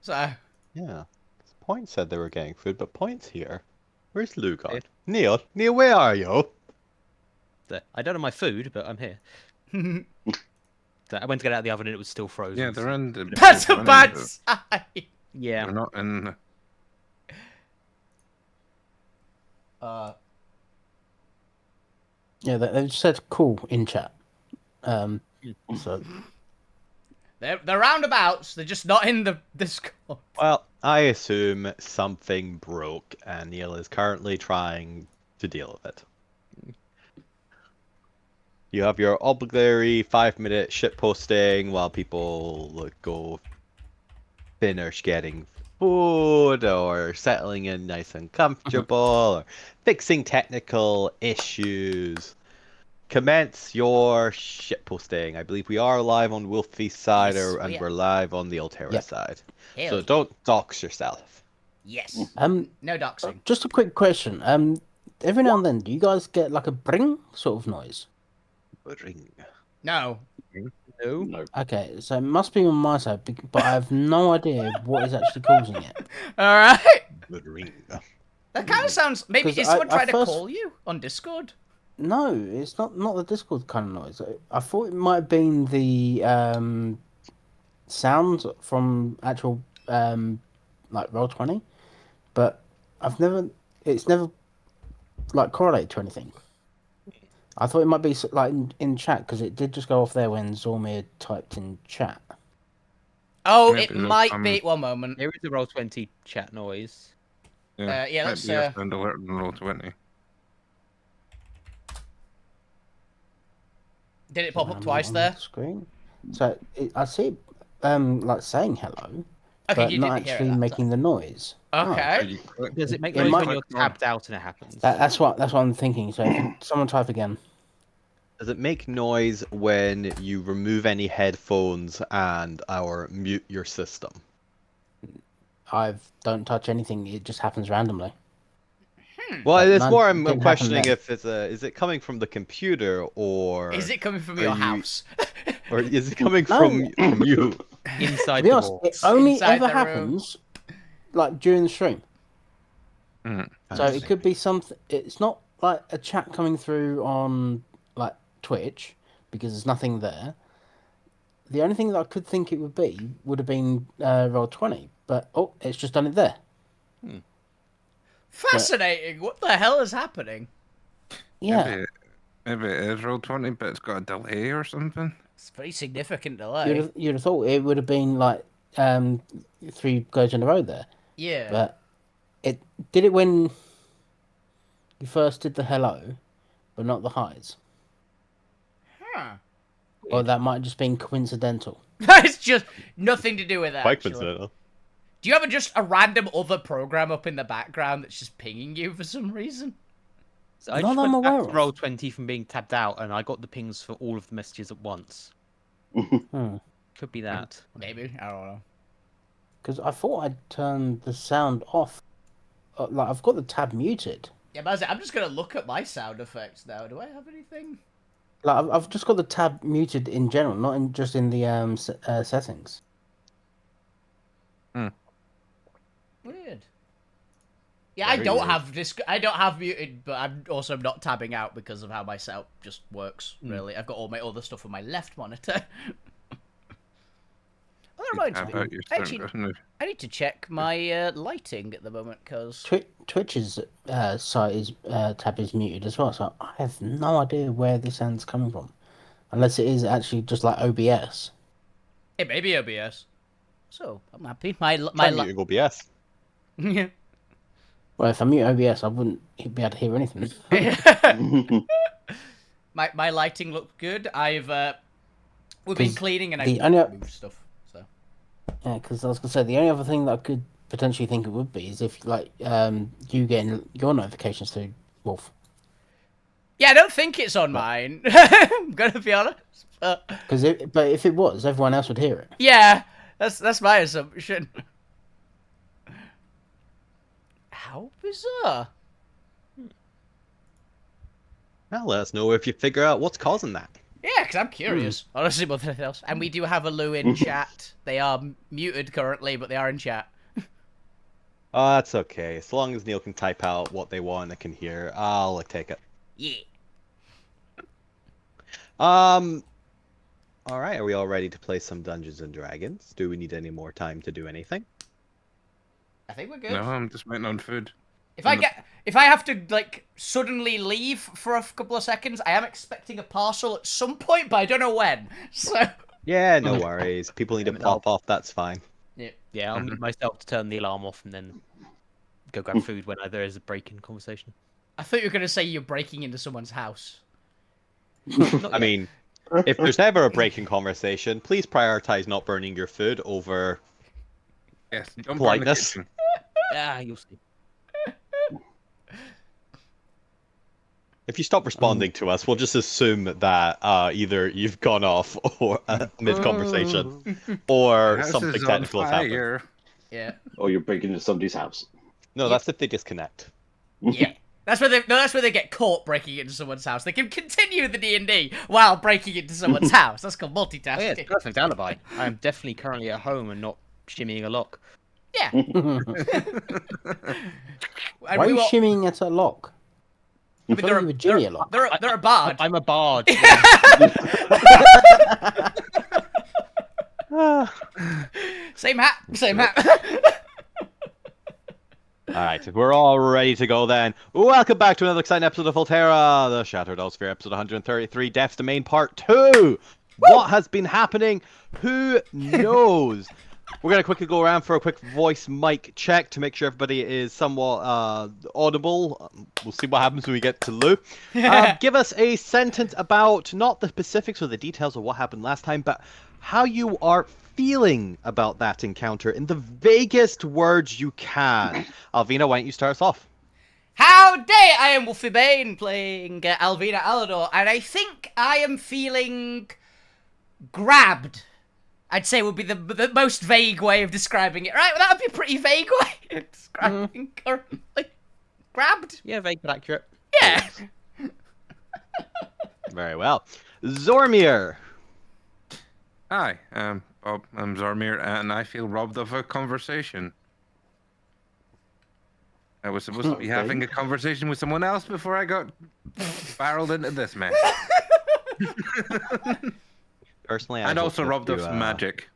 So Yeah. Point said they were getting food, but Point's here. Where's Lou gone? Neil, where are you? I don't have my food, but I'm here. I went to get it out of the oven and it was still frozen. Yeah, they're in the. that's a running, bad but sign. Yeah. They're not in. Yeah, they just said cool in chat. So They're roundabouts. They're just not in the Discord. Well, I assume something broke, and Neil is currently trying to deal with it. You have your obligatory 5-minute shit posting while people go finish getting food or settling in nice and comfortable or fixing technical issues. Commence your shit posting. I believe we are live on Wolfie's side, Yes, and we are. we're live on the Alterra Yep. side. Hell So yeah. don't dox yourself. Yes. No doxing. just a quick question. Every now and then, do you guys get like a bring sort of noise? Ring. No. No. Okay, so it must be on my side, but I have no idea what is actually causing it. All right. Ring. That kind of sounds. Maybe 'Cause is someone I trying to first- call you on Discord? No, it's not the Discord kind of noise. I thought it might have been the sound from actual like Roll20, but it's never like correlated to anything. I thought it might be like in chat because it did just go off there when Zormir typed in chat. Oh, Maybe it there's might some- be. One moment. There is a Roll20 chat noise. Yeah, Yeah, might let's, be a sound alert in Roll20. Did it pop up On twice the there? screen. So I see it like saying hello, Okay, but you not didn't hear it actually that making the noise. Oh. Okay. Does it make It noise might- when you're tabbed out and it happens? That's what I'm thinking. So if someone type again. Does it make noise when you remove any headphones and or mute your system? I don't touch anything. It just happens randomly. Well, But it's none- more it I'm didn't happen questioning then. if is it coming from the computer or Is it coming from are your you- house? or is it coming No. from you? Inside To be the honest, box. it only Inside ever the room. happens like during the stream. Mm. So it could be something. It's not like a chat coming through on like Twitch because there's nothing there. The only thing that I could think it would have been Roll20, but it's just done it there. Fascinating. What the hell is happening? Yeah, Maybe it is Roll20, but it's got a delay or something. It's a pretty significant delay. you'd have thought it would have been like 3 goes in a row there, Yeah. but it did it when you first did the hello, but not the highs. Huh. Or that might have just been coincidental. It's just nothing to do with that. Quite Actually. coincidental. Do you have just a random other program up in the background that's just pinging you for some reason? So I Not just that I'm went back aware to of. Roll20 from being tabbed out and I got the pings for all of the messages at once. Hmm. Could be that. Maybe. I don't know. Because I thought I'd turned the sound off. Like I've got the tab muted. Yeah, but I'm just gonna look at my sound effects now. Do I have anything? Like I've just got the tab muted in general, not just in the settings. Weird. Yeah, I Very don't weird. have this. I don't have muted, but I'm also not tabbing out because of how my setup just works. Really, I've got all my other stuff on my left monitor. Well, that reminds Tab me. out your Actually, sound, doesn't it? I need to check my lighting at the moment because Twitch's site is tab is muted as well, so I have no idea where this sound's coming from, unless it is actually just like OBS. it may be OBS. So I'm happy. My Try muting OBS. yeah. Well, if I mute OBS, I wouldn't be able to hear anything. my lighting looked good. We've been 'Cause cleaning and the I only- moved stuff. So Yeah, because I was gonna say the only other thing that I could potentially think it would be is if like you getting your notifications through Wolf. yeah, I don't think it's on mine. I'm gonna be honest. But But if it was, everyone else would hear it. yeah, that's my assumption. How bizarre. Well, let us know if you figure out what's causing that. Yeah, because I'm curious. Honestly, more than anything else. And we do have a Lou in chat. They are muted currently, but they are in chat. Oh, that's okay. As long as Neil can type out what they want and can hear, I'll take it. Yeah. All right. Are we all ready to play some Dungeons and Dragons? Do we need any more time to do anything? I think we're good. No, I'm just waiting on food. If I have to like suddenly leave for a couple of seconds, I am expecting a parcel at some point, but I don't know when. So Yeah, no worries. People need to pop off. That's fine. Yeah, I'll mute myself to turn the alarm off and then go grab food when there is a break in conversation. I thought you were gonna say you're breaking into someone's house. I mean, if there's ever a break-in conversation, please prioritize not burning your food over Yes, don't politeness. burn Ah, you'll see. If you stop responding to us, we'll just assume that either you've gone off or mid-conversation, or the kitchen. something technical has happened. Fire. Yeah. Or you're breaking into somebody's house. No, that's if they disconnect. Yeah. That's where they get caught breaking into someone's house. They can continue the D&D while breaking into someone's house. That's called multitasking. Oh, yeah, it's perfect alibi. I am definitely currently at home and not shimmying a lock. Yeah. Why are you shimmying at a lock? I mean, thought you were Jimmy a lot. They're a bard. I'm a bard. Same hat. Same hat. Alright, we're all ready to go then. Welcome back to another exciting episode of Alterra, the Shattered Altsphere, episode 133, Death's Domain Part 2! What has been happening? Who knows? We're going to quickly go around for a quick voice mic check to make sure everybody is somewhat audible. We'll see what happens when we get to Lou. Give us a sentence about, not the specifics or the details of what happened last time, but how you are feeling about that encounter in the vaguest words you can. Alvina, why don't you start us off? Howdy! I am Wolfie Bane playing Alvina Alador, and I think I am feeling grabbed. I'd say would be the most vague way of describing it, right? Well, that would be a pretty vague way of describing currently. Grabbed? Yeah, vague but accurate. Yeah. Very well. Zormir. Hi, Bob. I'm Zormir, and I feel robbed of a conversation. I was supposed to be having a conversation with someone else before I got barreled into this mess. Personally, And I also hope robbed you, of some magic.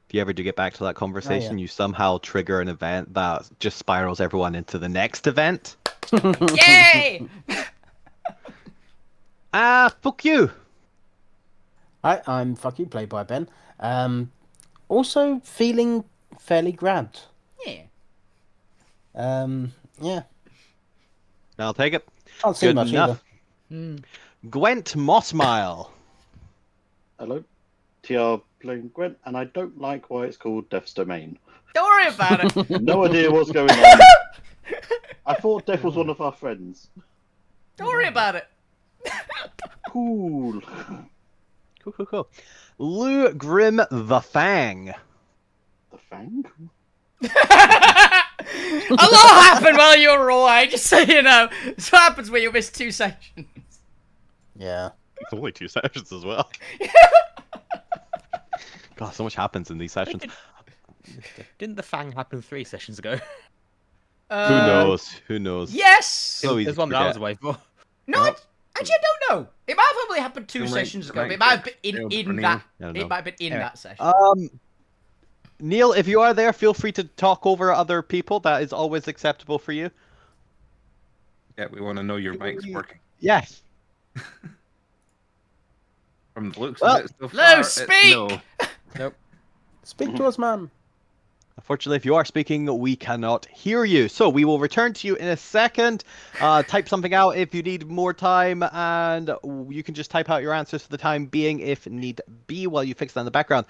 If you ever do get back to that conversation, you somehow trigger an event that just spirals everyone into the next event. Yay! Fuck you. Hi, I'm Fuck You, played by Ben. Also feeling fairly grabbed. Yeah. Yeah. I'll take it. Can't see Good much enough. either. Gwent Mossmile. Hello. TR playing Gwent, and I don't like why it's called Death's Domain. Don't worry about it. No idea what's going on. I thought Death was one of our friends. Don't worry about it. Cool. Cool. Lou Grim the Fang. The Fang? A lot happened while you were away, just so you know. This happens when you miss 2 sessions. Yeah. It's only 2 sessions as well. God, so much happens in these sessions. Didn't the Fang happen 3 sessions ago? Who knows? Yes! So easy There's to one that I was forget. away for. No, actually, I don't know. It might have probably happened 2 Right, sessions ago, right, but it might have right. been Yeah, in for that. I don't It know. might have been in Anyway. that session. Neil, if you are there, feel free to talk over other people. That is always acceptable for you. Yeah, we want to know your mic's working. Yes. From the looks Well, of it so Lou, far, speak! no. Speak to us, man. Unfortunately, if you are speaking, we cannot hear you. So we will return to you in a second. Type something out if you need more time, and you can just type out your answers for the time being if need be while you fix that in the background.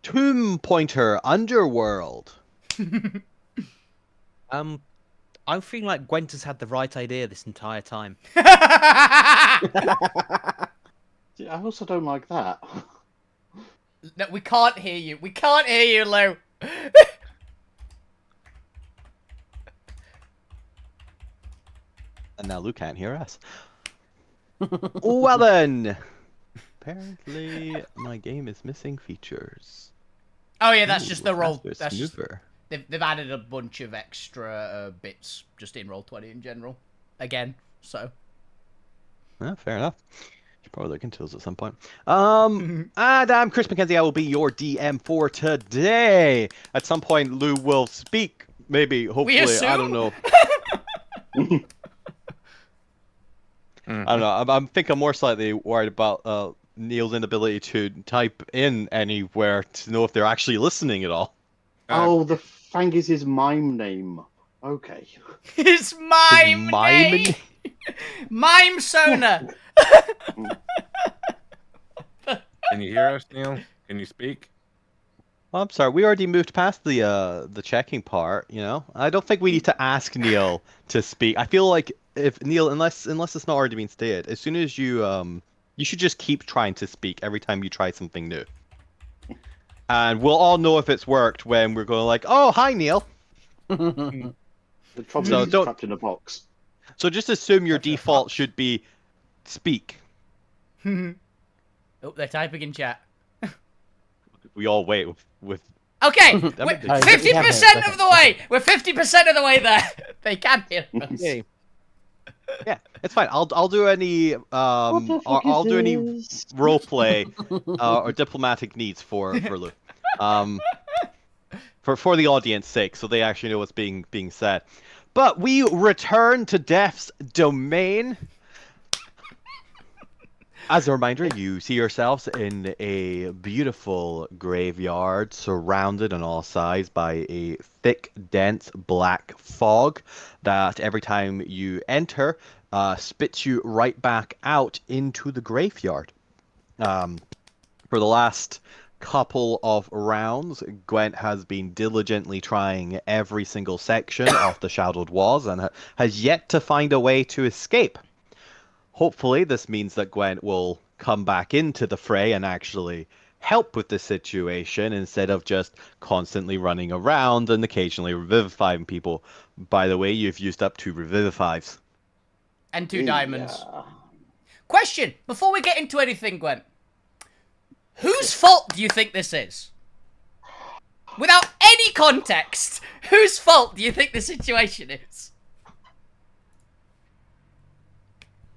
Tomb Pointer Underworld. I'm feeling like Gwent has had the right idea this entire time. Yeah, I also don't like that. No, we can't hear you. We can't hear you, Lou. And now Lou can't hear us. Well then, apparently my game is missing features. Oh yeah, that's just Ooh, the roll. faster That's just, snooper. they've added a bunch of extra bits just in Roll20 in general. Again, so. Fair enough. Should probably look into those at some point. And I'm Chris McKenzie. I will be your DM for today. At some point, Lou will speak. Maybe, hopefully, I don't assume? know. I don't know. I think I'm more slightly worried about Neil's inability to type in anywhere to know if they're actually listening at all. Oh, the Fang is his mime name. Okay. His mime mime name! Mime Sona! Can you hear us, Neil? Can you speak? Oh, I'm sorry. We already moved past the checking part. You know, I don't think we need to ask Neil to speak. I feel like if Neil, unless it's not already been stated, as soon as you you should just keep trying to speak every time you try something new, and we'll all know if it's worked when we're going like, oh, hi, Neil. The trouble So is he's don't- trapped in a box. So just assume your That's a default fox. should be speak. Oh, they're typing in chat. We all wait with Okay, That we're would be- 50% of the way. We're 50% of the way there. They can hear us. yeah. Yeah, it's fine. I'll do any I'll do any role play or diplomatic needs for Lou. For the audience sake, so they actually know what's being said. But we return to Death's domain. As a reminder, you see yourselves in a beautiful graveyard surrounded on all sides by a thick, dense black fog that every time you enter spits you right back out into the graveyard. For the last couple of rounds, Gwent has been diligently trying every single section of the shadowed walls and has yet to find a way to escape. Hopefully, this means that Gwent will come back into the fray and actually help with the situation instead of just constantly running around and occasionally revivifying people. By the way, you've used up 2 revivifies. And 2 diamonds. Yeah. Question, before we get into anything, Gwen. Whose fault do you think this is? Without any context, whose fault do you think the situation is?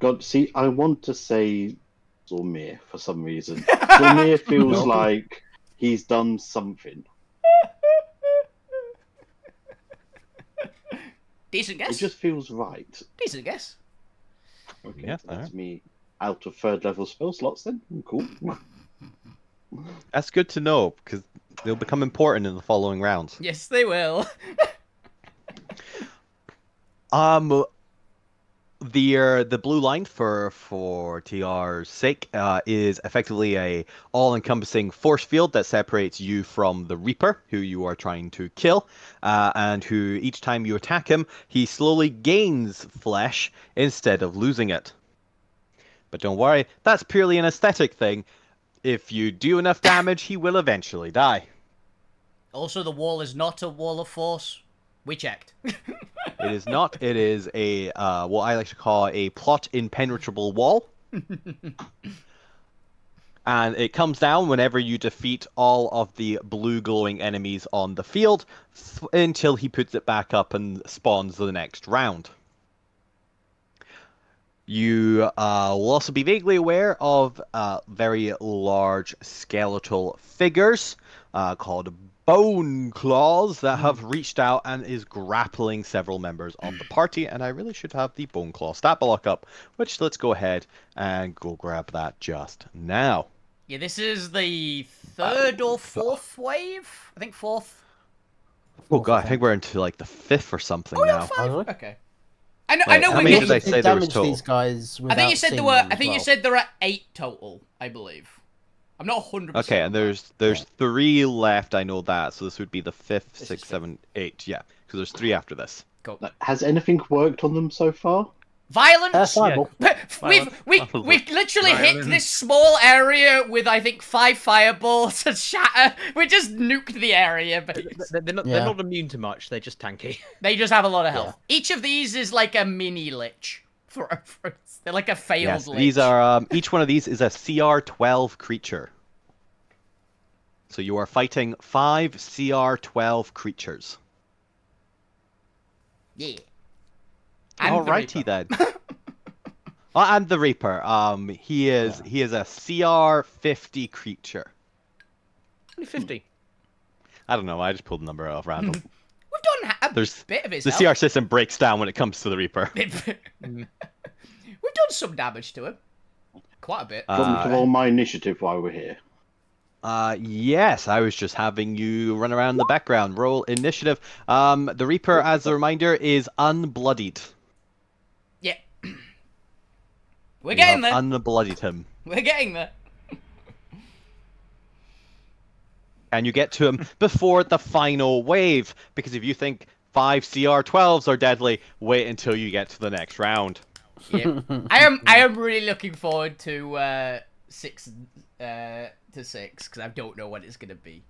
God, see, I want to say Zormir for some reason. Zormir feels like he's done something. Decent It guess. just feels right. Decent guess. Okay, Yeah, that's alright. me out of 3rd level spell slots then. Cool. That's good to know, because they'll become important in the following rounds. Yes, they will. The blue line for TR's sake is effectively a all-encompassing force field that separates you from the Reaper, who you are trying to kill, and who each time you attack him, he slowly gains flesh instead of losing it. But don't worry, that's purely an aesthetic thing. If you do enough damage, he will eventually die. Also, the wall is not a wall of force. We checked. It is not. It is a what I like to call a plot impenetrable wall. And it comes down whenever you defeat all of the blue glowing enemies on the field until he puts it back up and spawns the next round. You will also be vaguely aware of very large skeletal figures called bone claws that have reached out and is grappling several members of the party. And I really should have the bone claw stat block up, which let's go ahead and go grab that just now. Yeah, this is the 3rd or 4th wave? I think 4th. Oh god, I think we're into like the 5th or something Oh, no, now. 5. really? Okay. I know, Wait, I know how we're many getting... did I say there was damage total? these guys I think you said there without were. seeing them I think as you well. said there are 8 total. I believe. I'm not 100%. Okay, and there's 3 left. I know that, so this would be the 5th, This 6th, is 7th, 8th. Yeah, because there's 3 after this. Cool. Has anything worked on them so far? Violence. Fireball. We've literally hit Violence. this small area with I think 5 fireballs and shatter. We just nuked the area, but They're not, Yeah. they're not immune to much. They're just tanky. they just have a lot of health. Each of these is like a mini lich. They're like a failed Yes, lich. these are each one of these is a CR12 creature. So you are fighting 5 CR12 creatures. Yeah. And the Alrighty Reaper. then. Oh, and the Reaper. He is a CR50 creature. Only 50. I don't know. I just pulled the number off random. We've done a There's bit of his the health. CR system breaks down when it comes to the Reaper. We've done some damage to him. Quite a bit. Do you want me to roll my initiative while we're here? Yes, I was just having you run around in the background. Roll initiative. The Reaper, as a reminder, is unbloodied. Yeah. We're You getting have there. Unbloodied him. We're getting there. And you get to him before the final wave. Because if you think 5 CR12s are deadly, wait until you get to the next round. Yeah. I am really looking forward to 6 to 6 because I don't know what it's gonna be.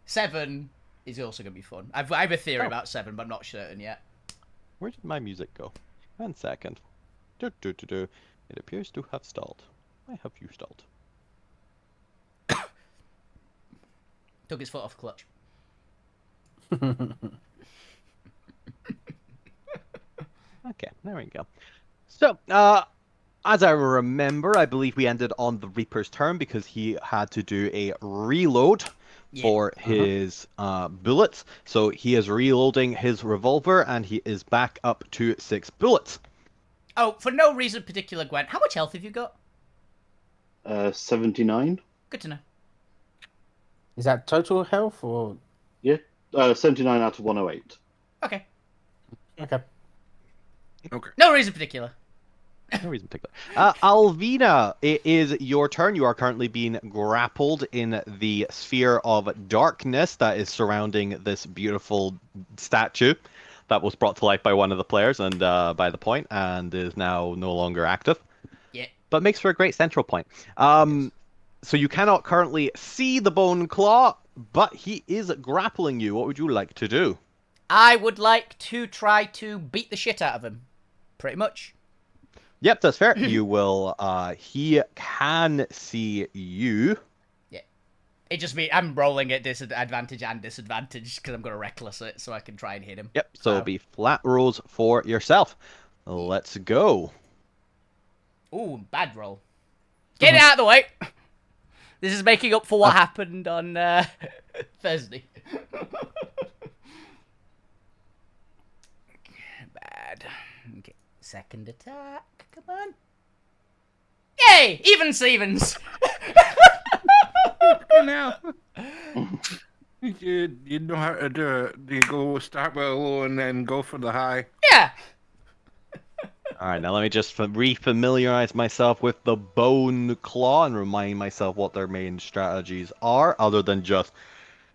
7 is also gonna be fun. I have a theory about 7, but I'm not certain yet. Where did my music go? 1 second. It appears to have stalled. Why have you stalled? Took his foot off clutch. Okay, there we go. So, as I remember, I believe we ended on the Reaper's turn because he had to do a reload for his bullets. So he is reloading his revolver and he is back up to 6 bullets. Oh, for no reason particular, Gwen. How much health have you got? 79. Good to know. Is that total health or? Yeah, 79 out of 108. Okay. Okay. Okay. No reason particular. No reason particular. Alvina, it is your turn. You are currently being grappled in the sphere of darkness that is surrounding this beautiful statue that was brought to life by one of the players and by the point and is now no longer active. Yeah. But makes for a great central point. So you cannot currently see the bone claw, but he is grappling you. What would you like to do? I would like to try to beat the shit out of him. Pretty much. Yep, that's fair. You will, he can see you. Yeah. It just means I'm rolling at disadvantage and disadvantage because I'm going to reckless it so I can try and hit him. Yep, so it'll be flat rolls for yourself. Let's go. Ooh, bad roll. Get it out of the way! This is making up for what happened on Thursday. Bad. Okay. Second attack. Come on. Yay! Even Stevens! Now. You know how to do it. You go start with a low and then go for the high. Yeah! All right, now let me just refamiliarize myself with the bone claw and remind myself what their main strategies are, other than just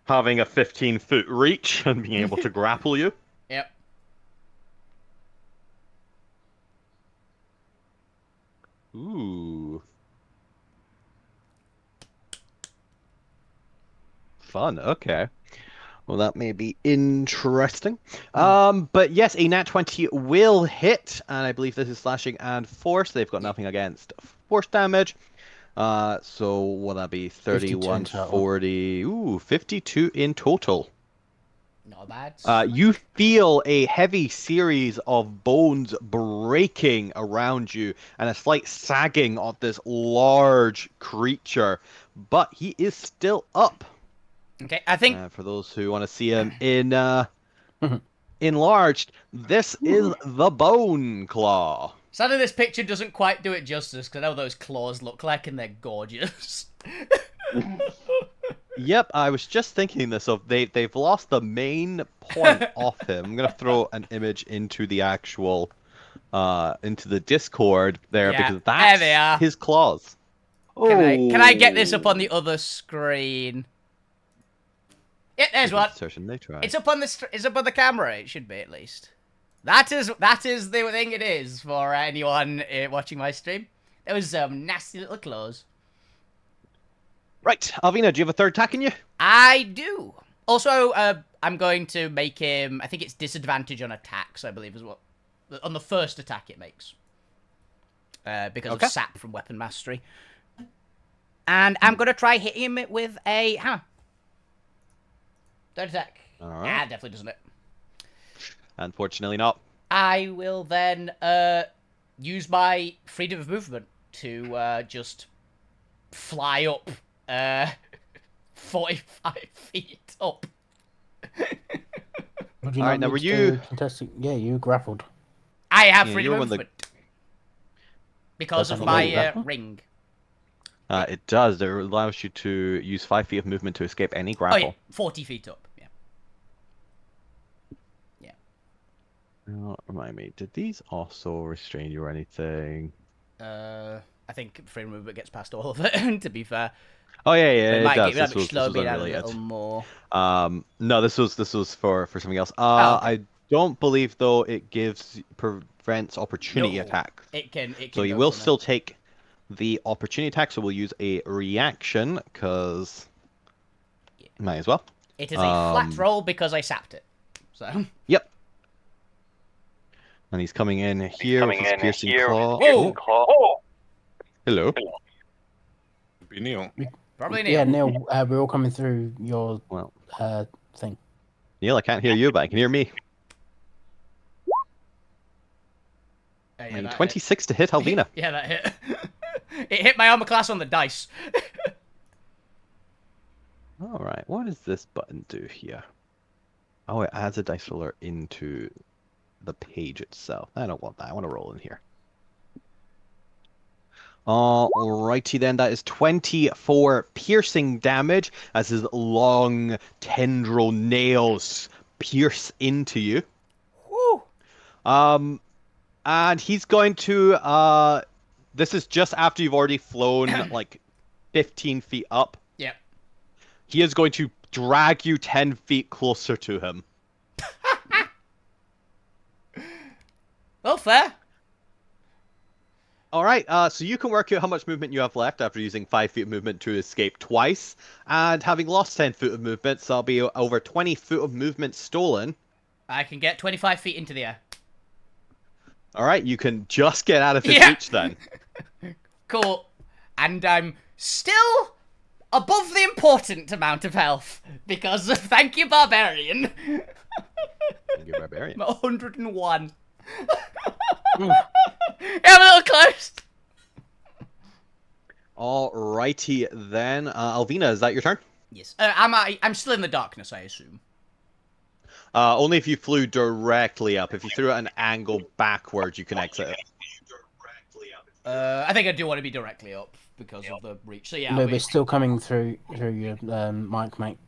having a 15-foot reach and being able to grapple you. Yep. Ooh. Fun, okay. Well, that may be interesting. But yes, a nat 20 will hit, and I believe this is slashing and force. They've got nothing against force damage. So will that be 31, 40, 52 in total. Not bad. You feel a heavy series of bones breaking around you and a slight sagging of this large creature, but he is still up. Okay, I think... For those who want to see him in enlarged, this is the Bone Claw. Sadly, this picture doesn't quite do it justice, because I know what those claws look like, and they're gorgeous. Yep, I was just thinking this. Of they've lost the main point off him. I'm gonna throw an image into the actual, into the Discord there, Yeah, because that's there they are. his claws. Can I get this up on the other screen? Yeah, there's one. Certainly try. It's up on the camera. It should be at least. That is the thing it is for anyone watching my stream. There was some nasty little claws. Right, Alvina, do you have a third attack in you? I do. Also, I'm going to make him. I think it's disadvantage on attacks. I believe is what on the first attack it makes. because Okay. of sap from weapon mastery. And I'm gonna try hitting him with a hammer. Third attack. Alright. Ah, definitely doesn't it. Unfortunately not. I will then use my freedom of movement to just fly up 45 feet up. Would you All right, like now me were to you- do contesting? Yeah, you grappled. I have Yeah, freedom you're of one of the- movement. Because Does of that my mean grapple? ring. It does. It allows you to use 5 feet of movement to escape any Oh grapple. yeah, 40 feet up. Yeah. Remind me, did these also restrain you or anything? I think freedom of movement gets past all of it, to be fair. Oh yeah, yeah, It it might does. get, This was slow me down a unrelated. little more. No, this was for something else. Okay. I don't believe though it prevents opportunity No, attacks. It can So you go will for me. still take the opportunity attack. So we'll use a reaction because might as well. It is a flat um, roll because I sapped it. So. Yep. And he's coming in here with his piercing claw. Whoa! Oh, hello. Be Neil. Probably Neil. Yeah, Neil, we're all coming through your Well, thing. Neil, I can't hear you, but I can hear me. Yeah, I mean, that 26 to hit Alvina. hit. Yeah, that hit. It hit my armor class on the dice. All right, what does this button do here? Oh, it adds a dice roller into the page itself. I don't want that. I want to roll in here. Alrighty then, that is 24 piercing damage as his long tendril nails pierce into you. Woo! And he's going to this is just after you've already flown like 15 feet up. Yep. He is going to drag you 10 feet closer to him. Well, fair. All right, so you can work out how much movement you have left after using 5 feet of movement to escape twice, and having lost 10 foot of movement, so that'll be over 20 foot of movement stolen. I can get 25 feet into the air. All right, you can just get out of his Yeah. reach then. Cool. And I'm still above the important amount of health because of thank you, barbarian. Thank you, barbarian. I'm at 101. Yeah, I'm a little close. Alrighty then, Alvina, is that your turn? Yes. I'm still in the darkness, I assume. Only if you flew directly up. If you threw it at an angle backwards, you can exit it. I think I do want to be directly up because of the reach. So yeah, But we're still coming through your mic, mate.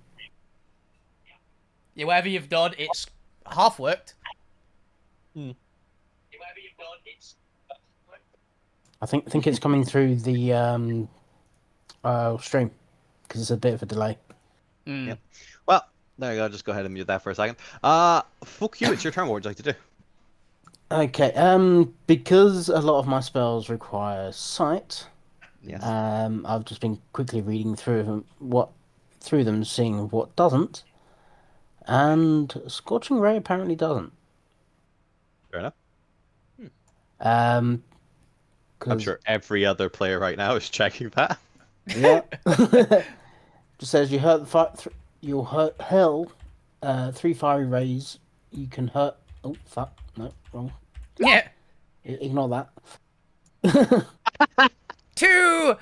yeah, whatever you've done, it's half worked. I think it's coming through the stream because it's a bit of a delay. Yep. Well, there you go. Just go ahead and mute that for a second. Fuck you. It's your turn. What would you like to do? Okay. Because a lot of my spells require sight. Yes. I've just been quickly reading through them, seeing what doesn't, and Scorching Ray apparently doesn't. Fair enough. I'm I'm sure every other player right now is checking that. Yeah. Just says you'll hurl 3 fiery rays. You can hurt. Oh fuck! No, wrong. Yeah. Ignore that. 2.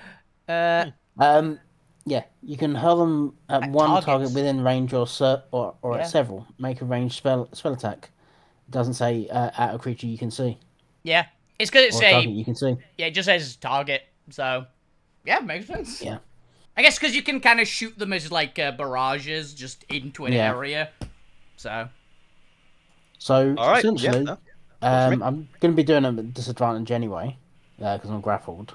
Yeah, you can hurl them at one targets. target within range or Yeah. at several. Make a ranged spell attack. It doesn't say at a creature you can see Yeah. It's because it or a target say you can see. yeah, it just says target. So yeah, makes sense. Yeah. I guess because you can kind of shoot them as like barrages just into an Yeah. area. So So All right. essentially, Yeah. no. me. I'm going to be doing it at disadvantage anyway, because I'm grappled.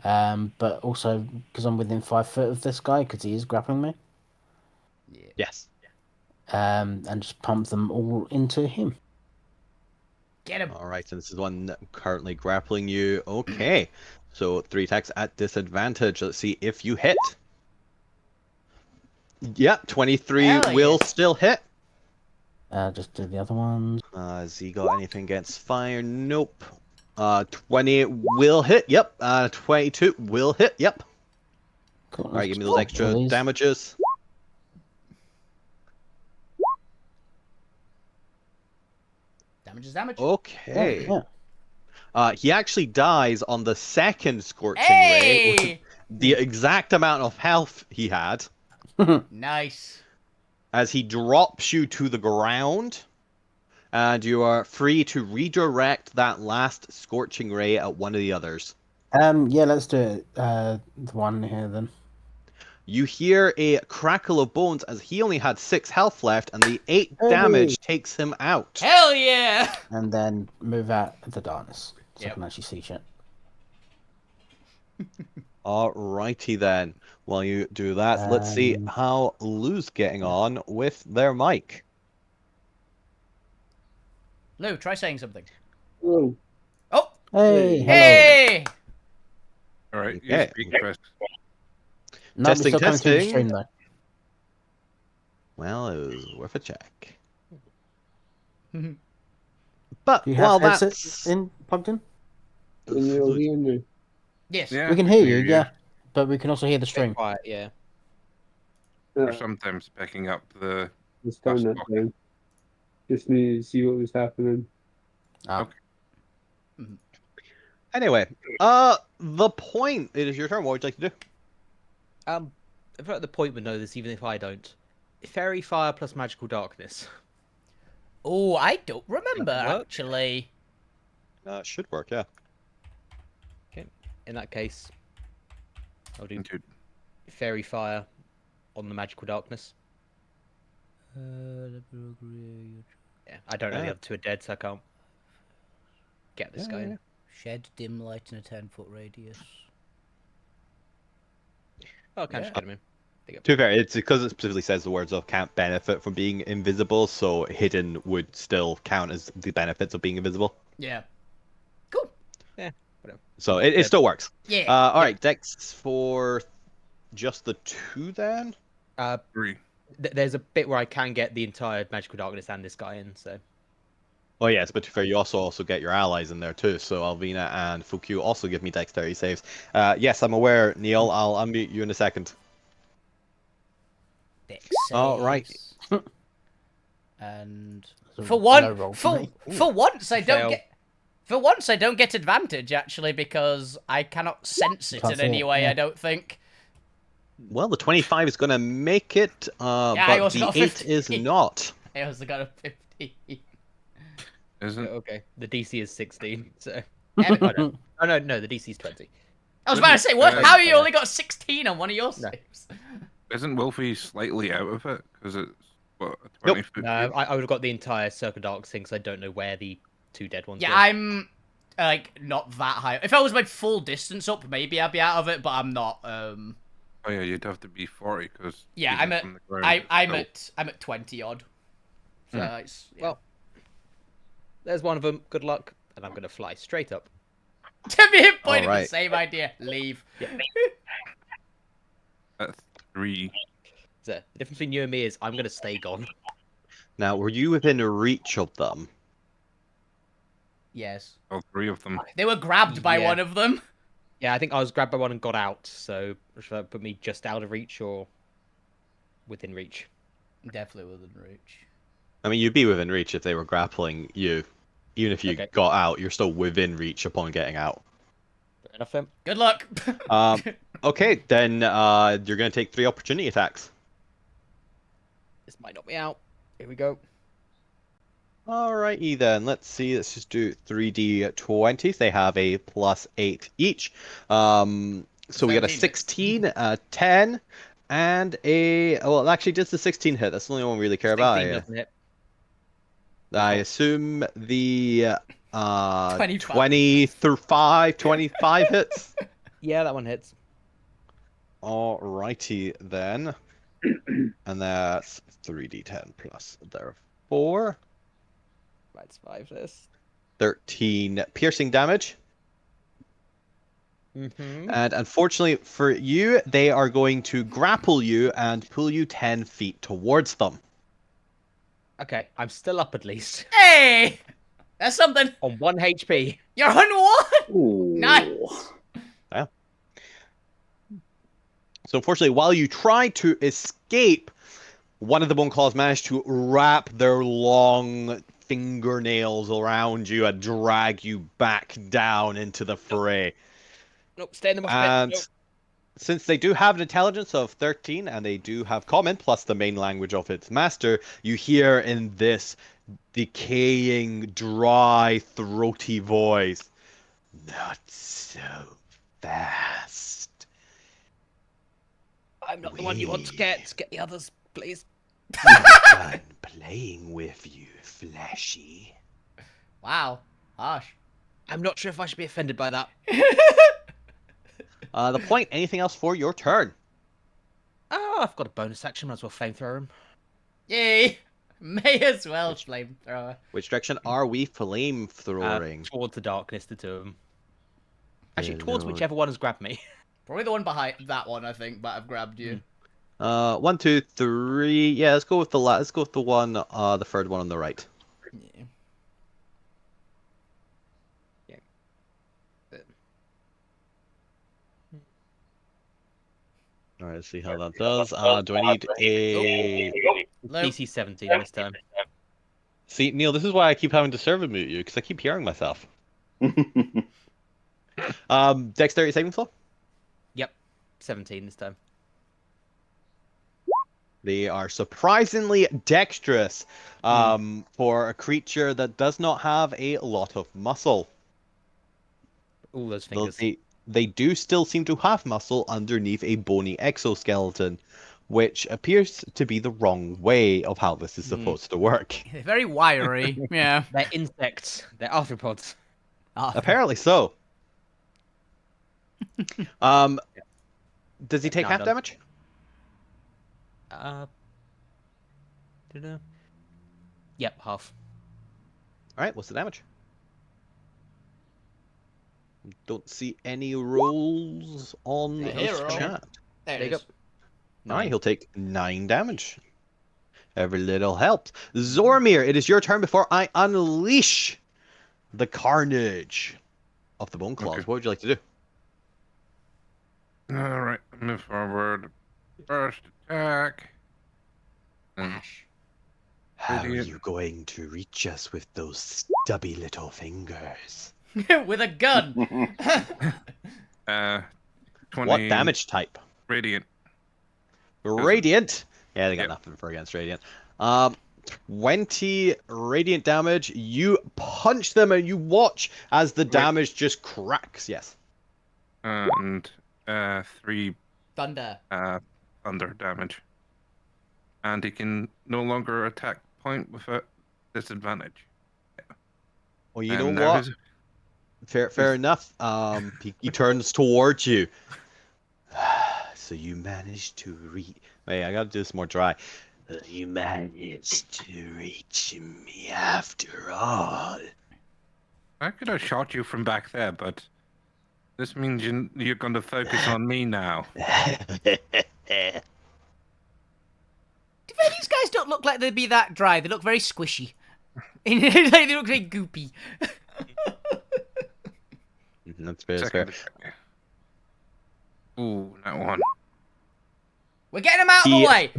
But also because I'm within 5 foot of this guy, because he is grappling me. Yes. And just pump them all into him. get him. All right, and this is one currently grappling you. Okay, so 3 attacks at disadvantage. Let's see if you hit. Yeah, 23 Hell will yeah. still hit. Just do the other ones. Has he got anything against fire? Nope. 20 will hit. Yep. 22 will hit. Yep. Cool. All right, give me those extra Please. damages. Damage is damage. Okay. Yeah. He actually dies on the second scorching ray, which is Hey! the exact amount of health he had, Nice. as he drops you to the ground, and you are free to redirect that last scorching ray at one of the others. Yeah, let's do it. The one here then. You hear a crackle of bones as he only had 6 health left, and the 8 Hey! damage takes him out. Hell yeah! And then move out of the darkness so Yep. I can actually see shit. Alrighty then. While you do that, let's see Um, how Lou's getting on with their mic. Lou, try saying something. Whoa. Oh! Hey, hello. Hey! All right, you Okay. speak first. No, Testing, we're still coming through the testing. stream though. Well, it was worth a check. But Do you while have headset that's plugged in? Can you all hear me? Yes. Yeah, We can hear you, yeah. But we can also hear the Bit stream. quiet, yeah. We're Uh, sometimes picking up the. let's turn that down. Just needed to see what was happening. Ah. Okay. anyway. The point. It is your turn. What would you like to do? I feel like the point would know this, even if I don't. Fairy fire plus magical darkness. Oh, I don't remember, That work? actually. It should work. Yeah. In that case, I'll do Into fairy fire on the magical darkness. Yeah, I don't know the Ah. other two are dead, so I can't get this Yeah, going. yeah. Shed dim light in a 10-foot radius. Oh, I can Yeah. just get him in. To be fair, it's because it specifically says the words of can't benefit from being invisible, so hidden would still count as the benefits of being invisible. Yeah. Cool. So it Yeah. still works. Yeah. All right, Dex for just the 2 then. 3. There's a bit where I can get the entire magical darkness and this guy in, so Well, yes, but to be fair, you also get your allies in there too. So Alvina and Fukyu also give me dexterity saves. Yes, I'm aware, Neil. I'll unmute you in a second. Dex All right. saves. And So for no one, roll for me. for once, I don't Fail. get. For once, I don't get advantage actually because I cannot sense it Can't in see any it, way. yeah. I don't think. Well, the 25 is going to make it, I but also the got 8 is 50. not. I also got a 50. Isn't okay. The DC is 16, so Damn it. oh no, the DC is 20. I was about to say, what? Uh, How you only got 16 on one of your No. saves? isn't Wolfie slightly out of it because it's what a Nope. 20-foot? No, I would have got the entire Circle Dark thing, because I don't know where the 2 dead ones Yeah, were. I'm like not that high. If I was my full distance up, maybe I'd be out of it, but I'm not. Oh yeah, you'd have to be 40 because Yeah, I'm at I'm at 20 odd. So it's yeah. Well, there's one of them. Good luck, and I'm gonna fly straight up. To be pointing the Alright. same idea. Leave. That's 3. So the difference between you and me is I'm gonna stay gone. Now, were you within reach of them? Yes. All 3 of them. They were grabbed by Yeah. one of them. Yeah, I think I was grabbed by one and got out. So should that put me just out of reach or within reach? Definitely within reach. I mean, you'd be within reach if they were grappling you. Even if you Okay. got out, you're still within reach upon getting out. Fair enough then. Good luck. Okay, then you're going to take 3 opportunity attacks. This might knock me out. Here we go. Alrighty then, let's see, let's just do 3d20s. They have a +8 each. So we got a 13 hits. 16, a 10, and a... Well, actually, just the 16 hit. That's the only one we really care about. 16 doesn't hit. I assume the 25. 20 through 25 hits. Yeah, that one hits. Alrighty then. And that's 3d10 plus their 4. Right, 5 this. 13 piercing damage. Mm-hmm. And unfortunately for you, they are going to grapple you and pull you 10 feet towards them. Okay, I'm still up at least. Hey! That's something. on 1 HP. You're on 1. Ooh. Nice. So unfortunately, while you try to escape, one of the bone claws managed to wrap their long fingernails around you and drag you back down into the fray. Nope, stay in the mosh pit. And Nope. since they do have an intelligence of 13 and they do have common plus the main language of its master, you hear in this decaying, dry, throaty voice, "Not so fast. I'm not the one you want to get. Get the others, please. I'm done playing with you, fleshy." Wow. Harsh. I'm not sure if I should be offended by that. The point, anything else for your turn? Oh, I've got a bonus action. Might as well flamethrower him. Yay. May as well flamethrower. Which direction are we flamethrowing? Towards the darkness, the two of them. Actually, towards Lord. whichever one has grabbed me. Probably the one behind that one, I think, might have grabbed you. 1, 2, 3. Yeah, let's go with the let's go with the one, the third one on the right. Yeah. All right, let's see how that does. Do I need a? Luke. DC 17 this time. See, Neil, this is why I keep having to servo mute you because I keep hearing myself. Dexterity saving throw. Yep, 17 this time. They are surprisingly dexterous for a creature that does not have a lot of muscle. All those Though fingers. they do still seem to have muscle underneath a bony exoskeleton, which appears to be the wrong way of how this is supposed to work. They're very wiry. Yeah. They're insects. They're arthropods. Apparently so. Does he take No, half no. damage? Dunno. Yep, half. All right, what's the damage? Don't see any rolls on The this hero. chat. There There it you is. All right, he'll take 9 damage. Every little helps. Zormir, it is your turn before I unleash the carnage of the bone claws. Okay. What would you like to do? All right, move forward. First attack. And Bash. How are Idiot. you going to reach us with those stubby little fingers? With a gun. 20 What damage type? radiant. Radiant. Yeah, they got Yep. nothing for against radiant. 20 radiant damage. You punch them and you watch as the damage just cracks. Yes. And 3 Thunder. thunder damage. And he can no longer attack point without disadvantage. Well, you And know now what? Fair enough. He turns towards you. So you managed to reach. Wait, I gotta do this more dry. You managed to reach me after all. I could have shot you from back there, but this means you're going to focus on me now. These guys don't look like they'd be that dry. They look very squishy. They look very goopy. That's fair. That's Second fair. attack. Ooh, that one. We're getting him out of the way.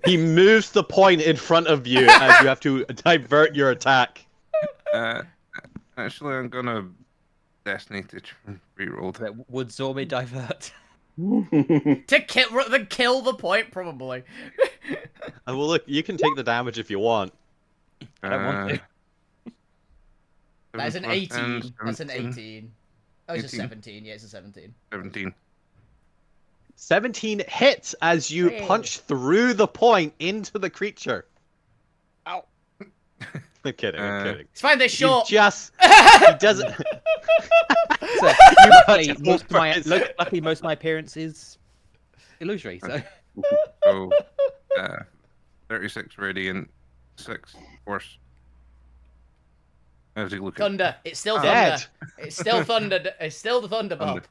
He moves the point in front of you as you have to divert your attack. Actually, I'm gonna Destiny to reroll that. Would Zormi divert? To kill the point, probably. Well, look, you can take the damage if you want. I don't want to. That's an 7 plus 18. 10, That's an 17. 18. Oh, it's a 18. 17. Yeah, it's a 17. 17. 17 hits as you Hey. punch through the point into the creature. Ow. I'm kidding. I'm kidding. It's fine, they're You short. just he doesn't. So, luckily, Touch most of my, his- luckily, most of my appearance is illusory. So So, 36 radiant, 6 force. How's he looking? Thunder. It's still Dead. thunder. It's still thunder. It's still the thunder bob.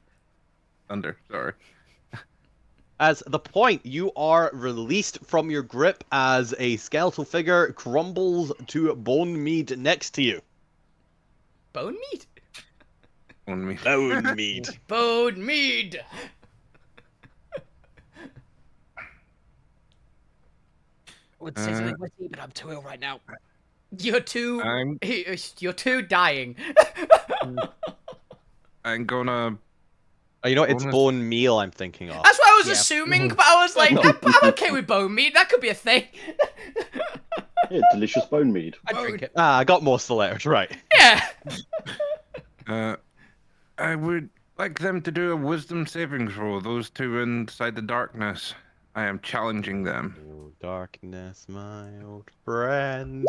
Thunder, sorry. As the point, you are released from your grip as a skeletal figure crumbles to bone mead next to you. Bone mead? On me. Bone mead. Bone mead! I would say something witty, but I'm too ill right now. You're too... I'm- You're too dying. I'm gonna. Oh, you know what? It's Bonus. bone meal I'm thinking of. That's what I was Yeah. assuming, but I was like, I'm okay with bone mead. That could be a thing. Yeah, delicious bone mead. I drink it. I got most of the letters right. Yeah. I would like them to do a wisdom savings roll. Those two inside the darkness. I am challenging them. Oh, darkness, my old friend.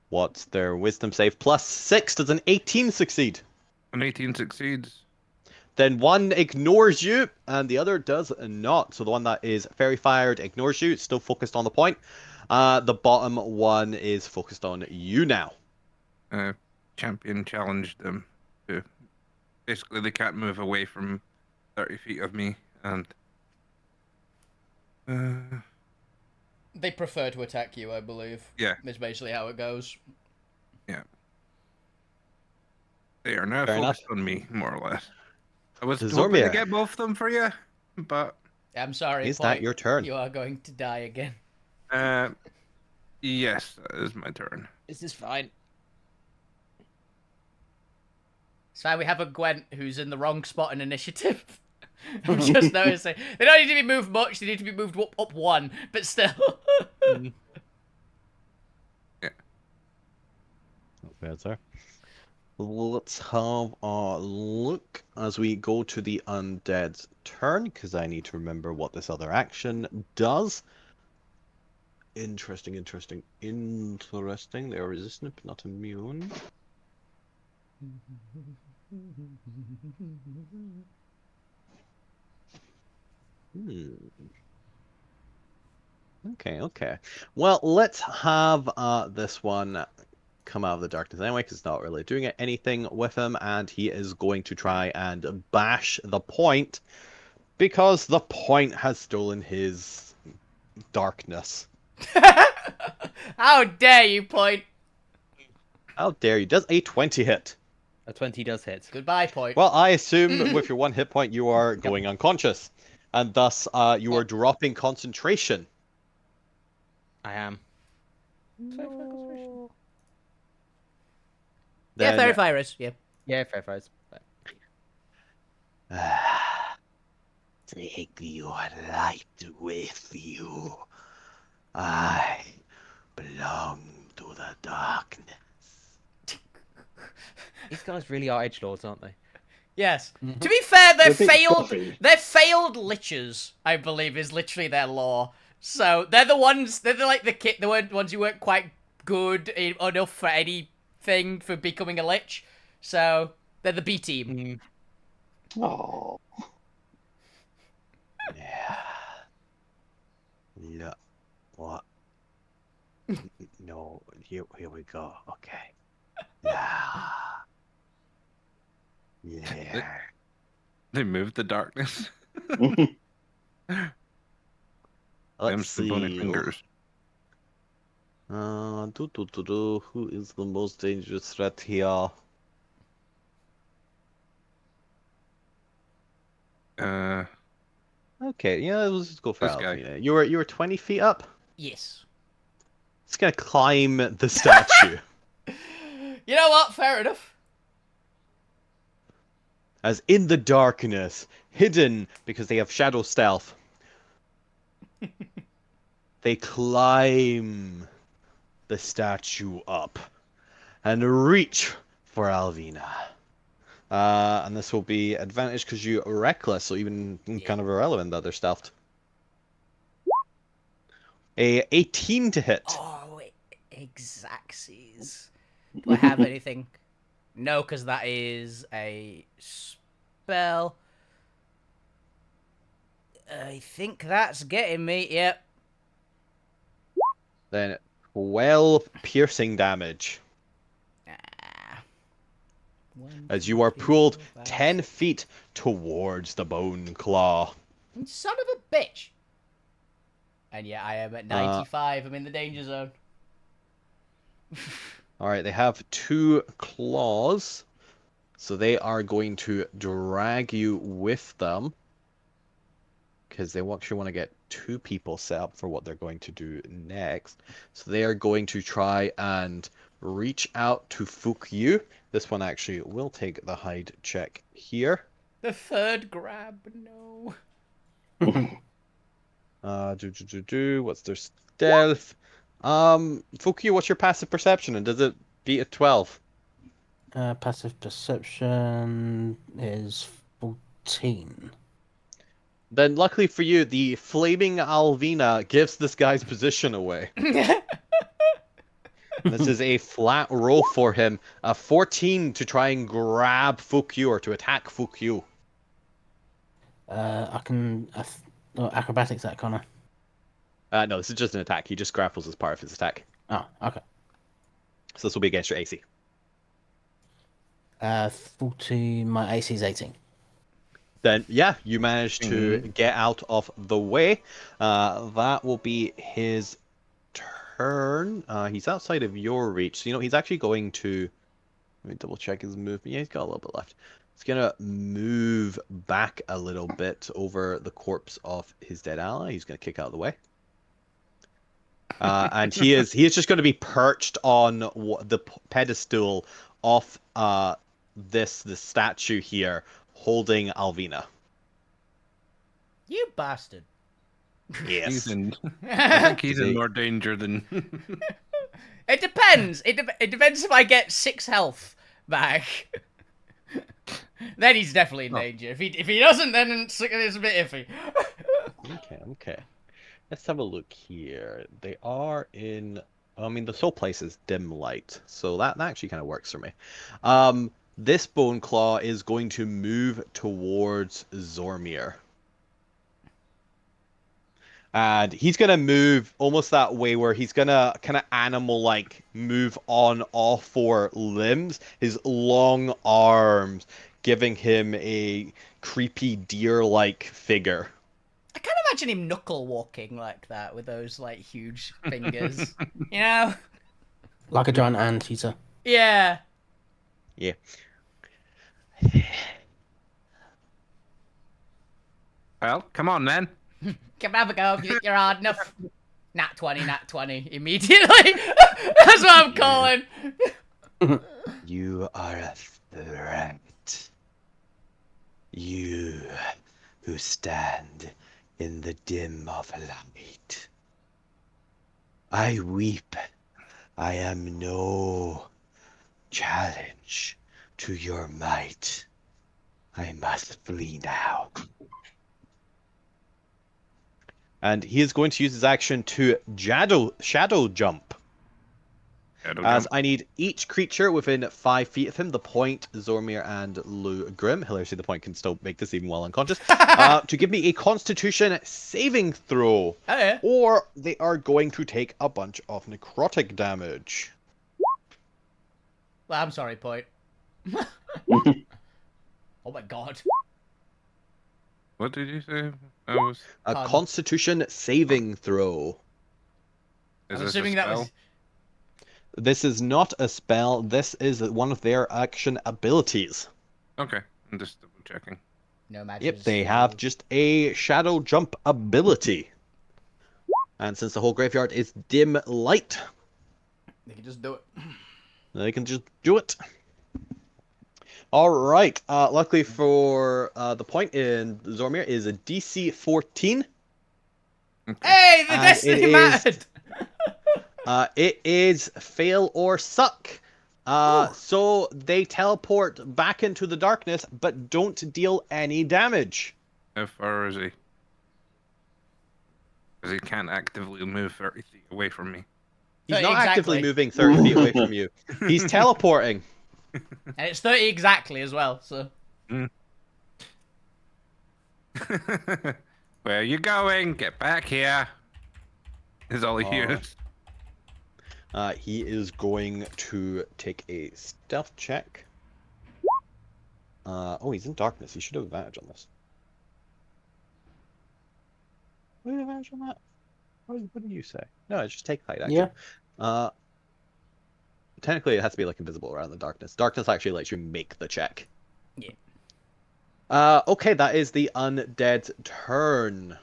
What's their wisdom save? +6. Does an 18 succeed? An 18 succeeds. Then one ignores you, and the other does not. So the one that is fairy fired ignores you. It's still focused on the point. The bottom one is focused on you now. Champion challenged them to. Basically, they can't move away from 30 feet of me, and. They prefer to attack you, I believe. Yeah. That's basically how it goes. They are now Fair focused enough. on me, more or less. I was Zormir. hoping to get both of them for you, but I'm sorry, Is Point. that your turn? You are going to die again. yes, that is my turn. This is fine. So we have a Gwent who's in the wrong spot in initiative. I'm just noticing. They don't need to be moved much, they need to be moved up one, but still. Not bad, sir. Let's have a look as we go to the undead's turn, because I need to remember what this other action does. Interesting. They are resistant but not immune. Okay. Well, let's have this one come out of the darkness anyway, because it's not really doing anything with him, and he is going to try and bash the point, because the point has stolen his darkness. How dare you, Point? How dare you? Does a 20 hit? A 20 does hit. Goodbye, Point. Well, I assume with your 1 hit point you are going unconscious, and thus you are dropping concentration. I am. Yeah, Then- Fairy Virus, yeah. Yeah, fair price. Take your light with you. I belong to the darkness. These guys really are edgelords, aren't they? Yes. To be fair, they're They're big failed. coffee. They're failed lichers, I believe, is literally their lore. So they're the ones. They're like the ones who weren't quite good enough for anything for becoming a lich. So they're the B team. Oh, Yeah. Yeah. What? No. Here we go. Okay. Yeah. Yeah. They moved the darkness. Let's Them's the bony see. fingers. Who is the most dangerous threat here? Okay, yeah, let's just go for This guy. Alfina. You were 20 feet up. Yes. It's gonna climb the statue. You know what? Fair enough. As in the darkness, hidden because they have shadow stealth. They climb the statue up and reach for Alvina. And this will be advantage because you're reckless, so even kind of irrelevant that they're stealthed. A 18 to hit. Oh, exactsies. Do I have anything? No, because that is a spell. I think that's getting me. Yep. Then 12 piercing damage Ah. One, as two, you are three, pulled 4, 5, 10 6. feet towards the bone claw. Son of a bitch. And yeah, I am at 95. I'm in the danger zone. All right, they have 2 claws, so they are going to drag you with them because they actually want to get 2 people set up for what they're going to do next. So they are going to try and reach out to Fukyu. This one actually will take the hide check here. The third grab, no. What's their stealth? Fukyu, what's your passive perception, and does it beat a 12? Passive perception is 14. Then, luckily for you, the flaming Alvina gives this guy's position away. This is a flat roll for him. A 14 to try and grab Fukyu or to attack Fukyu. I can acrobatics that Connor. No, this is just an attack. He just grapples as part of his attack. Oh, okay. So this will be against your AC. 40. My AC is 18. Then, yeah, you manage to get out of the way. That will be his turn. He's outside of your reach. So, he's actually going to... Let me double check his movement. Yeah, he's got a little bit left. He's going to move back a little bit over the corpse of his dead ally. He's going to kick out of the way. And he is just going to be perched on the pedestal of this statue here, holding Alvina. You bastard. Yes. I think he's in more danger than. It depends. It depends if I get 6 health back. Then he's definitely in danger. If he doesn't, then it's a bit iffy. Okay. Let's have a look here. They are in... I mean, this whole place is dim light, so that actually kind of works for me. This Bone Claw is going to move towards Zormir. And he's going to move almost that way where he's going to kind of animal-like move on all 4 limbs. His long arms giving him a creepy deer-like figure. I can't imagine him knuckle walking like that with those like huge fingers. You know? Like a giant anteater. Yeah. Yeah. Well, come on then. Come have a go if you think you're hard enough. Nat 20 immediately. That's what I'm calling. You are a threat. You who stand in the dim of light. I weep. I am no challenge to your might. I must flee now. And he is going to use his action to shadow jump. As I need each creature within 5 feet of him, the Point, Zormir, and Lou Grim, hilariously the Point can still make this even while unconscious, to give me a Constitution saving throw. Oh, yeah. Or they are going to take a bunch of necrotic damage. Well, I'm sorry, Point. Oh my god. What did you say? I was. A Pardon? Constitution saving throw. Is I'm this assuming a that spell? was... This is not a spell. This is one of their action abilities. Okay, I'm just double checking. No magic. Yep, they have just a shadow jump ability. And since the whole graveyard is dim light, They can just do it. they can just do it. All right. Luckily for the Point in Zormir is a DC 14. Hey, the And destiny it is- mattered! It is fail or suck. So they teleport back into the darkness, but don't deal any damage. How far is he? Because he can't actively move 30 feet away from me. He's So not actively exactly. moving 30 feet away from you. He's teleporting. And it's 30 exactly as well, so... Where are you going? Get back here. Is all he hears. He is going to take a stealth check. Oh, he's in darkness. He should have advantage on this. What do you have advantage on that? What do you say? No, just take height action. Yeah. technically it has to be like invisible around the darkness. Darkness actually lets you make the check. Yeah. Okay, that is the undead turn.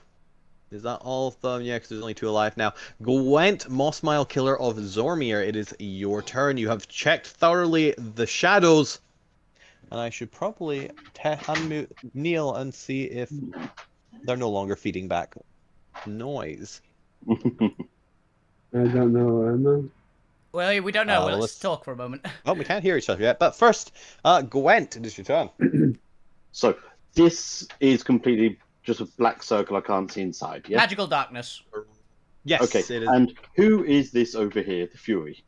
Is that all of them? Yeah, because there's only 2 alive now. Gwent, Mossmile, Killer of Zormir, it is your turn. You have checked thoroughly the shadows. And I should probably unmute Neil and see if they're no longer feeding back noise. I don't know, am I? Well, we don't know. well, Let's let's- talk for a moment. Oh, we can't hear each other yet. But first, Gwent, it is your turn. So this is completely just a black circle I can't see inside. Yeah. Magical darkness. Yes, Okay. it is. And who is this over here? The Fury.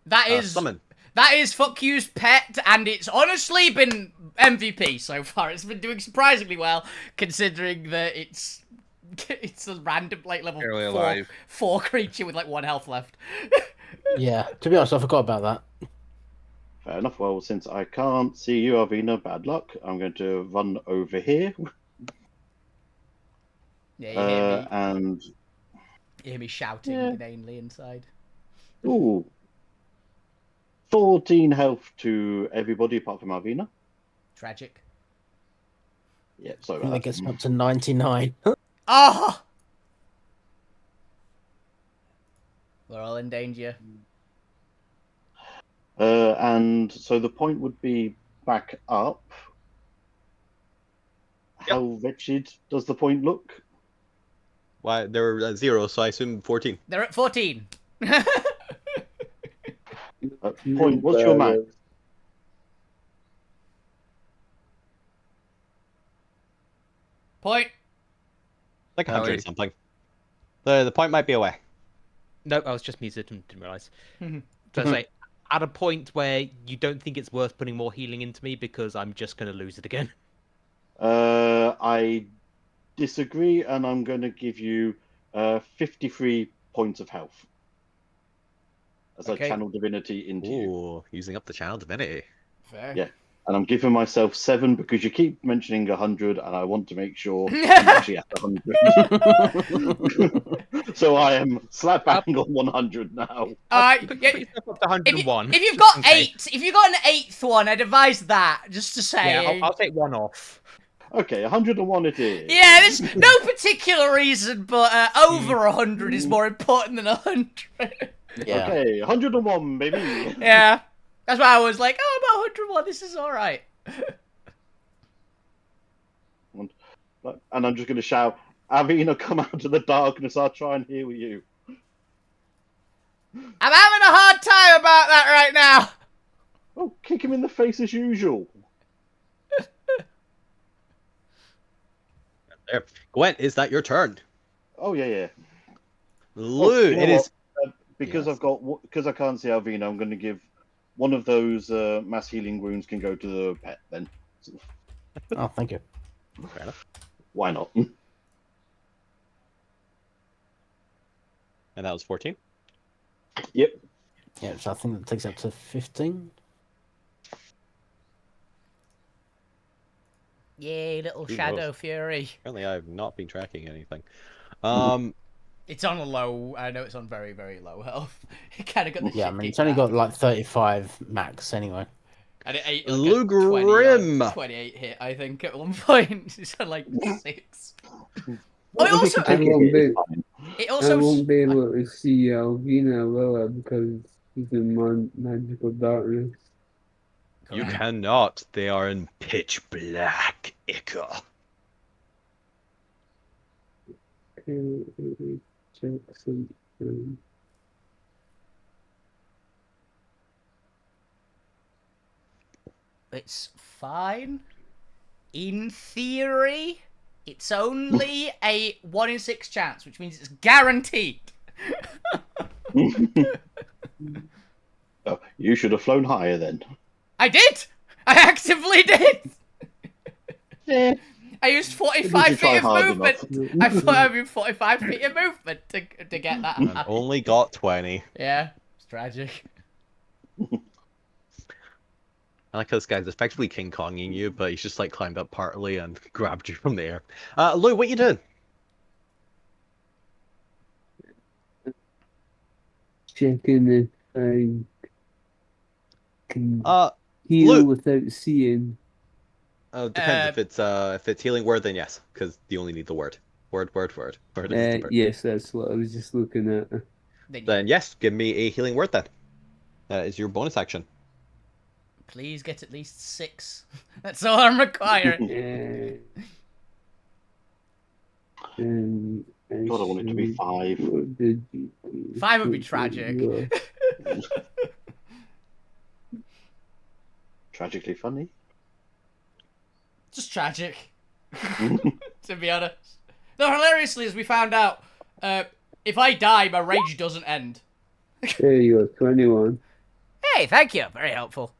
That is Summon. That is Fuck You's pet, and it's honestly been MVP so far. It's been doing surprisingly well, considering that it's a random like level Barely 4, alive. 4 creature with like 1 health left. Yeah, to be honest, I forgot about that. Fair enough. Well, since I can't see you, Arvina, bad luck. I'm going to run over here. Yeah, And you hear me shouting Yeah. inanely inside. ooh, 14 health to everybody apart from Arvina. Tragic. Yeah, so I think that gets me up to 99. Oh! We're all in danger. and so the point would be back up. How wretched does the point look? Why, they were at 0, so I assume 14. They're at 14. Point, what's your max? Point. Like Ellie. 100 something. The point might be away. No, I was just muted and didn't realise. So I say, at a point where you don't think it's worth putting more healing into me because I'm just going to lose it again. I disagree, and I'm going to give you 53 points of health as Okay. I channel divinity into you. Ooh, using up the channel divinity. Fair. Yeah. And I'm giving myself 7 because you keep mentioning 100, and I want to make sure I'm actually at 100. So I am slap bang on 100 now. Put Yeah, yourself up to 101. if you've just got in case. 8, if you've got an 8th one, I'd advise that, just to say. Yeah, I'll take 1 off. Okay, 101 it is. Yeah, there's no particular reason, but over 100 is more important than 100. Yeah. Okay, 101, baby. Yeah. That's why I was like, oh, I'm at 101, this is alright. And I'm just going to shout, Avina, come out of the darkness. I'll try and heal you. I'm having a hard time about that right now. Oh, kick him in the face as usual. There. Gwent, is that your turn? Oh, yeah. Lou, you know it is. Because Yes. because I can't see Alvina, I'm going to give one of those mass healing wounds can go to the pet then. Oh, thank you. Fair enough. Why not? And that was 14. Yep. Yeah, so I think that takes up to 15. Yay, little Who Shadow knows? Fury. Apparently, I've not been tracking anything. It's on a low, I know it's on very, very low health. It kind of got the Yeah, I shit mean, kicked it's only out got of it. like 35 max anyway. And it ate Lou like a 20, Grim. 28 hit, I think, at one point. It's on like 6. Well, it we also- can take I won't it, be- it's fine. It I also... won't be able to see Alvina, will I? Because he's in magical darkness. You Correct. cannot. They are in pitch black, Ica. Okay, let me check something. It's fine. In theory, it's only a 1 in 6 chance, which means it's guaranteed. Oh, you should have flown higher then. I did! I actively did! Yeah. I used Did 45 you try feet of hard movement. I thought I'd be 45 feet of movement to get that. And only got 20. Yeah, it's tragic. I like how this guy's effectively King Konging you, but he's just like climbed up partly and grabbed you from the air. Lou, what you doing? Checking I can Uh, heal Luke. without seeing. Depends if it's healing word, then yes, because you only need the word. Word is the word. Yes, that's what I was just looking at. Then yes, give me a healing word then. That is your bonus action. Please get at least 6. That's all I'm requiring. And God, I want it to be 5. What did you do? 5 would be tragic. Tragically funny. Just tragic. To be honest. Though hilariously, as we found out, if I die, my rage doesn't end. There you go, 21. Hey, thank you. Very helpful.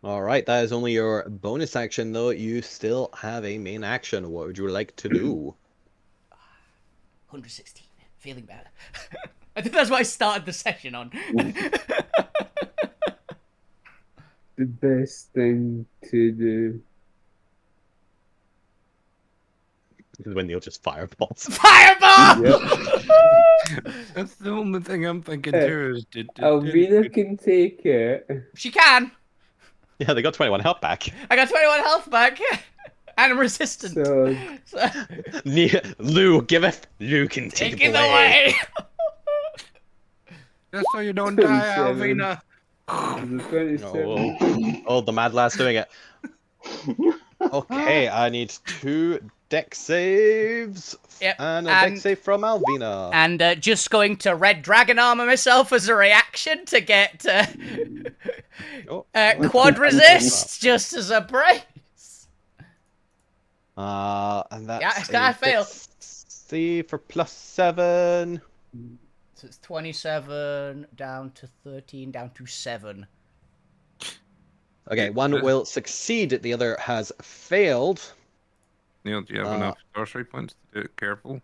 All right, that is only your bonus action, though. You still have a main action. What would you like to do? 116. Feeling better. I think that's what I started the session on. The best thing to do. This is when they'll just fireballs. Fireball! That's the only thing I'm thinking too. Is Alvina can take it. She can. Yeah, they got 21 health back. I got 21 health back. And I'm resistant. So, Lou giveth, Lou can take it away. Just so you don't die, 27. Alvina. the 27. Oh, the mad lad's doing it. Okay, I need 2 deck saves. Yep, And a deck save from Alvina. And just going to red dragon armor myself as a reaction to get quad resist just as a brace. And that's Yeah, it's gotta fail. See for +7. So it's 27 down to 13 down to 7. Okay, one will succeed, the other has failed. Neil, do you have enough sorcery points to do it careful?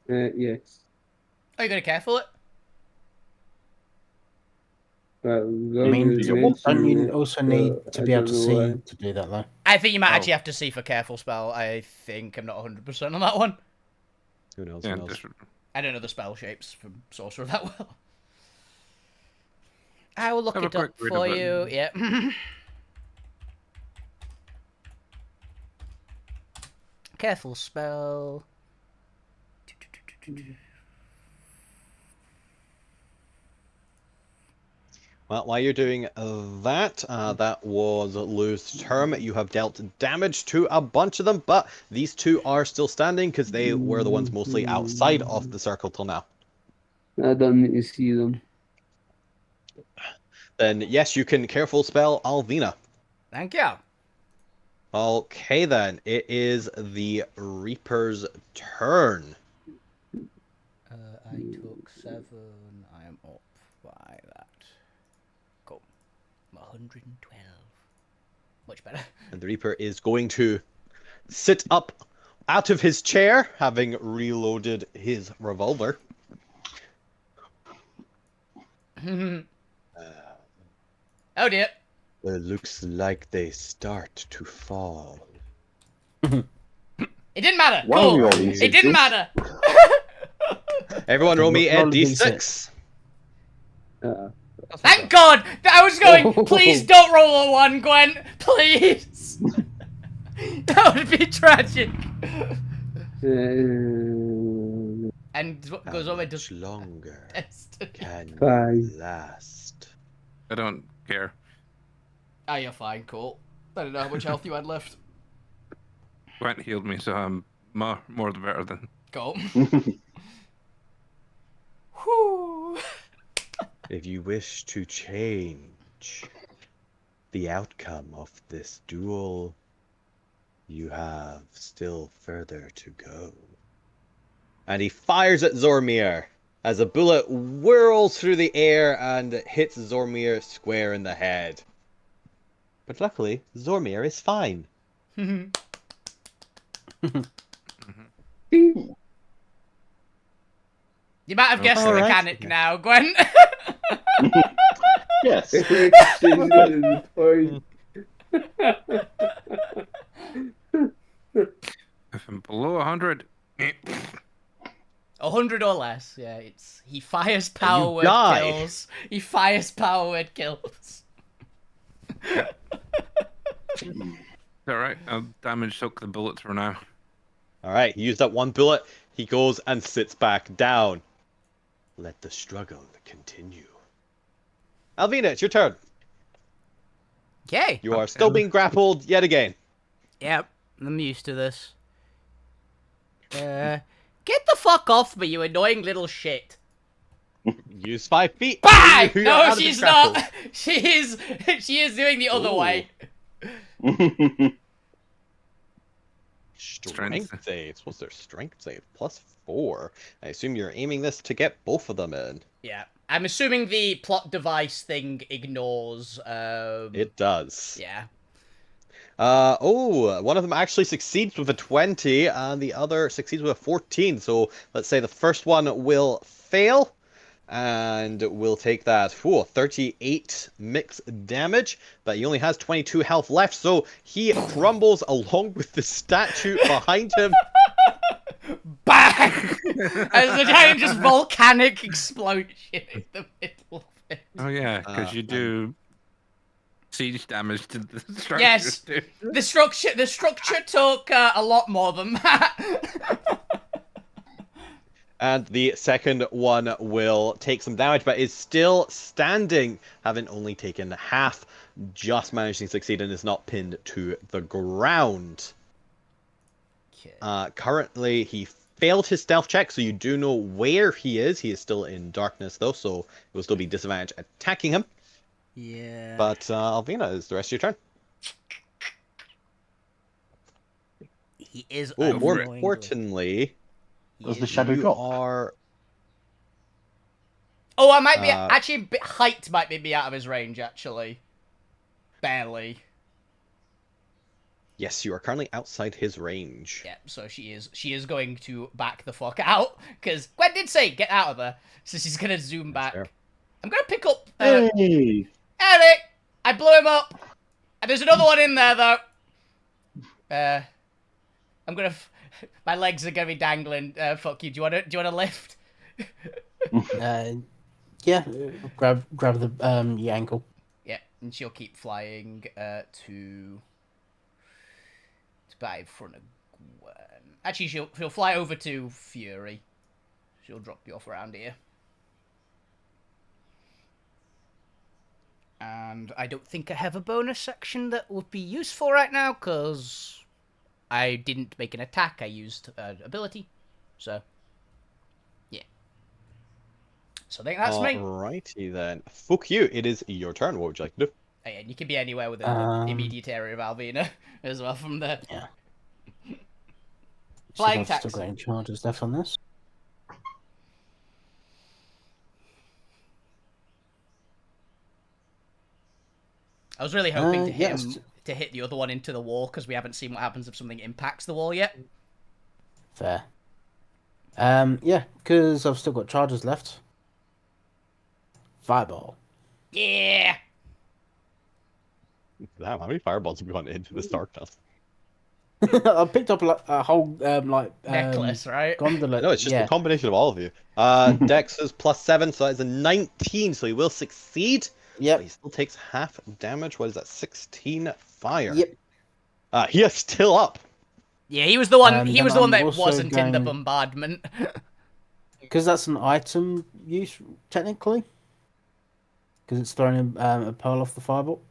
Yes. Are you gonna careful it? I mean, don't you also need to be able to see to do that, though? I think you might actually have to see for careful spell. I think I'm not 100% on that one. Who knows? Yeah, Who knows? I don't know the spell shapes from Sorcerer that well. I will look Have a it up quick read for of it. you. Yeah. Careful spell. Well, while you're doing that, that was Lou's turn. You have dealt damage to a bunch of them, but these 2 are still standing because they were the ones mostly outside of the circle till now. I don't need to see them. Then, yes, you can careful spell Alvina. Thank you. Okay, then. It is the Reaper's turn. I took 7. I am up by that. Cool. 112. Much better. And the Reaper is going to sit up out of his chair, having reloaded his revolver. Oh dear. It looks like they start to fall. It didn't matter. Why Cool. are we all these It didn't exist? matter. Everyone roll me a Roll a d6. Thank God. I was going, please don't roll a 1, Gwen. Please. That would be tragic. And what goes on, it does How much longer can you 5. last? I don't care. Oh, you're fine. Cool. I don't know how much health you had left. Gwent healed me, so I'm more the better then. Cool. Whew. If you wish to change the outcome of this duel, you have still further to go. And he fires at Zormir as a bullet whirls through the air and hits Zormir square in the head. But luckily, Zormir is fine. You might have guessed the Alright. mechanic now, Gwen. Yes. If I'm below 100, 100 or less. Yeah, he fires you power word die. kills. He fires power word kills. Alright, I'll damage soak the bullets for now. All right, he used that one bullet. He goes and sits back down. Let the struggle continue. Alvina, it's your turn. Okay. You are still being grappled yet again. Yep, I'm used to this. Get the fuck off me, you annoying little shit. Use 5 feet. Bang! You're No, out of the she's grapple. not. She is doing the other Ooh. way. Strength saves. What's their strength save? +4. I assume you're aiming this to get both of them in. Yeah. I'm assuming the plot device thing ignores, It does. Yeah. One of them actually succeeds with a 20, and the other succeeds with a 14. So let's say the first one will fail, and we'll take that 38 mixed damage, but he only has 22 health left, so he crumbles along with the statue behind him. Bang! As a giant just volcanic explosion in the middle of it. Oh yeah, because you do siege damage to the structure. Yes. Too. The structure took a lot more than that. And the second one will take some damage, but is still standing, having only taken half, just managing to succeed and is not pinned to the ground. Currently, he failed his stealth check, so you do know where he is. He is still in darkness, though, so it will still be disadvantage attacking him. Yeah. But, Alvina, is the rest of your turn. He is. Oh, more annoyingly- importantly, Does the shadow you drop? are... Oh, I might be Uh, actually. A bit, height might be out of his range. Actually, barely. Yes, you are currently outside his range. Yeah. So she is going to back the fuck out because Gwen did say get out of there. So she's gonna zoom back. fair. I'm gonna pick up. Hey! Eric, I blew him up. And there's another one in there though. I'm gonna. My legs are gonna be dangling. Fuck you. Do you wanna lift? Yeah, grab the ankle. Yeah, and she'll keep flying to about in front of Gwen. Actually, she'll fly over to Fury. She'll drop you off around here. And I don't think I have a bonus section that would be useful right now, because I didn't make an attack. I used ability. So, yeah. So I think that's me. Alrighty then. Fuck you, it is your turn. What would you like to do? Oh, yeah, and you can be anywhere within the immediate area of Alvina as well from there. Yeah. Flying So I've still taxi. got any charges left on this. I was really hoping to hit yes. him, to hit the other one into the wall, because we haven't seen what happens if something impacts the wall yet. Fair. Yeah, because I've still got charges left. Fireball. Yeah! Damn, how many fireballs have we gone into this darkness? I picked up a whole Necklace, right? gondola. No, it's just yeah. a combination of all of you. Dex is +7, so that is a 19, so he will succeed. Yep. But he still takes half damage. What is that? 16 fire. Yep. He is still up. Yeah, he was the one. He then was the one I'm that also wasn't in the going- bombardment. Because that's an item use, technically. Because it's throwing a pearl off the fireball.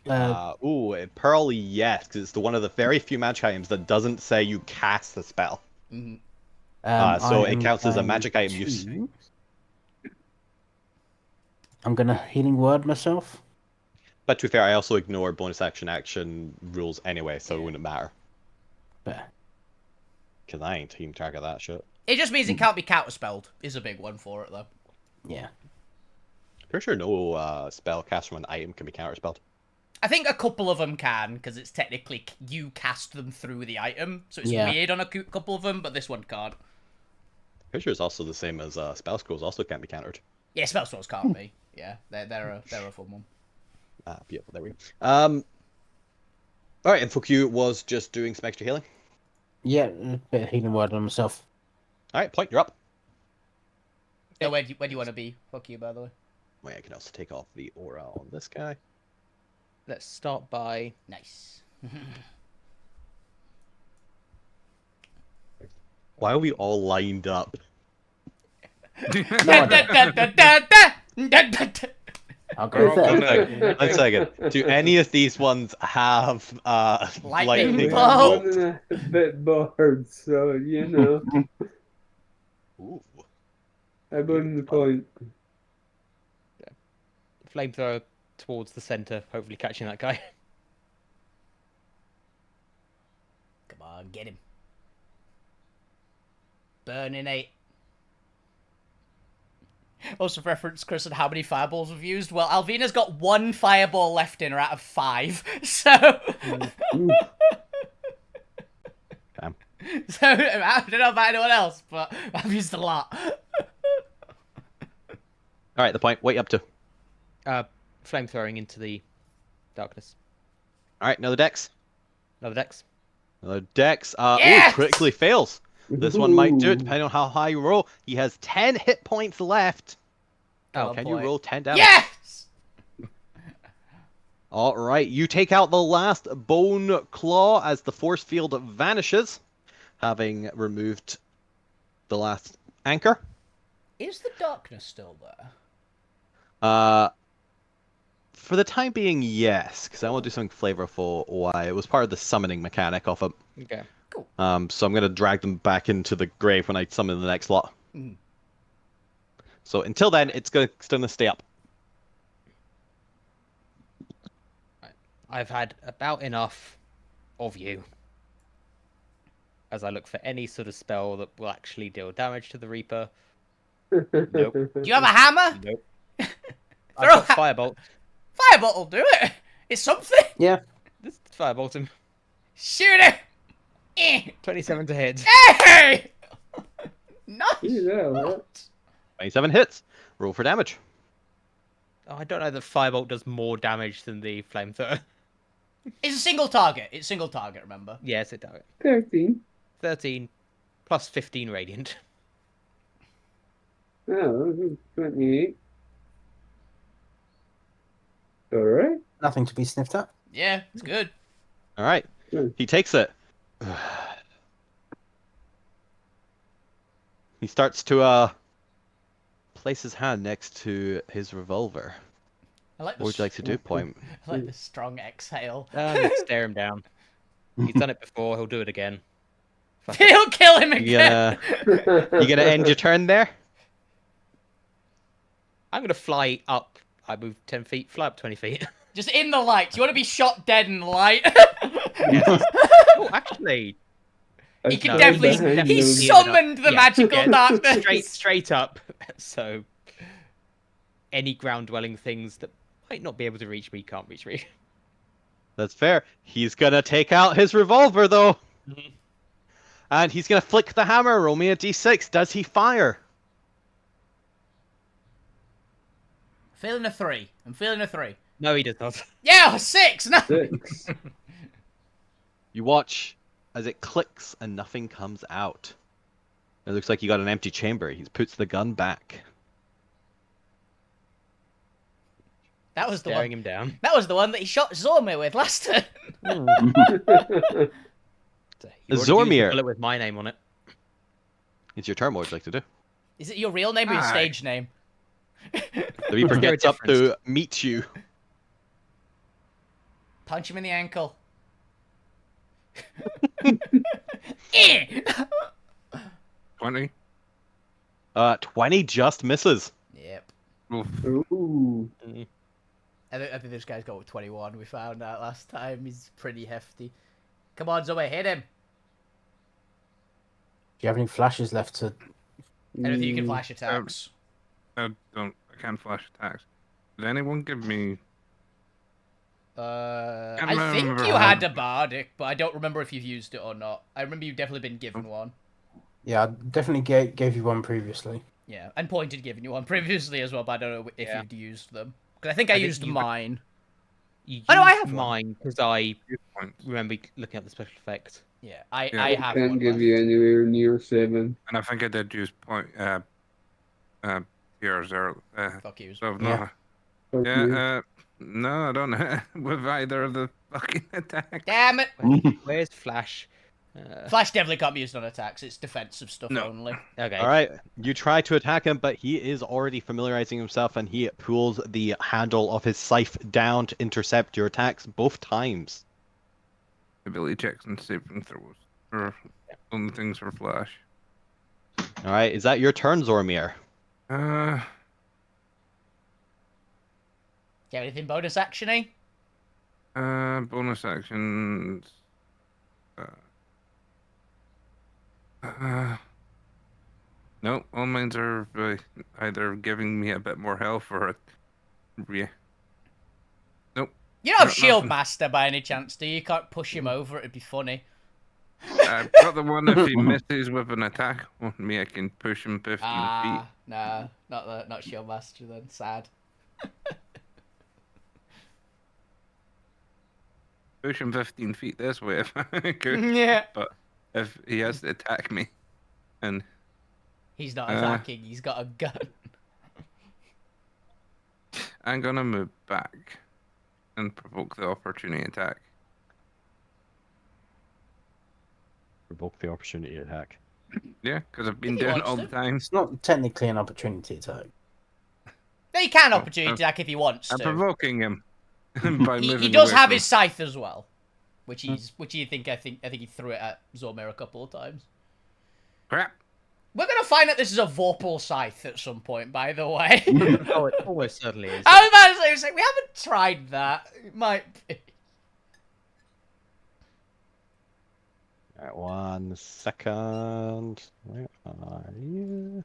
Pearl, yes, because it's one of the very few magic items that doesn't say you cast the spell. Mhm. So I it am counts as a going magic item use. to- I'm going to healing word myself. But to be fair, I also ignore bonus action rules anyway, so it wouldn't matter. Fair. Because I ain't keeping track of that shit. It just means it can't be counterspelled. Is a big one for it though. Yeah. Pretty sure no spell cast from an item can be counterspelled. I think a couple of them can, because it's technically you cast them through the item, so it's Yeah. weird on a couple of them, but this one can't. Pretty sure it's also the same as spell scrolls also can't be countered. Yeah, spell scrolls can't be. Yeah, they're a fun one. Beautiful, there we go. Alright, and fuck you was just doing some extra healing. Yeah, a bit of healing word on myself. Alright, Point, you're up. Oh, where do you want to be? Fuck you, by the way. Wait, I can also take off the aura on this guy. Let's start by Nice. Why are we all lined up? I'll go there. One second. Do any of these ones have Lightning lightning bolt. bolt? I'm a bit bored, so you know. Ooh. I won the point. flamethrower towards the center, hopefully catching that guy. Come on, get him. Burning 8. Also, for reference, Chris, on how many fireballs we've used. Well, Alvina's got 1 fireball left in her out of 5, so. Damn. So I don't know about anyone else, but I've used a lot. All right, the point. What are you up to? Flamethrowing into the darkness. All right, another dex. Another dex. Another dex. Yes! Ooh, critically fails. This one might do it, depending on how high you roll. He has 10 hit points left. Oh, Can boy. you roll 10 damage? Yes! All right, you take out the last bone claw as the force field vanishes, having removed the last anchor. Is the darkness still there? For the time being, yes, because I want to do something flavorful. Why? It was part of the summoning mechanic of it. Okay. So I'm going to drag them back into the grave when I summon the next lot. Mm. So until then, it's going to stay up. I've had about enough of you. As I look for any sort of spell that will actually deal damage to the Reaper. Nope. Do you have a hammer? Nope. Throw I've got a Firebolt. Firebolt will do it. It's something. Yeah. This Firebolt him. Shoot it. 27 to hit. Hey! Nice. Yeah, what? 27 hits. Roll for damage. Oh, I don't know that Firebolt does more damage than the Flamethrower. It's a single target. It's single target, remember? Yes, it does. 13. 13 plus 15 radiant. Oh, 28. Alright. Nothing to be sniffed at. Yeah, it's good. All right. Good. He takes it. He starts to place his hand next to his revolver. I like What would you like to do, Point? I like the strong exhale. Stare him down. He's done it before, he'll do it again. Fuck it. He'll kill him again. You gonna end your turn there? I'm gonna fly up. I move 10 feet, fly up 20 feet. Just in the light. You want to be shot dead in the light? Oh, actually, He can No, definitely. He he's- summoned the Yeah, magical yeah, darkness. straight up. So, any ground-dwelling things that might not be able to reach me can't reach me. That's fair. He's gonna take out his revolver though. Mhm. And he's gonna flick the hammer. Roll me a d6. Does he fire? Feeling a 3. I'm feeling a 3. No, he does not. Yeah, 6. No. 6. You watch as it clicks and nothing comes out. It looks like you got an empty chamber. He puts the gun back. That was the Staring one. him down. That was the one that he shot Zormir with last turn. You already used the Zormir. bullet with my name on it. It's your turn. What would you like to do? Is it your real name or your Aye. stage name? The Reaper Is there a gets up to difference? meet you. Punch him in the ankle. Eh! 20. 20 just misses. Yep. Oof. Ooh. I think this guy's got 21. We found out last time. He's pretty hefty. Come on, Zoe, hit him. Do you have any flashes left to? I don't think you can flash attacks. I can't flash attacks. Did anyone give me... I think you had a bardic, but I don't remember if you've used it or not. I remember you've definitely been given one. Yeah, I definitely gave you one previously. Yeah, and Pointed given you one previously as well, but I don't know if Yeah. you've used them. Because I think I think used you- mine. You Oh, no, I used have one. mine because I points? remember looking at the special effect. Yeah, Yeah. I have Can't one give left. you anywhere near 7. And I think I did use yours are. Fuck yous. So I've Yeah. not. Fuck you. No, I don't with either of the fucking attacks. Damn it! Where's Flash? Flash definitely can't be used on attacks. It's defensive stuff No. only. Okay. All right, you try to attack him, but he is already familiarizing himself, and he pulls the handle of his scythe down to intercept your attacks both times. Ability checks and saving throws. Or only things for Flash. All right, is that your turn, Zormir? Do you have anything bonus actiony? Bonus actions. No, all mines are either giving me a bit more health or a re. Nope. You don't have No, Shield nothing. Master by any chance, do you? You can't push him over, it'd be funny. I've got the one if he misses with an attack on me, I can push him 15 feet. Ah, nah, not Shield Master then. Sad. Push him 15 feet this way if I could. Yeah. But if he has to attack me, and He's not attacking, he's got a gun. I'm gonna move back and provoke the opportunity attack. Provoke the opportunity attack. Yeah, because I've been If he doing it wants all to. the time. It's not technically an opportunity attack. No, he can opportunity attack if he wants I'm to. provoking him by He moving does away have from- his scythe as well, which I think he threw it at Zormir a couple of times. Crap. We're gonna find that this is a Vorpal scythe at some point, by the way. Oh, it almost certainly is. I was about to say we haven't tried that. It might be. All right, 1 second. Where are you?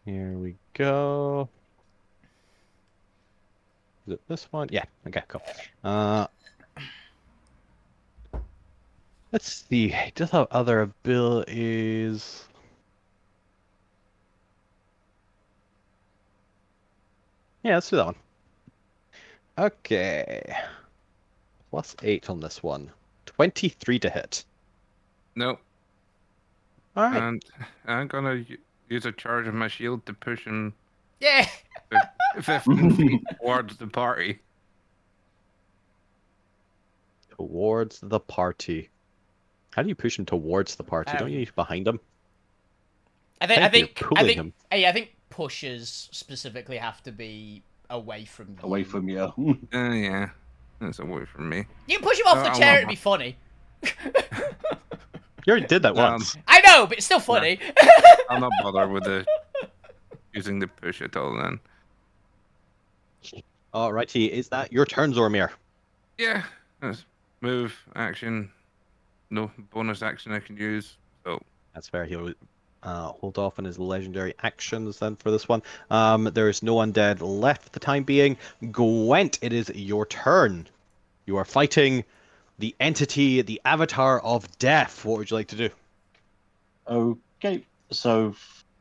Here we go. Is it this one? Yeah. Okay, cool. Let's see. He does have other abilities. Yeah, let's do that one. Okay. +8 on this one. 23 to hit. Nope. All right. And I'm gonna use a charge of my shield to push him Yeah. 15 feet towards the party. Towards the party. How do you push him towards the party? Don't you need behind him? I You're pulling him. I think pushes specifically have to be away from you. Away from you. Yeah, that's away from me. You can push him off Oh, the I chair, want- it'd be funny. You already did that once. I know, but it's still funny. I'll not bother with the using the push at all then. Alrighty, is that your turn, Zormir? Yeah, that's move, action, no bonus action I can use. So That's fair. He'll hold off on his legendary actions then for this one. There is no undead left for the time being. Gwent, it is your turn. You are fighting the entity, the avatar of death. What would you like to do? Okay, so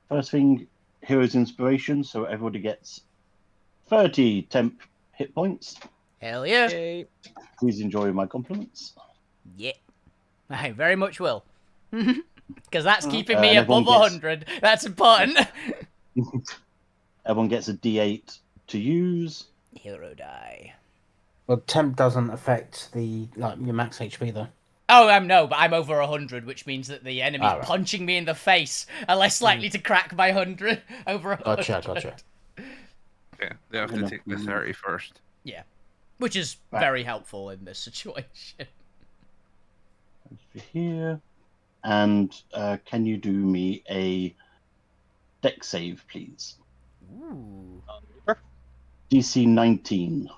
first thing, Hero's Inspiration, so everybody gets 30 temp hit points. Hell yeah. Yay. Please enjoy my compliments. Yeah. I very much will. Because that's keeping me and above everyone gets- 100. That's important. Everyone gets a D8 to use. Hero die. Well, temp doesn't affect the your max HP though. Oh, no, but I'm over 100, which means that the enemies Ah, right. punching me in the face are less likely to crack by 100 over 100. Gotcha. yeah, they have to take the 30 first. Yeah. Which is Right. very helpful in this situation. Over here. And can you do me a deck save, please? Ooh. DC 19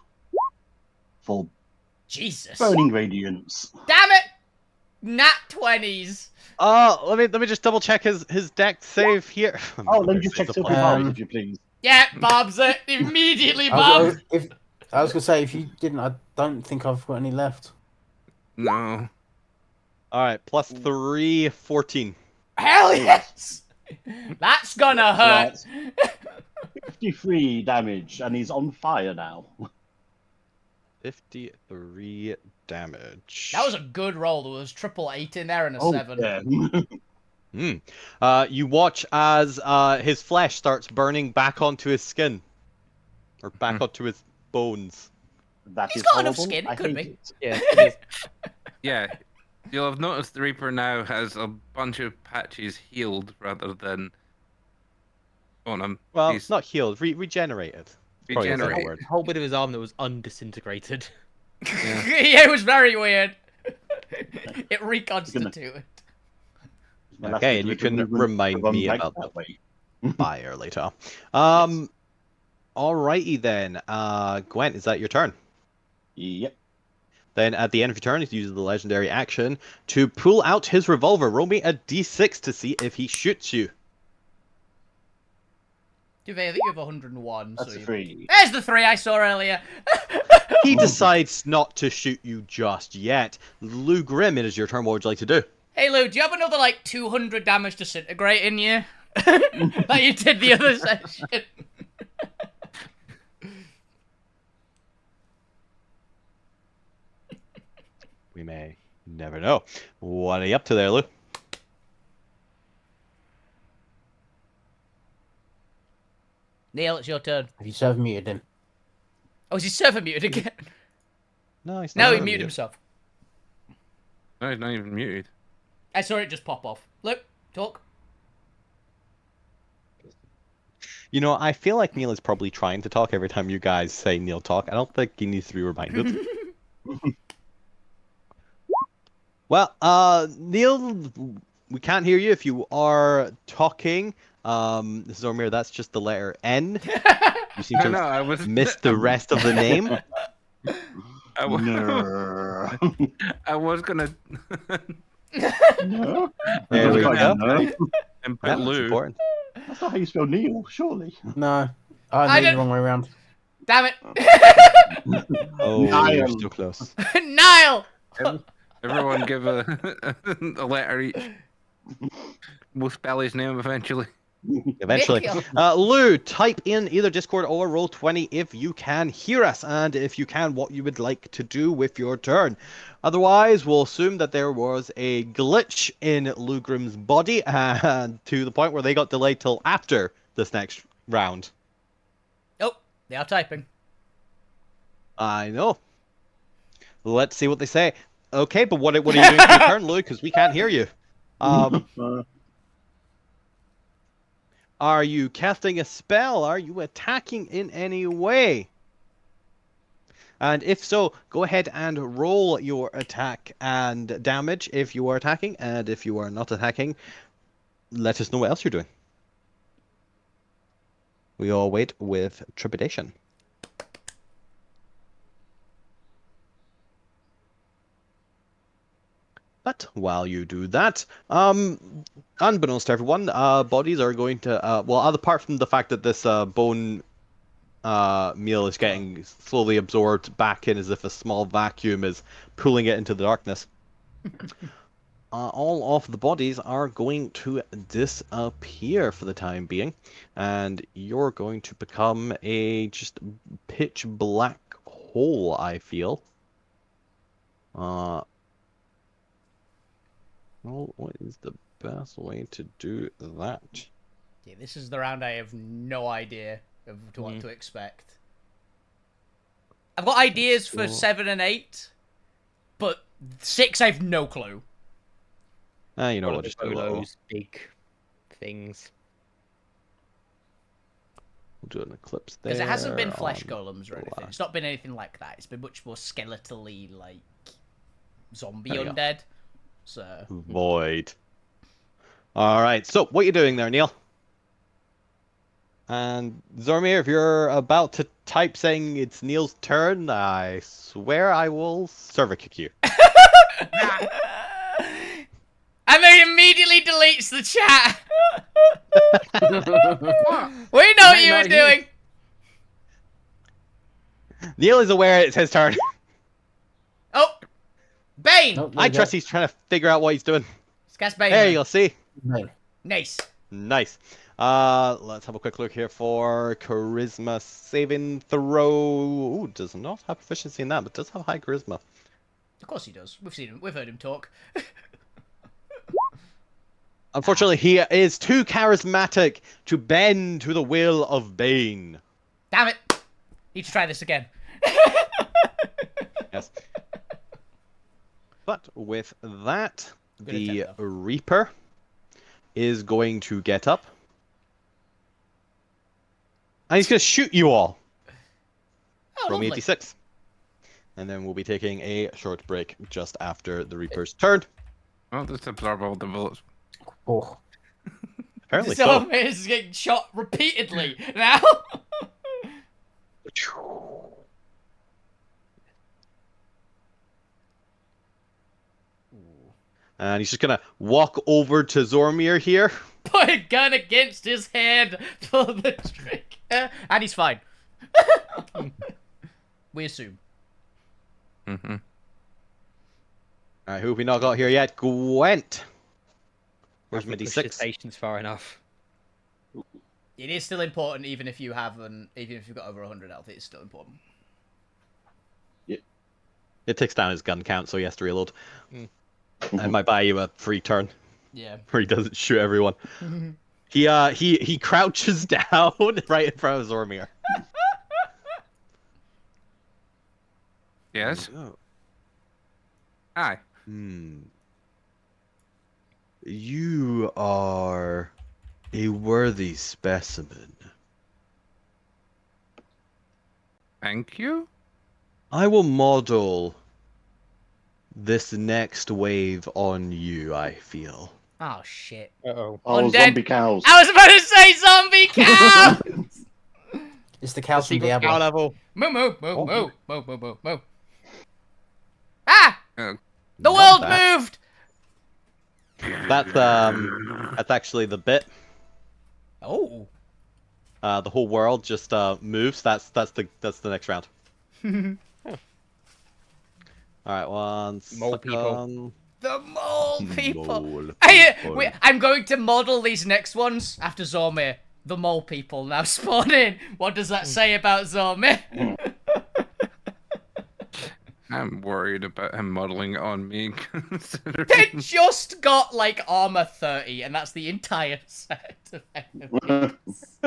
for Jesus. Burning Radiance. Damn it! Nat 20s. Let me just double check his deck save here. Oh, let me just check Silky Powers, if you please. Yeah, Bob's it. Immediately, I Bob. was gonna say if you didn't, I don't think I've got any left. No. All right, +3, 14. Hell yes! That's gonna hurt. Right. 53 damage, and he's on fire now. 53 damage. That was a good roll. There was triple 8 in there and a Oh, 7. yeah. You watch as his flesh starts burning back onto his skin, or back onto his bones. That He's is got enough horrible. skin, it I could hate be. it. Yeah, it is. Yeah, you'll have noticed the Reaper now has a bunch of patches healed rather than on him. Well, He's not healed, regenerated. Probably a better regenerated. word. A whole bit of his arm that was undisintegrated. Yeah. Yeah, it was very weird. It reconstituted. We'll have Okay, to and do you the can movement remind from me back about that way. the fire later. Yes. Alrighty then. Gwent, is that your turn? Yep. Then at the end of your turn, he uses the legendary action to pull out his revolver. Roll me a d6 to see if he shoots you. I think you have 101. That's so a 3. There's the 3 I saw earlier. He decides not to shoot you just yet. Lou Grim, it is your turn. What would you like to do? Hey Lou, do you have another like 200 damage disintegrate in you? Like you did the other session. We may never know. What are you up to there, Lou? Neil, it's your turn. Have you server muted him? Oh, is his server muted again? No, he's No, not he on muted mute. himself. No, he's not even muted. I saw it just pop off. Look, talk. You know, I feel like Neil is probably trying to talk every time you guys say Neil talk. I don't think he needs to be reminded. Well, Neil, we can't hear you if you are talking. Zormir, that's just the letter N. You seem to No, have I was missed the rest of the name. I, wa- No. I was gonna No. There we gonna go. No. input That's Lou. important. That's not how you spell Neil, surely. No. I I knew the don't- wrong way around. Damn it. Oh, you're Niall. still close. Niall! Everyone give a letter each. We'll spell his name eventually. Eventually. Nicky. Lou, type in either Discord or Roll20 if you can hear us, and if you can, what you would like to do with your turn. Otherwise, we'll assume that there was a glitch in Lugrim's body, and to the point where they got delayed till after this next round. Oh, they are typing. I know. Let's see what they say. Okay, but what are you doing for your turn, Lou? Because we can't hear you. Are you casting a spell? Are you attacking in any way? And if so, go ahead and roll your attack and damage if you are attacking, and if you are not attacking, let us know what else you're doing. We all wait with trepidation. But while you do that, unbeknownst to everyone, bodies are going to, well, apart from the fact that this bone meal is getting slowly absorbed back in as if a small vacuum is pulling it into the darkness, all of the bodies are going to disappear for the time being, and you're going to become a just pitch black hole, I feel. Well, what is the best way to do that? Yeah, this is the round I have no idea of what to expect. I've got ideas for 7 and 8, but 6 I have no clue. You know One what? of the Just do a little. Bolos, big things. We'll do an eclipse there. Because it hasn't been flesh on golems or anything. black. It's not been anything like that. It's been much more skeletally, like, zombie There we go. undead. So, Void. All right. So, what are you doing there, Neil? And Zormir, if you're about to type saying it's Neil's turn, I swear I will server kick you. and then he immediately deletes the chat. We know what you were doing. Neil is aware it's his turn. Oh, Bane. Nope, I trust he's trying to figure out what he's doing. Let's cast Bane. There then. you'll see. No. Nice. Nice. Let's have a quick look here for charisma saving throw. Ooh, does not have proficiency in that, but does have high charisma. Of course he does. We've seen him. We've heard him talk. Unfortunately, he is too charismatic to bend to the will of Bane. Damn it! Need to try this again. Yes. But with that, Good the attempt, though. Reaper is going to get up. And he's going to shoot you all. Oh, Roll me a lovely. d6. And then we'll be taking a short break just after the Reaper's turn. Well, just absorb all the bullets. Oh, Apparently So so. is getting shot repeatedly now. And he's just going to walk over to Zormir here. Put a gun against his head. Pull the trigger. And he's fine. We assume. Mm-hmm. Alright, who have we not got here yet? Gwent. Where's my Haven't pushed his d6? patience far enough. It is still important, even if you haven't, even if you've got over 100 health. It's still important. It takes down his gun count, so he has to reload. Mm. I might buy you a free turn Yeah. where he doesn't shoot everyone. He crouches down right in front of Zormir. Yes. Oh. Aye. You are a worthy specimen. Thank you. I will model this next wave on you, I feel. Oh, shit. Uh-oh. Oh, Undead. zombie cows. I was about to say zombie cow! it's the cows from Secret cow Diablo. level. Moo, moo, moo, Oh. moo, moo, moo, moo, moo. Ah! Uh, The Not world that. moved! That's actually the bit. Oh. The whole world just moves. That's the next round. All right, one Mole people. second. The mole people. Mole Wait, I'm going to model these next ones after Zormir. The mole people now spawn in. What does that say about Zormir? I'm worried about him modeling it on me. They considering- just got like armor 30, and that's the entire set of enemies.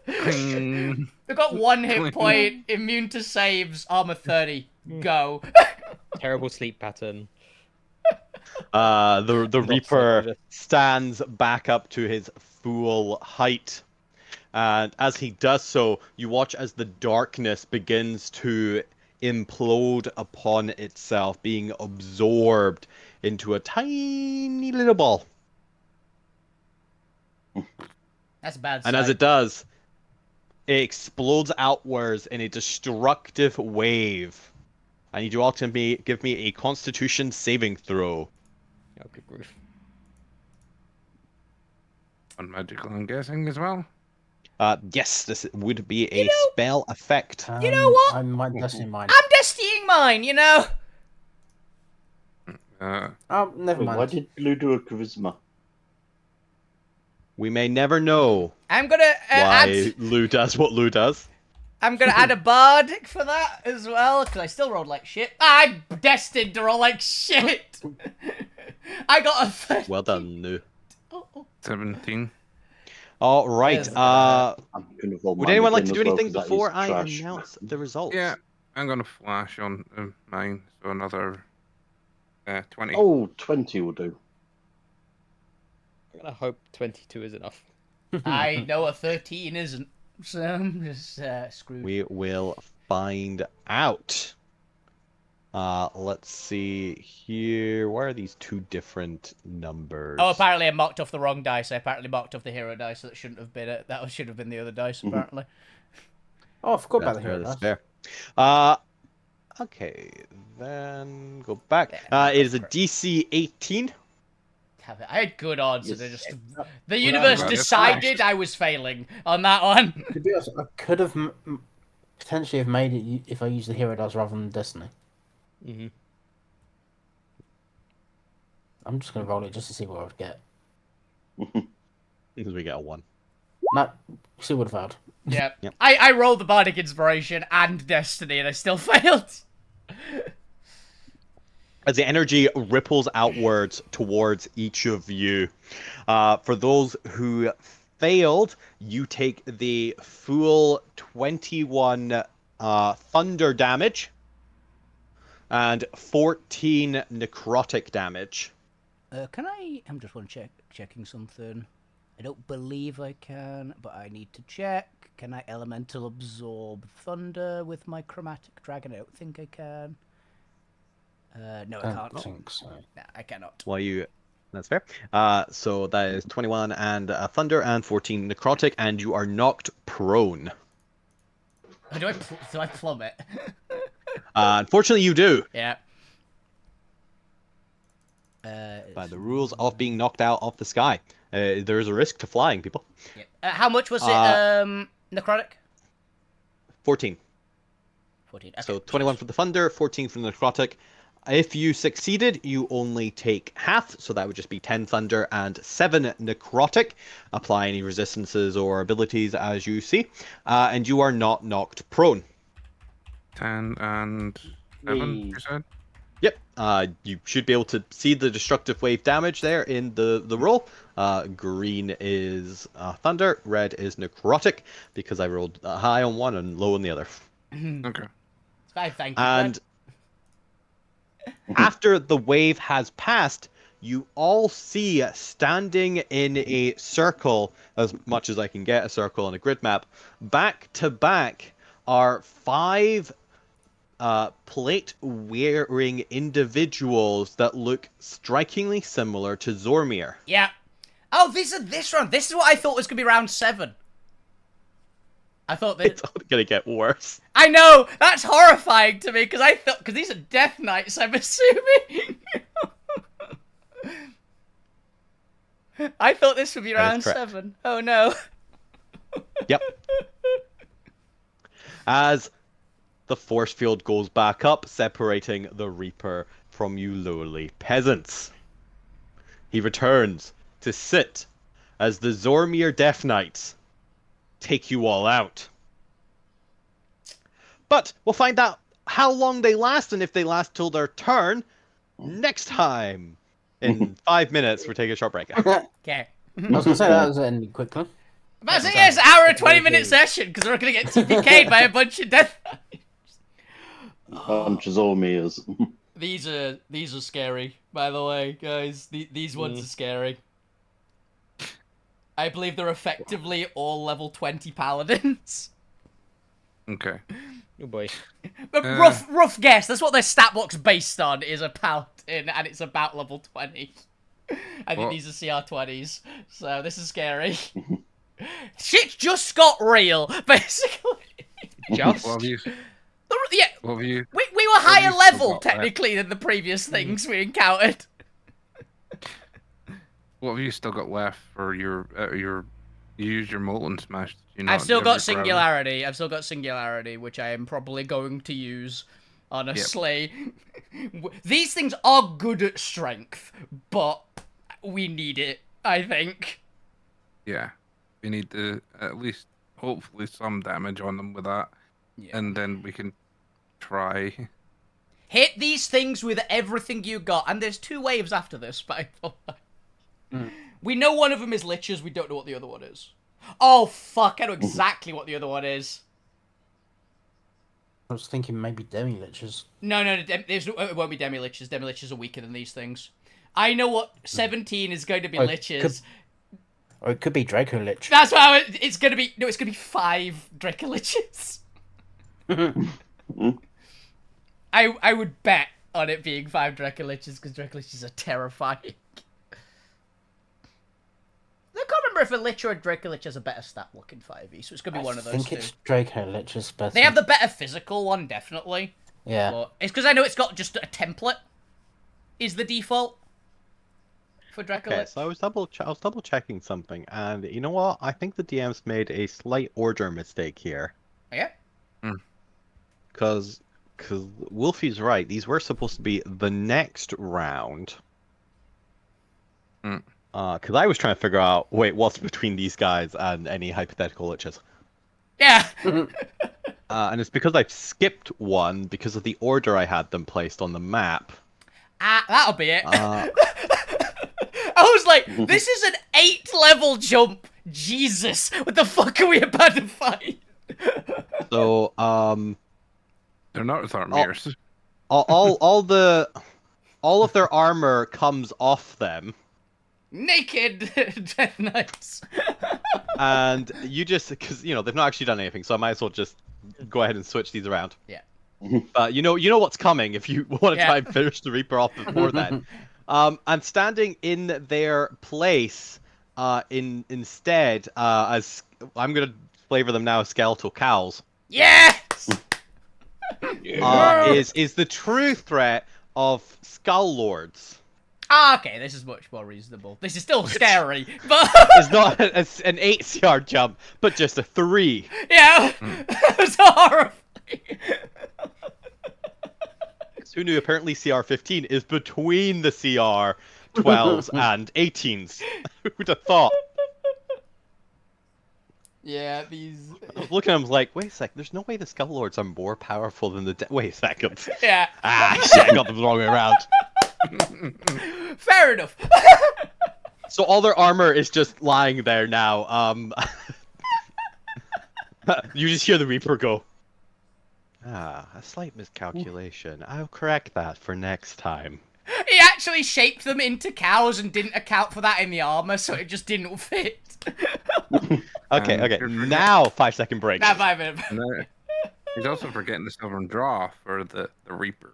Cling. They've got one hit point, immune to saves, armor 30. Go. Terrible sleep pattern. The Drops Reaper over. stands back up to his full height, and as he does so, you watch as the darkness begins to implode upon itself, being absorbed into a tiny little ball. That's a bad And as sight. it does, it explodes outwards in a destructive wave. I need you all to give me a Constitution saving throw. Oh, good grief. On magical, I'm guessing as well. Yes, this would be a spell effect. You know what? I might Destiny mine. I'm destinying mine, you know? Oh, never Wait, mind. why did Blue do a charisma? We may never know I'm gonna why Lou does what Lou does. I'm gonna add a bardic for that as well, because I still rolled like shit. I'm destined to roll like shit! I got a 30. Well done, Lou. Oh, oh. 17. All right. Yes, I'm gonna roll Would mine anyone like to again do as well, anything 'cause that before is I trash. announce the results? Yeah, I'm gonna flash on mine, so another 20. Oh, 20 will do. I'm gonna hope 22 is enough. I know a 13 isn't, so I'm just screwed. We will find out. Let's see here. Why are these two different numbers? Oh, apparently I marked off the wrong dice. I apparently marked off the hero dice, so that shouldn't have been it. That should have been the other dice, apparently. Oh, I forgot about That's the hero fair, that's dice. fair. Okay, then go back. Yeah, It is a correct. DC 18. Have it. I had good odds, and I Yes. just the universe well, it's decided I was failing on that one. To be honest, I could have potentially have made it if I used the hero dice rather than Destiny. Mm-hmm. I'm just gonna roll it just to see what I would get. Because we get a 1. No, still would have failed. Yeah, Yep. I rolled the bardic inspiration and destiny, and I still failed. as the energy ripples outwards towards each of you. For those who failed, you take the full 21 thunder damage and 14 necrotic damage. I'm just checking something. I don't believe I can, but I need to check. Can I elemental absorb thunder with my chromatic dragon? I don't think I can. No, I I can't. don't think so. No, I cannot. That's fair. So that is 21 and thunder and 14 necrotic, and you are knocked prone. Do I plummet? Unfortunately, you do. Yeah. By the rules of being knocked out of the sky, there is a risk to flying, people. Yeah. How much was it? Necrotic. 14. 14. Okay. So 21 for the thunder, 14 for the necrotic. If you succeeded, you only take half, so that would just be 10 thunder and 7 necrotic. Apply any resistances or abilities as you see, and you are not knocked prone. 10 and 7, Me. you said? Yep, you should be able to see the destructive wave damage there in the roll. Green is thunder, red is necrotic, because I rolled high on one and low on the other. Okay. Thank you. And after the wave has passed, you all see standing in a circle, as much as I can get a circle on a grid map, back to back are 5 plate-wearing individuals that look strikingly similar to Zormir. Yeah. Oh, these are this round. This is what I thought was going to be round 7. I thought that... It's only gonna get worse. I know! That's horrifying to me, because these are Death Knights, I'm assuming. I thought this would be round 7. Oh no. Yep. As the force field goes back up, separating the Reaper from you lowly peasants. He returns to sit as the Zormir Death Knights take you all out. But we'll find out how long they last and if they last till their turn next time. In 5 minutes, we're taking a short break. Okay. I was gonna say that was ending quickly. But I it's an hour and 20-minute session, because we're going to get TPK'd by a bunch of Death Knights. Bunch of Zormirs. These are scary, by the way, guys. These ones are scary. I believe they're effectively all level 20 paladins. Okay. Oh boy. But rough guess. That's what their stat block's based on, is a paladin, and it's about level 20. I think these are CR20s, so this is scary. Shit just got real, basically. Just? What have you? Yeah, What have you? we were higher still level, got technically, than the previous things we encountered. What have you still got left for your you used your molten smash? Did you not I've still ever got grab it? singularity. I've still got singularity, which I am probably going to use. Honestly, these things are good at strength, but we need it. I think. Yeah, we need to at least hopefully some damage on them with that, and then we can try. Hit these things with everything you got, and there's 2 waves after this. But we know one of them is liches. We don't know what the other one is. Oh fuck! I know exactly what the other one is. I was thinking maybe demi-liches. No, it won't be demi-liches. Demi-liches are weaker than these things. I know what 17 is going to be liches. Or it could be Draco Lich. That's why it's going to be... No, it's going to be 5 Draco liches. I would bet on it being 5 Draco liches, because Draco liches are terrifying. I can't remember if a Lich or a Draco Lich has a better stat block in 5e, so it's going to be one of those I think it's Draco Liches, but They have the better physical one, definitely. yeah. But it's because I know it's got just a template is the default for Draco Okay, Lich. so I was double checking something, and you know what? I think the DM's made a slight order mistake here. Yeah? Because Wolfie's right. These were supposed to be the next round. Because I was trying to figure out, wait, what's between these guys and any hypothetical liches? Yeah! And it's because I've skipped one because of the order I had them placed on the map. That'll be it. Uh, I was like, this is an 8-level jump. Jesus, what the fuck are we about to fight? so They're not Tharmirs. all of their armor comes off them, Naked Death Knights. and you just because they've not actually done anything, so I might as well just go ahead and switch these around. Yeah. But you know what's coming if you want to Yeah. try and finish the Reaper off before then. And standing in their place, instead, as I'm gonna flavor them now as skeletal cows, Yes! is the true threat of Skull Lords. Okay, this is much more reasonable. This is still scary, but... It's not an 8 CR jump, but just a 3. yeah, it's horrifying. Who knew apparently CR 15 is between the CR 12s and 18s? Who'd have thought? Yeah, these... I was looking at him like, wait a sec, there's no way the Skull Lords are more powerful than the wait a second. Yeah. Shit, I got them the wrong way around. Fair enough. So all their armor is just lying there now. You just hear the Reaper go. A slight miscalculation. I'll correct that for next time. He actually shaped them into cows and didn't account for that in the armor, so it just didn't fit. Okay. Now 5-second break. Now 5 minutes. And he's also forgetting the Silvern Draw for the Reaper.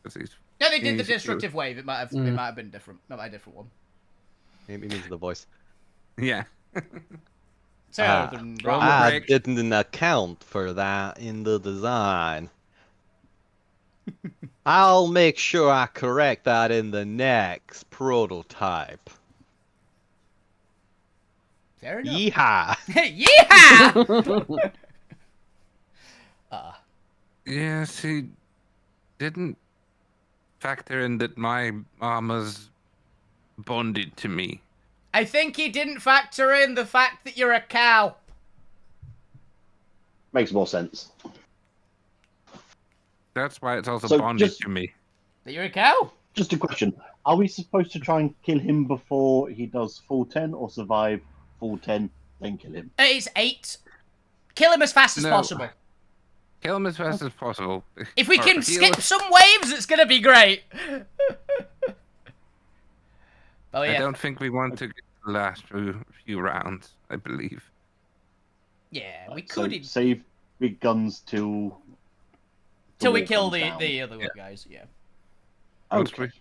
'Cause he's No, they did the he's- destructive wave. It might have been different. Not a different one. Maybe means the voice. Yeah. So, Wrong. I break. didn't account for that in the design. I'll make sure I correct that in the next prototype. fair enough. Yeehaw! Yeehaw! Yes, he didn't factor in that my mama's bonded to me. I think he didn't factor in the fact that you're a cow. Makes more sense. That's why it's also So bonded just- to me. That you're a cow? Just a question. Are we supposed to try and kill him before he does full 10 or survive full 10, then kill him? It's 8. Kill him as fast as No. possible. Kill him as fast as possible. If we Or can heal- skip some waves, it's gonna be great. Oh I yeah, don't think we want to get the last few rounds, I believe. yeah, we So could save big guns till till we wall kill comes the down. other Yeah. guys. Yeah. Once Okay.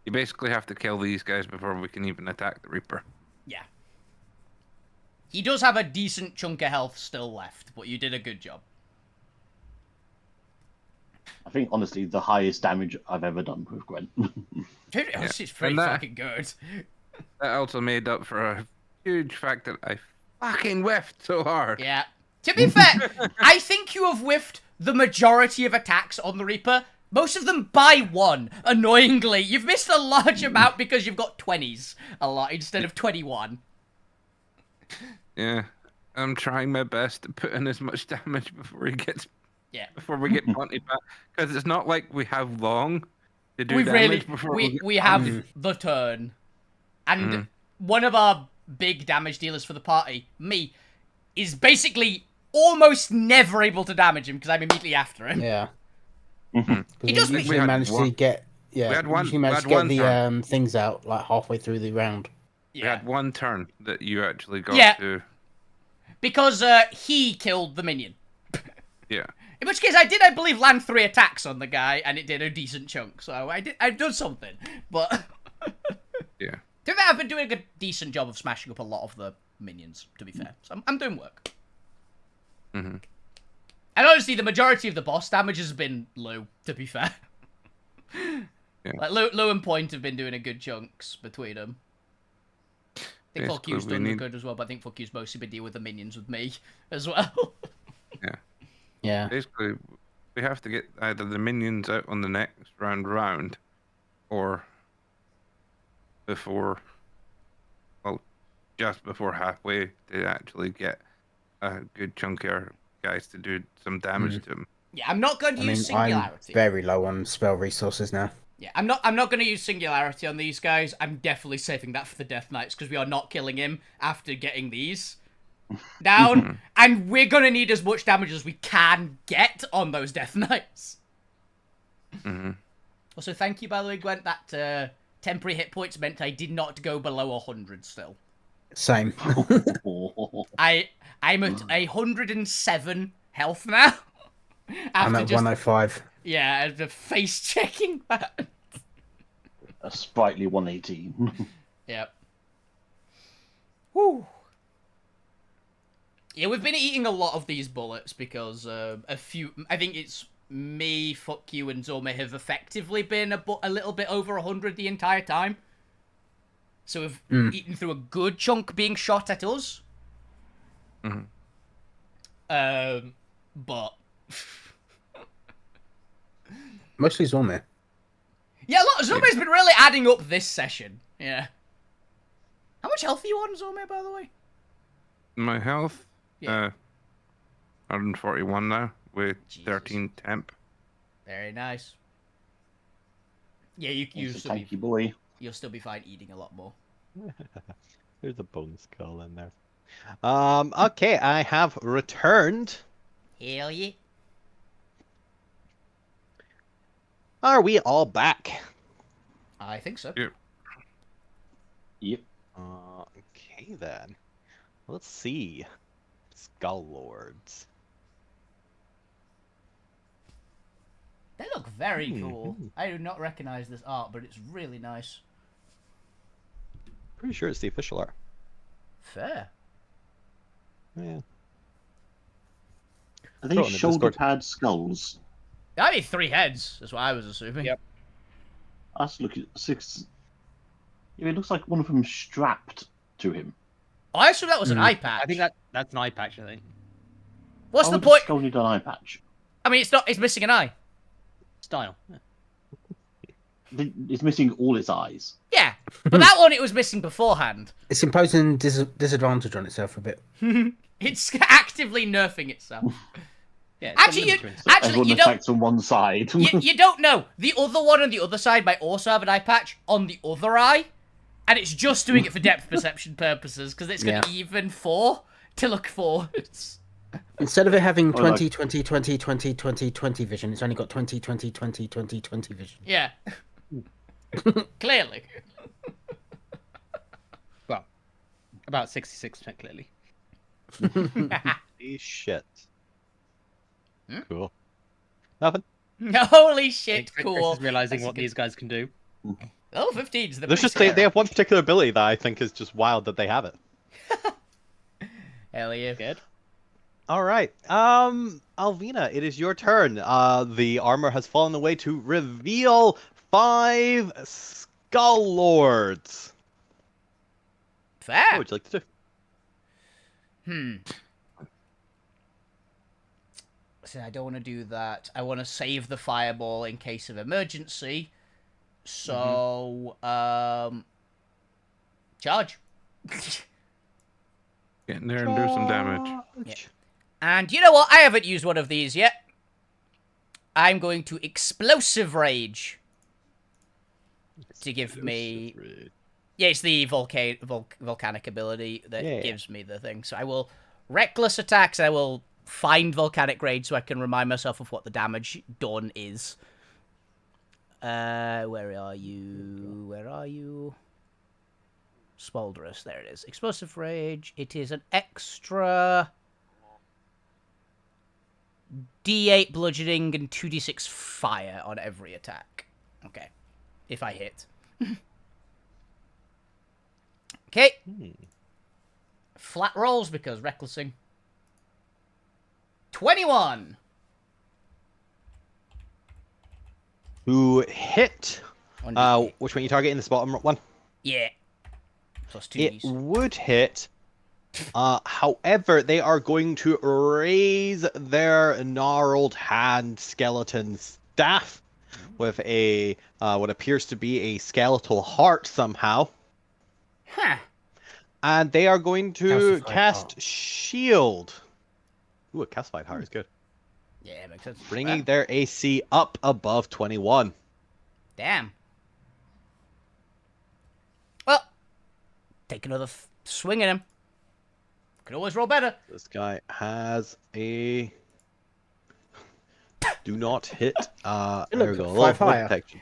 you basically have to kill these guys before we can even attack the Reaper. Yeah. He does have a decent chunk of health still left, but you did a good job. I think honestly the highest damage I've ever done with Gwen. Dude, it's pretty And that- fucking good. That also made up for a huge fact that I fucking whiffed so hard. Yeah. To be fair, I think you have whiffed the majority of attacks on the Reaper. Most of them by 1, annoyingly. You've missed a large amount because you've got 20s a lot instead of 21. Yeah. I'm trying my best to put in as much damage before he gets Yeah. before we get Ponty back. Because it's not like we have long to do We damage really, before we have the turn. And one of our big damage dealers for the party, me, is basically almost never able to damage him because I'm immediately after him. Yeah. He does You make- usually had manage to one- get had one- usually we manage had to get one the turn. things out like halfway through the round. We had one turn that you actually got Yeah. to. Because he killed the minion. Yeah. In which case, I believe, land 3 attacks on the guy, and it did a decent chunk. So I've done something. But Yeah. to be fair, I've been doing a decent job of smashing up a lot of the minions. To be fair, so I'm doing work. Mm-hmm. And honestly, the majority of the boss damage has been Lou. To be fair, Yeah. like Lou and Point have been doing a good chunks between them. I think Fuck Basically, You's we done need- good as well, but I think Fuck You's mostly been dealing with the minions with me as well. Yeah. Basically, we have to get either the minions out on the next round, or before, well, just before halfway to actually get a good chunk of our guys to do some damage to them. Yeah, I'm not going to I mean, use I'm Singularity. very low on spell resources now. Yeah, I'm not going to use Singularity on these guys. I'm definitely saving that for the Death Knights, because we are not killing him after getting these down. And we're going to need as much damage as we can get on those Death Knights. Mm-hmm. Also, thank you, by the way, Gwent. That temporary hit points meant I did not go below 100 still. Same. I'm at 107 health now. I'm After at just 105. yeah, the face checking that. A sprightly 118. Yep. Whew. Yeah, we've been eating a lot of these bullets because a few. I think it's me, fuck you, and Zome have effectively been a little bit over 100 the entire time. So we've eaten through a good chunk being shot at us. Mm-hmm. But Mostly Zormir. yeah, look, Zome's been really adding up this session. Yeah. How much health are you on, Zome, by the way? My health, Yeah. 141 now with Jesus. 13 temp. Very nice. Yeah, you He's a still be, tanky boy. you'll still be fine eating a lot more. There's a bone skull in there. Okay, I have returned. Hell yeah. Are we all back? I think so. Yep. Yep. Okay then. Let's see. Skull Lords. They look very cool. I do not recognize this art, but it's really nice. Pretty sure it's the official art. Fair. Yeah. Are Throw it they in the shoulder Discord. pad skulls? That'd be 3 heads, that's what I was assuming. Yep. That's looking 6. Yeah, it looks like one of them strapped to him. Oh, I assume that was an eye patch. I think that's an eye patch. I think What's Oh, the does point? Skull need an eye patch? I mean, it's missing an eye. style. Yeah. It's missing all its eyes. Yeah, but that one it was missing beforehand. It's imposing disadvantage on itself a bit. It's actively nerfing itself. Yeah, it's got Actually, limits. Everyone you don't. attacks on one side. You don't know. The other one on the other side might also have an eye patch on the other eye, and it's just doing it for depth perception purposes because it's got even 4 to look forwards. Instead of it having Or like- 20, 20, 20, 20, 20, 20 vision, it's only got 20, 20, 20, 20, 20 vision. Yeah. Clearly. Well, about 66% clearly. Holy shit. Cool. Nothing. Holy shit, Chris cool. is realizing That's what a good- these guys can do. Level 15 is the There's pretty just they scary. have one particular ability that I think is just wild that they have it. Hell yeah. Good. All right. Alvina, it is your turn. The armor has fallen away to reveal 5 Skull Lords. Fair. What would you like to do? So I don't want to do that. I want to save the fireball in case of emergency. So, charge. Get in there and do some damage. Yeah. And you know what? I haven't used one of these yet. I'm going to Explosive Rage. To give me... Yeah, it's the volcanic ability that gives me the thing. So I will Reckless Attacks, and I will find Volcanic Rage so I can remind myself of what the damage done is. Where are you? Where are you? Smolderous, there it is. Explosive Rage. It is an extra D8 bludgeoning and 2d6 fire on every attack. Okay. If I hit. Okay. Flat rolls because recklessing. 21. Who hit? On D8. Which one you targeting? This bottom one? Yeah. Plus 2 It would hit. However, they are going to raise their gnarled hand skeleton staff with a what appears to be a skeletal heart somehow. Huh. And they are going to Calcified cast heart. shield. Ooh, a calcified heart is good. Yeah, makes sense. bringing their AC up above 21. Damn. Well, take another swing at him. Can always roll better. This guy has a do not hit. There we Look, go. 5 void higher. protection.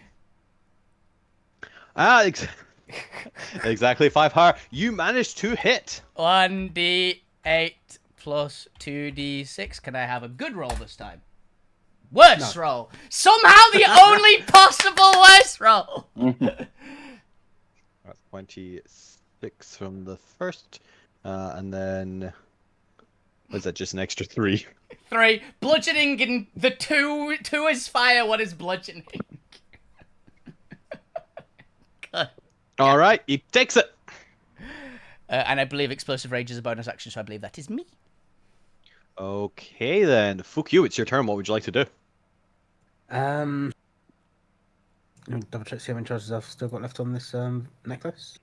Exactly 5 higher. You managed to hit. 1d8 plus 2d6. Can I have a good roll this time? Worst roll. Somehow the only possible worst roll. That's 26 from the first, and then was that just an extra 3? 3. Bludgeoning, and the 2 is fire, 1 is bludgeoning. God. All right, he takes it. And I believe Explosive Rage is a bonus action, so I believe that is me. Okay then, fuck you. It's your turn. What would you like to do? Let me double check see how many charges I've still got left on this necklace.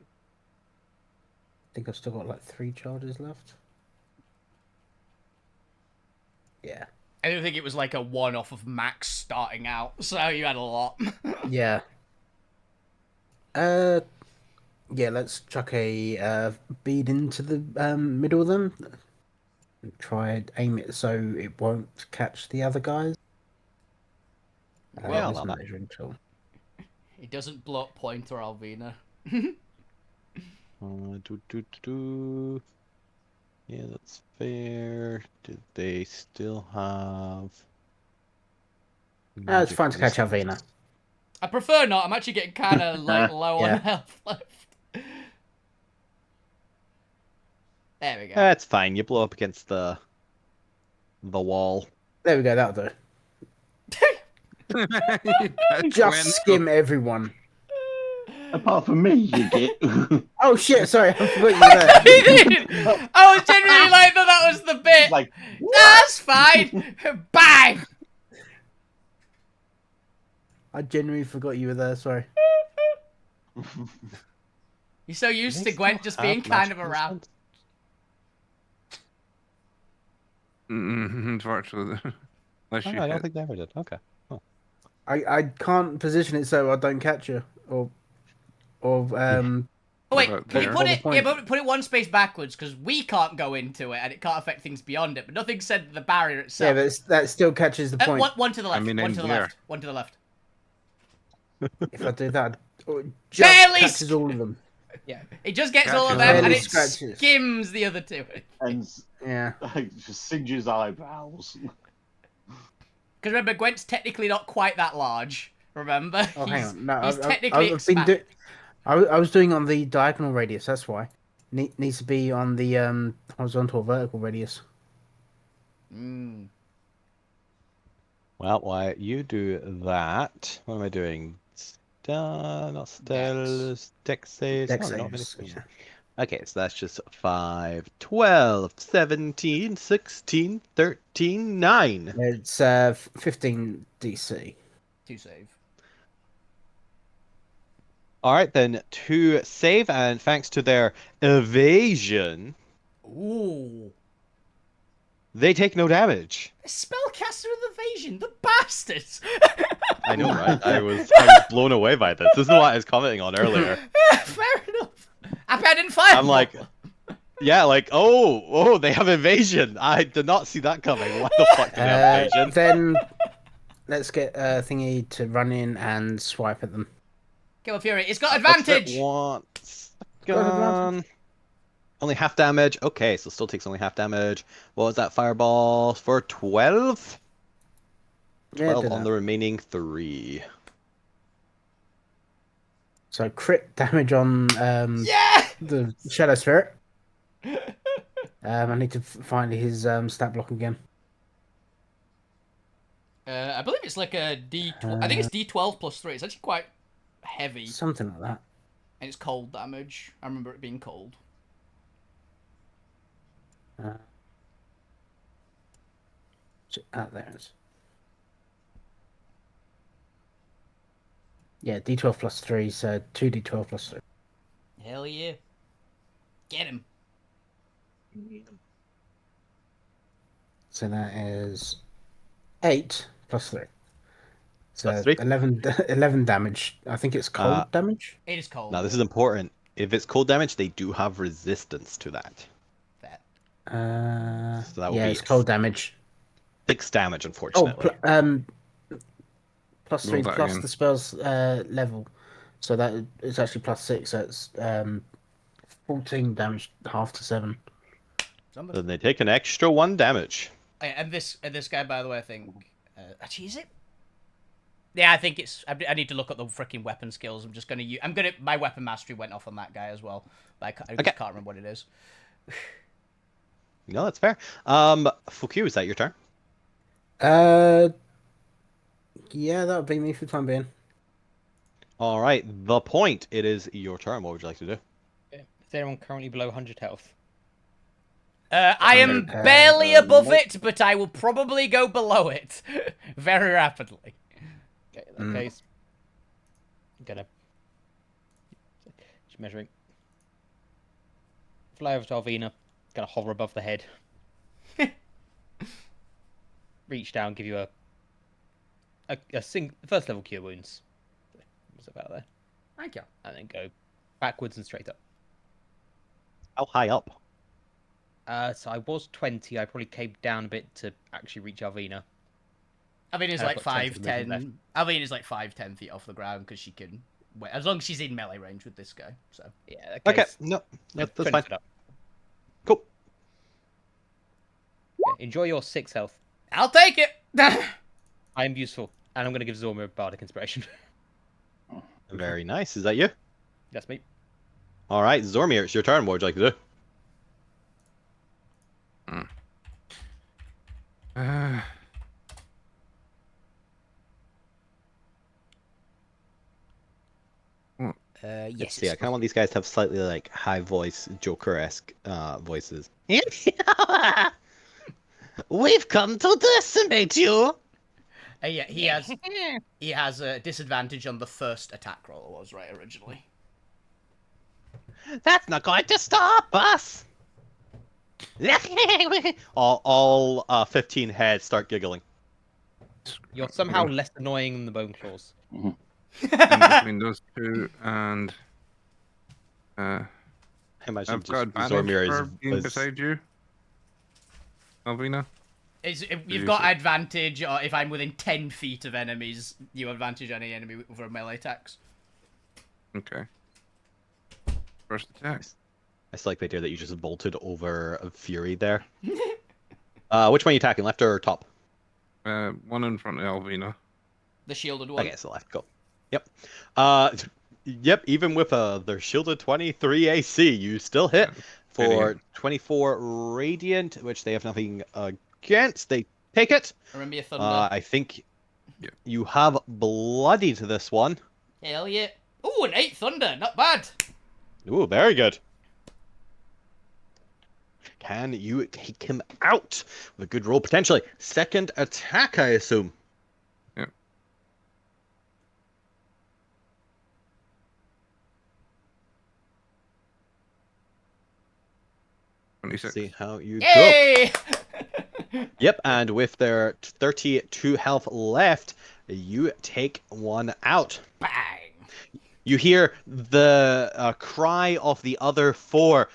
I think I've still got like 3 charges left. Yeah. I don't think it was like a one-off of Max starting out, so you had a lot. Yeah. Yeah, let's chuck a bead into the middle of them. Try and aim it so it won't catch the other guys. Yeah, This love that. measuring tool. It doesn't blow up Pointer Alvina. Yeah, that's fair. Did they still have? It's fine to catch Alvina. I prefer not. I'm actually getting kind of like low Yeah. on health left. There we go. That's fine. You blow up against the wall. There we go, that'll do. Catch Just Gwen. skim everyone. Apart from me, you get. Oh shit, sorry, I forgot you were there. I was genuinely like, no, that was the bit. Like, That's fine. Bang. I genuinely forgot you were there, sorry. You're so used to Gwent just being kind of around. Unfortunately. Unless you I don't hit. think they ever did. Okay. Oh. I can't position it so I don't catch you. Or Oh wait, About can you there? put What's it? the point? Yeah, but put it one space backwards because we can't go into it and it can't affect things beyond it. But nothing said the barrier yeah, itself. but that still catches the point. One to the left. mean, one in to the here. left. One to the left. If I do that, it just Barely catches all of them. Yeah, it just gets all of Gotcha. them and Barely it scratches. skims the other two. and Yeah. just singes eyebrows. Because remember, Gwent's technically not quite that large. Remember? Oh, hang on. No, he's I've technically I've been expanded. I was doing on the diagonal radius. That's why. Needs to be on the horizontal or vertical radius. Mm. Well, why you do that? What am I doing? Not still deck saves. Deck No, they're not saves, finished. yeah. Okay, so that's just 5, 12, 17, 16, 13, 9. It's 15 DC. 2 save. All right, then 2 save, and thanks to their evasion, Ooh. they take no damage. A spellcaster with evasion, the bastards! I know, right? I was blown away by this. This is what I was commenting on earlier. Fair enough. I didn't fire. I'm like, yeah, like, oh, they have evasion. I did not see that coming. What the fuck do they have evasion? Then let's get Thingy to run in and swipe at them. Kill Fury. It's got Let's hit advantage. once. Got Gone. Only half damage. Okay, so still takes only half damage. What was that fireball for? 12? Yeah, 12 did on that. the remaining 3. So crit damage on Yeah. the Shadow Spirit. I need to find his stat block again. I believe it's like a D12. I think it's D12 plus 3. It's actually quite heavy, Something like that. and it's cold damage. I remember it being cold. There it is. Yeah, D12 plus 3, so 2D12 plus 3. Hell yeah. Get him. So that is 8 plus 3. So Plus 3. 11 damage. I think it's cold damage. It is cold. Now this is important. If it's cold damage, they do have resistance to that. Fair. So that would Yeah, be it's cold damage. 6 damage, Oh, unfortunately. plus Roll 3 that plus again. the spell's level. So that it's actually plus 6. So it's 14 damage, half to 7. Then they take an extra 1 damage. And this guy, by the way, I think. Actually, is it? Yeah, I think it's. I need to look at the freaking weapon skills. I'm just gonna use. My weapon mastery went off on that guy as well. But I just can't remember what it is. No, that's fair. Fukyu, is that your turn? Yeah, that would be me for the time being. All right, the point. It is your turn. What would you like to do? Is anyone currently below 100 health? I am barely above it, but I will probably go below it very rapidly. Okay, in that case, I'm gonna just measuring. Fly over to Alvina, gonna hover above the head. Reach down, give you a first level cure wounds. What's about there? Thank you. And then go backwards and straight up. How high up? So I was 20. I probably came down a bit to actually reach Alvina. Alvina's I've like got 20 movement 5'10". Alvina's like 5'10" feet off the ground because she can. As long as she's in melee range with this guy. So. Yeah. Okay, no, that's 20 fine. foot up. Cool. Yeah, enjoy your 6 health. I'll take it. I am useful, and I'm gonna give Zorma a bardic inspiration. Very nice. Is that you? That's me. All right, Zormir, it's your turn. What would you like to do? Yes. See, I kind of want these guys to have slightly like high voice, Joker-esque voices. We've come to decimate you. Yeah, he has a disadvantage on the first attack roll. It was right originally. That's not going to stop us. all 15 heads start giggling. You're somehow less annoying than the bone claws. In between those two, and I imagine I've got advantage Zormir for being is beside you, Alvina. You've got advantage if I'm within 10 feet of enemies. You have advantage on any enemy over melee attacks. Okay. First attack. I still like the idea that you just bolted over a Fury there. Which one are you attacking, left or top? One in front of Alvina. The shielded one. Okay, so left, go. Yep. Yep, even with their shielded 23 AC, you still hit for Radiant. 24 Radiant, which they have nothing against. They take it. Remember your thunder. I think you have bloody to this one. Hell yeah. Ooh, an 8 thunder. Not bad. Ooh, very good. Can you take him out with a good roll, potentially? Second attack, I assume. Yep. See how you go. Yay! Yep, and with their 32 health left, you take one out. Bang! You hear the cry of the other 4.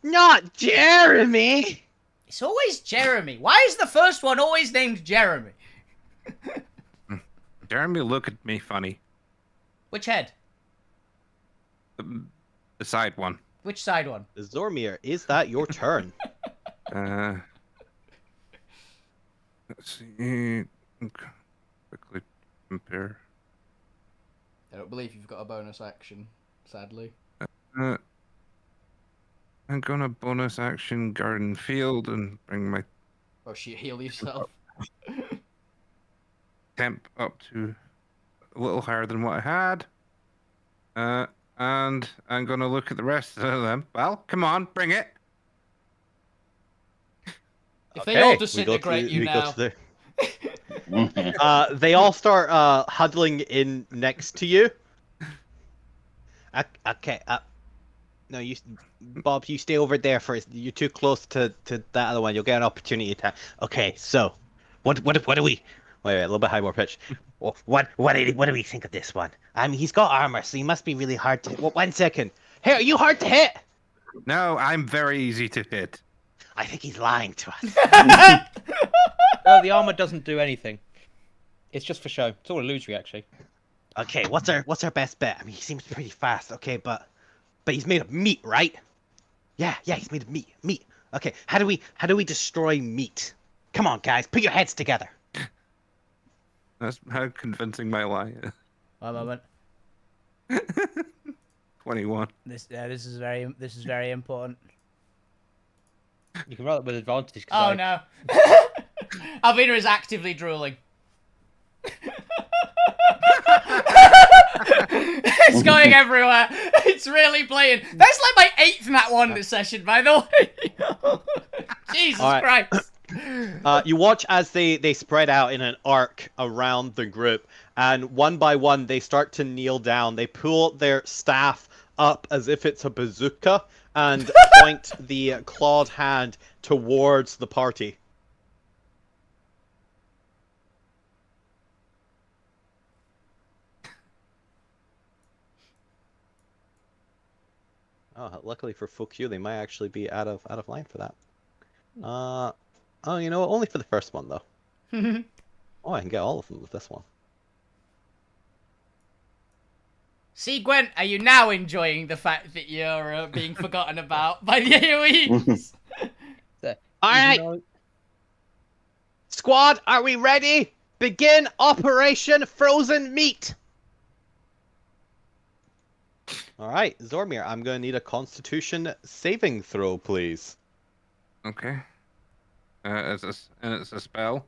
Not Jeremy! It's always Jeremy. Why is the first one always named Jeremy? Jeremy, look at me funny. Which head? The side one. Which side one? Zormir, is that your turn? Let's see. Quickly compare. I don't believe you've got a bonus action, sadly. I'm gonna bonus action garden field and bring my Oh shit, heal yourself. temp up to a little higher than what I had. And I'm gonna look at the rest of them. Well, come on, bring it. If they all we go disintegrate to- you we go now. to the- they all start huddling in next to you. Okay, no, Bob, you stay over there first. You're too close to that other one. You'll get an opportunity attack. Okay, so What do we? Wait, a little bit high, more pitch. What do we think of this one? I mean, he's got armor, so he must be really hard to. Well, 1 second. Hey, are you hard to hit? No, I'm very easy to hit. I think he's lying to us. No, the armor doesn't do anything. It's just for show. It's all illusory, actually. Okay, what's our best bet? I mean, he seems pretty fast. Okay, but he's made of meat, right? Yeah, he's made of meat. Meat. Okay, how do we destroy meat? Come on, guys, put your heads together. That's how convincing my lie is. One moment. 21. This is very important. You can roll it with advantage. Oh no. Alvina is actively drooling. It's going everywhere. It's really playing. That's like my 8th nat 1 this session, by the way. Jesus right. Christ. You watch as they spread out in an arc around the group, and one by one they start to kneel down. They pull their staff up as if it's a bazooka and point the clawed hand towards the party. Oh, luckily for Fukyu, they might actually be out of line for that. Oh, you know what? Only for the first one though. Oh, I can get all of them with this one. See, Gwen, are you now enjoying the fact that you're being forgotten about by the AoEs? All right, squad, are we ready? Begin Operation Frozen Meat. All right, Zormir, I'm going to need a Constitution saving throw, please. Okay. It's a spell.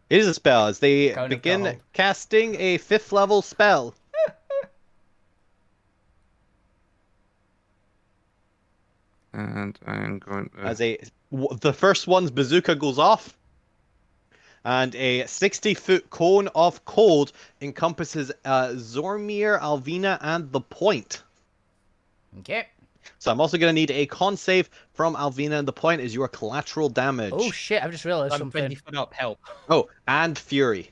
It is a spell as they Cone of begin Gold. casting a 5th level spell. And I'm going to... As the first one's bazooka goes off, and a 60-foot cone of cold encompasses Zormir, Alvina, and the point. Okay. So I'm also going to need a con save from Alvina, and the point is your collateral damage. Oh shit, I've just realised I'm something. 20 foot up. Help. Oh, and fury.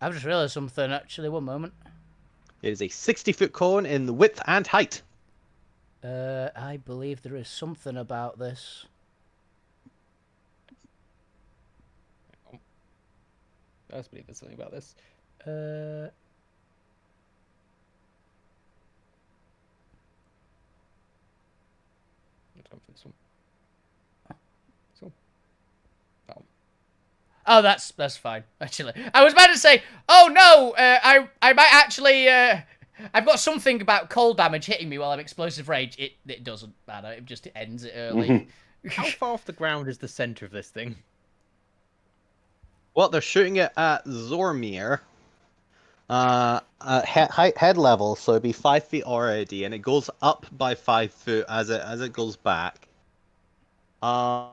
I've just realised something, actually. One moment. It is a 60-foot cone in the width and height. I believe there is something about this. I just believe there's something about this. Let's go for this one. So, that one. Oh, that's fine. Actually, I was about to say, oh no, I might actually I've got something about cold damage hitting me while I'm explosive rage. It doesn't matter. It just ends it early. How far off the ground is the center of this thing? Well, they're shooting it at Zormir. Head level, so it'd be 5 feet already, and it goes up by 5 foot as it goes back. I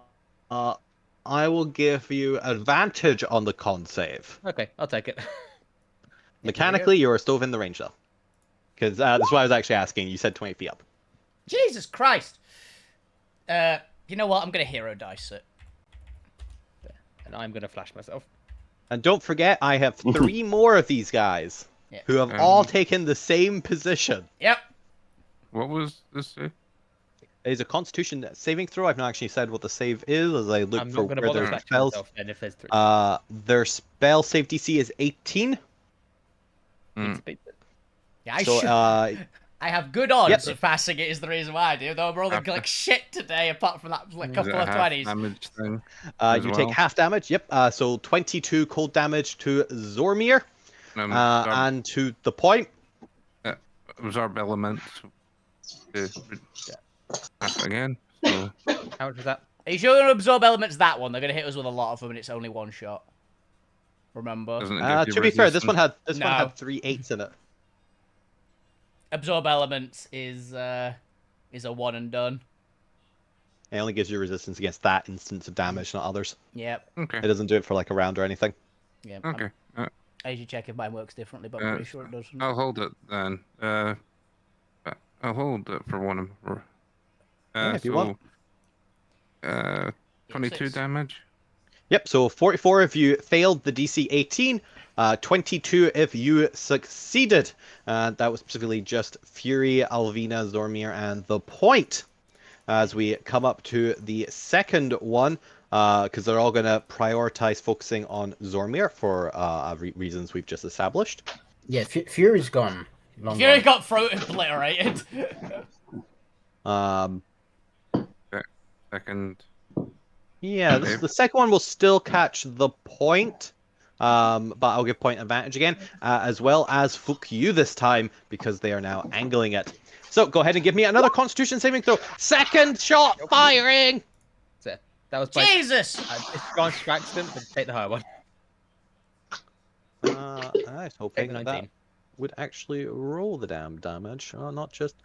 will give you advantage on the con save. Okay, I'll take it. Mechanically, you are still within the range though, because that's why I was actually asking. You said 20 feet up. Jesus Christ. You know what? I'm gonna hero dice it. And I'm gonna flash myself. And don't forget, I have 3 more of these guys Yeah. who have all taken the same position. Yep. What was this? It is a Constitution saving throw. I've not actually said what the save is as I look I'm for not gonna where bother their flashing spells. myself then if there's 3. Their spell save DC is 18. It's beat it. Yeah, So I have good odds Yep. of passing it is the reason why I do, though I'm rolling like shit today apart from that like, couple of 20s. Damage thing. you as take well? half damage. Yep. So 22 cold damage to Zormir and to the point. Absorb element. Again. So, How much was that? Are you sure they're going to absorb elements that one? They're going to hit us with a lot of them and it's only one shot. Remember? doesn't it give you To be fair, this one resistance? had 3 8s in it. Absorb elements is a one and done. It only gives you resistance against that instance of damage, not others. Yep. Okay. It doesn't do it for like a round or anything. Yeah. Okay. I usually check if mine works differently, but I'm pretty sure it doesn't. I'll hold it then. I'll hold it for one of them. Yeah, if you want. 22 it's- damage. Yep, so 44 if you failed the DC 18, 22 if you succeeded. That was specifically just Fury, Alvina, Zormir, and the point. As we come up to the second one, because they're all going to prioritize focusing on Zormir for reasons we've just established. Yeah, Fury's gone. Long Fury gone. got throat obliterated. Um, Second. yeah, the second one will still catch the point, but I'll give point advantage again, as well as fuck you this time, because they are now angling it. So go ahead and give me another Constitution saving throw. Second shot firing! So that was by Jesus! disadvantage accident, but take the higher one. I was hoping Take the that 19. would actually roll the damn damage, not just...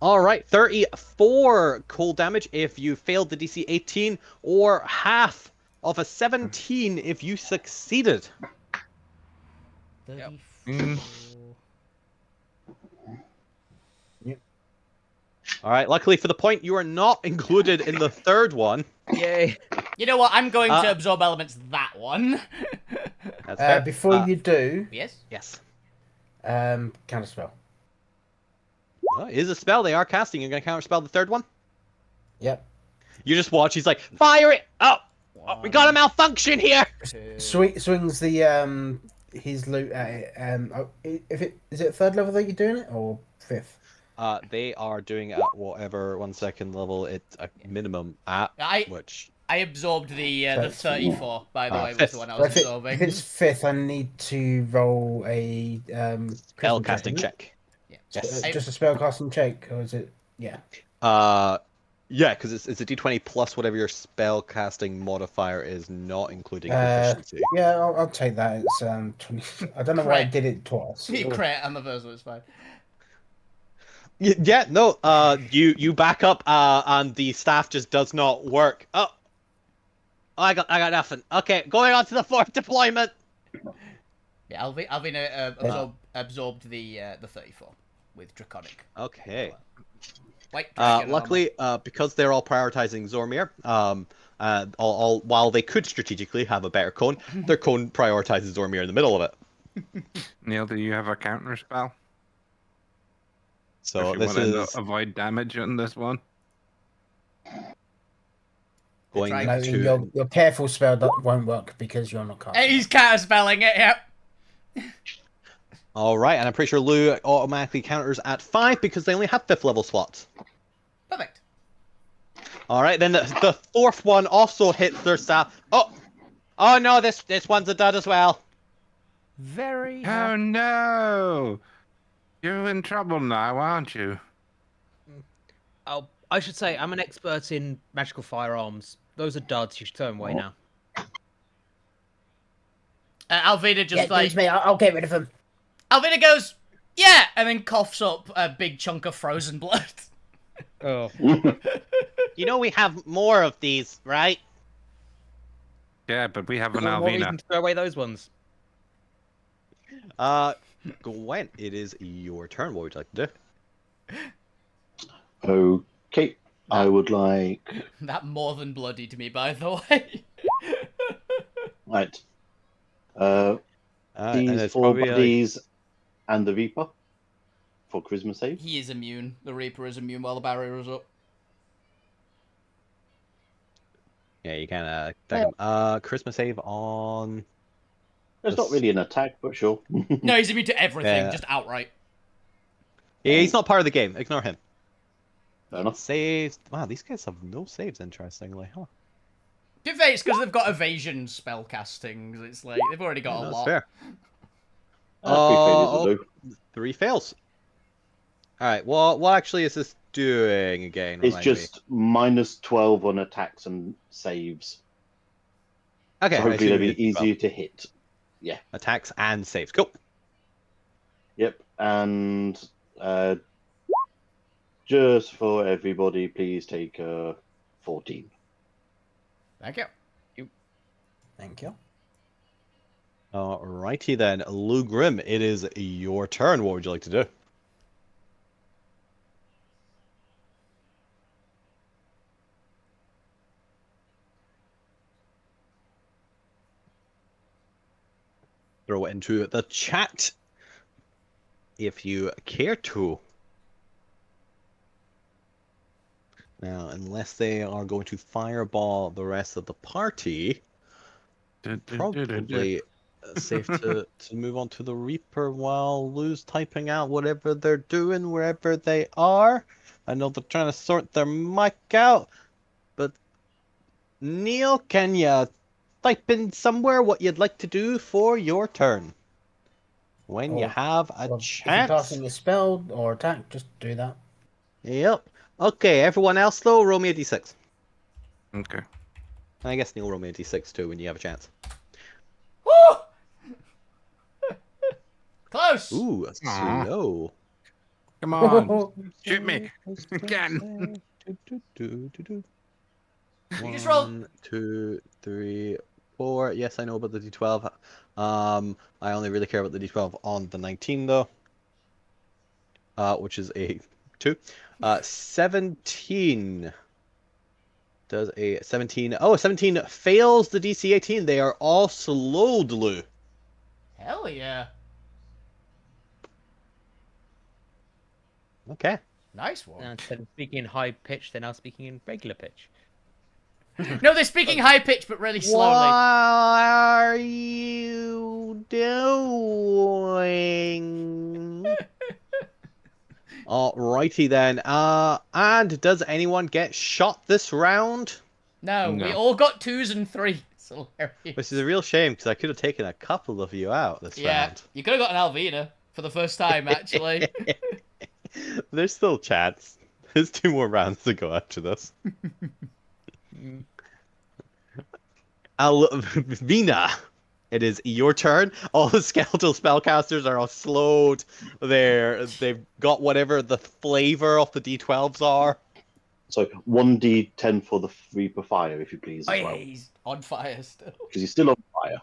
Alright, 34 cold damage if you failed the DC 18, or half of a 17 if you succeeded. 34. Alright, luckily for the point, you are not included in the third one. Yay! You know what? I'm going to absorb elements that one. That's fair. Before you do, Yes? Yes. counterspell. Well, it is a spell they are casting. You're going to counterspell the third one? Yep. You just watch, he's like, fire it! Oh, we got a malfunction here! Swings the his loot at it. Is it third level that you're doing it or fifth? They are doing at whatever 1 second level it's a minimum at, which... I absorbed the So it's- 34, by the way, was fifth. the one I So was if absorbing. it's fifth, I need to roll a Spell charisma casting isn't it? check. Yeah. Just, I- just a spell casting check, or is it? Yeah. Yeah, because it's a d20 plus whatever your spell casting modifier is, not including proficiency. Yeah, I'll take that. It's 20. I don't know why I Crit. did it twice. Crit on the first one, it's fine. Yeah, no, you back up, and the staff just does not work. Oh, I got nothing. Okay, going on to the fourth deployment. Yeah, Alvina absorbed the 34 with Draconic. Okay. White dragon Luckily, because they're all prioritizing Zormir, while they could strategically have a better cone, their cone prioritizes Zormir in the middle of it. Neil, do you have a counter spell? So if you this want is to avoid damage on this one. going Right. No, to... your careful spell won't work because you're not casting. He's counterspelling it, yep. Alright, and I'm pretty sure Lou automatically counters at 5 because they only have 5th level slots. Perfect. Alright, then the fourth one also hits their staff. Oh no, this one's a dud as well. Very Oh no! You're in trouble now, aren't you? Oh, I should say I'm an expert in magical firearms. Those are duds. You should throw them away now. Alvina just like... me. I'll get rid of them. Alvina goes, yeah, and then coughs up a big chunk of frozen blood. Oh. You know we have more of these, right? Yeah, but we have an One more Alvina. reason to throw away those ones. Gwen, it is your turn. What would you like to do? Okay, I would like. That more than bloodied me, by the way. Right. And These it's four probably buddies and the Reaper for charisma save. He is immune. The Reaper is immune while the barrier is up. Yeah, you can attack him. Charisma save on... It's not really an attack, but sure. No, he's immune to everything, Yeah. just outright. Yeah, he's not part of the game. Ignore him. Fair enough. Saves. Wow, these guys have no saves, interestingly. Huh. To be fair, it's because they've got evasion spell casting. It's like, they've already got a That's lot. fair. 3 failures will do. 3 fails. Alright, what actually is this doing again? It's Remind just minus 12 on attacks and saves. me. Okay, So I hopefully assume they'll it be is 12. easier to hit. Attacks and saves. Cool. Yep, and just for everybody, please take 14. Thank you. Thank you. Alrighty then, Lou Grim, it is your turn. What would you like to do? throw it into the chat if you care to. Now, unless they are going to fireball the rest of the party, probably safe to move on to the Reaper while Lou's typing out whatever they're doing wherever they are. I know they're trying to sort their mic out, but Neil, can you type in somewhere what you'd like to do for your turn? When you Or- have a Well, if you're chance. casting a spell or attack, just do that. Yep. Okay, everyone else though, roll me a d6. Okay. I guess Neil roll me a d6 too when you have a chance. Woo! Close. Ooh, Aw. slow. Come on. Shoot me. Again. You just roll. 1, 2, 3, 4. Yes, I know about the d12. I only really care about the d12 on the 19 though. Which is a 2. 17. Does a 17. Oh, a 17 fails the DC 18. They are all slowed, Lou. Hell yeah. Okay. Nice one. Now, instead of speaking in high pitch, they're now speaking in regular pitch. No, they're speaking high pitch but really slowly. What are you doing? Alrighty then. And does anyone get shot this round? No, we No. all got 2s and 3s. It's hilarious. Which is a real shame because I could have taken a couple of you out this Yeah, round. you could have got an Alvina for the first time, actually. There's still a chance. There's 2 more rounds to go after this. Alvina, it is your turn. All the skeletal spellcasters are all slowed. They've got whatever the flavor of the d12s are. So 1d10 for the Reaper Fire, if you please, Oh, as yeah, well. he's on fire still. Because he's still on fire.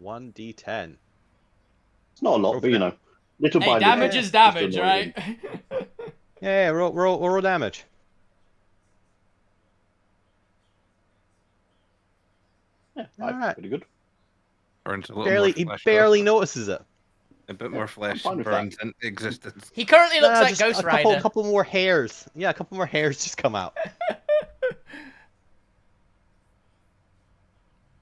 1d10. It's not a lot, but you know, little by Hey, little. damage is just damage, annoy right? him. Yeah, roll damage. Yeah, Alright. pretty good. Burns a little He more flesh. barely notices it. A bit more flesh fine with that. burns in existence. He currently looks like Just Ghost a Rider. couple more hairs. Yeah, a couple more hairs just come out.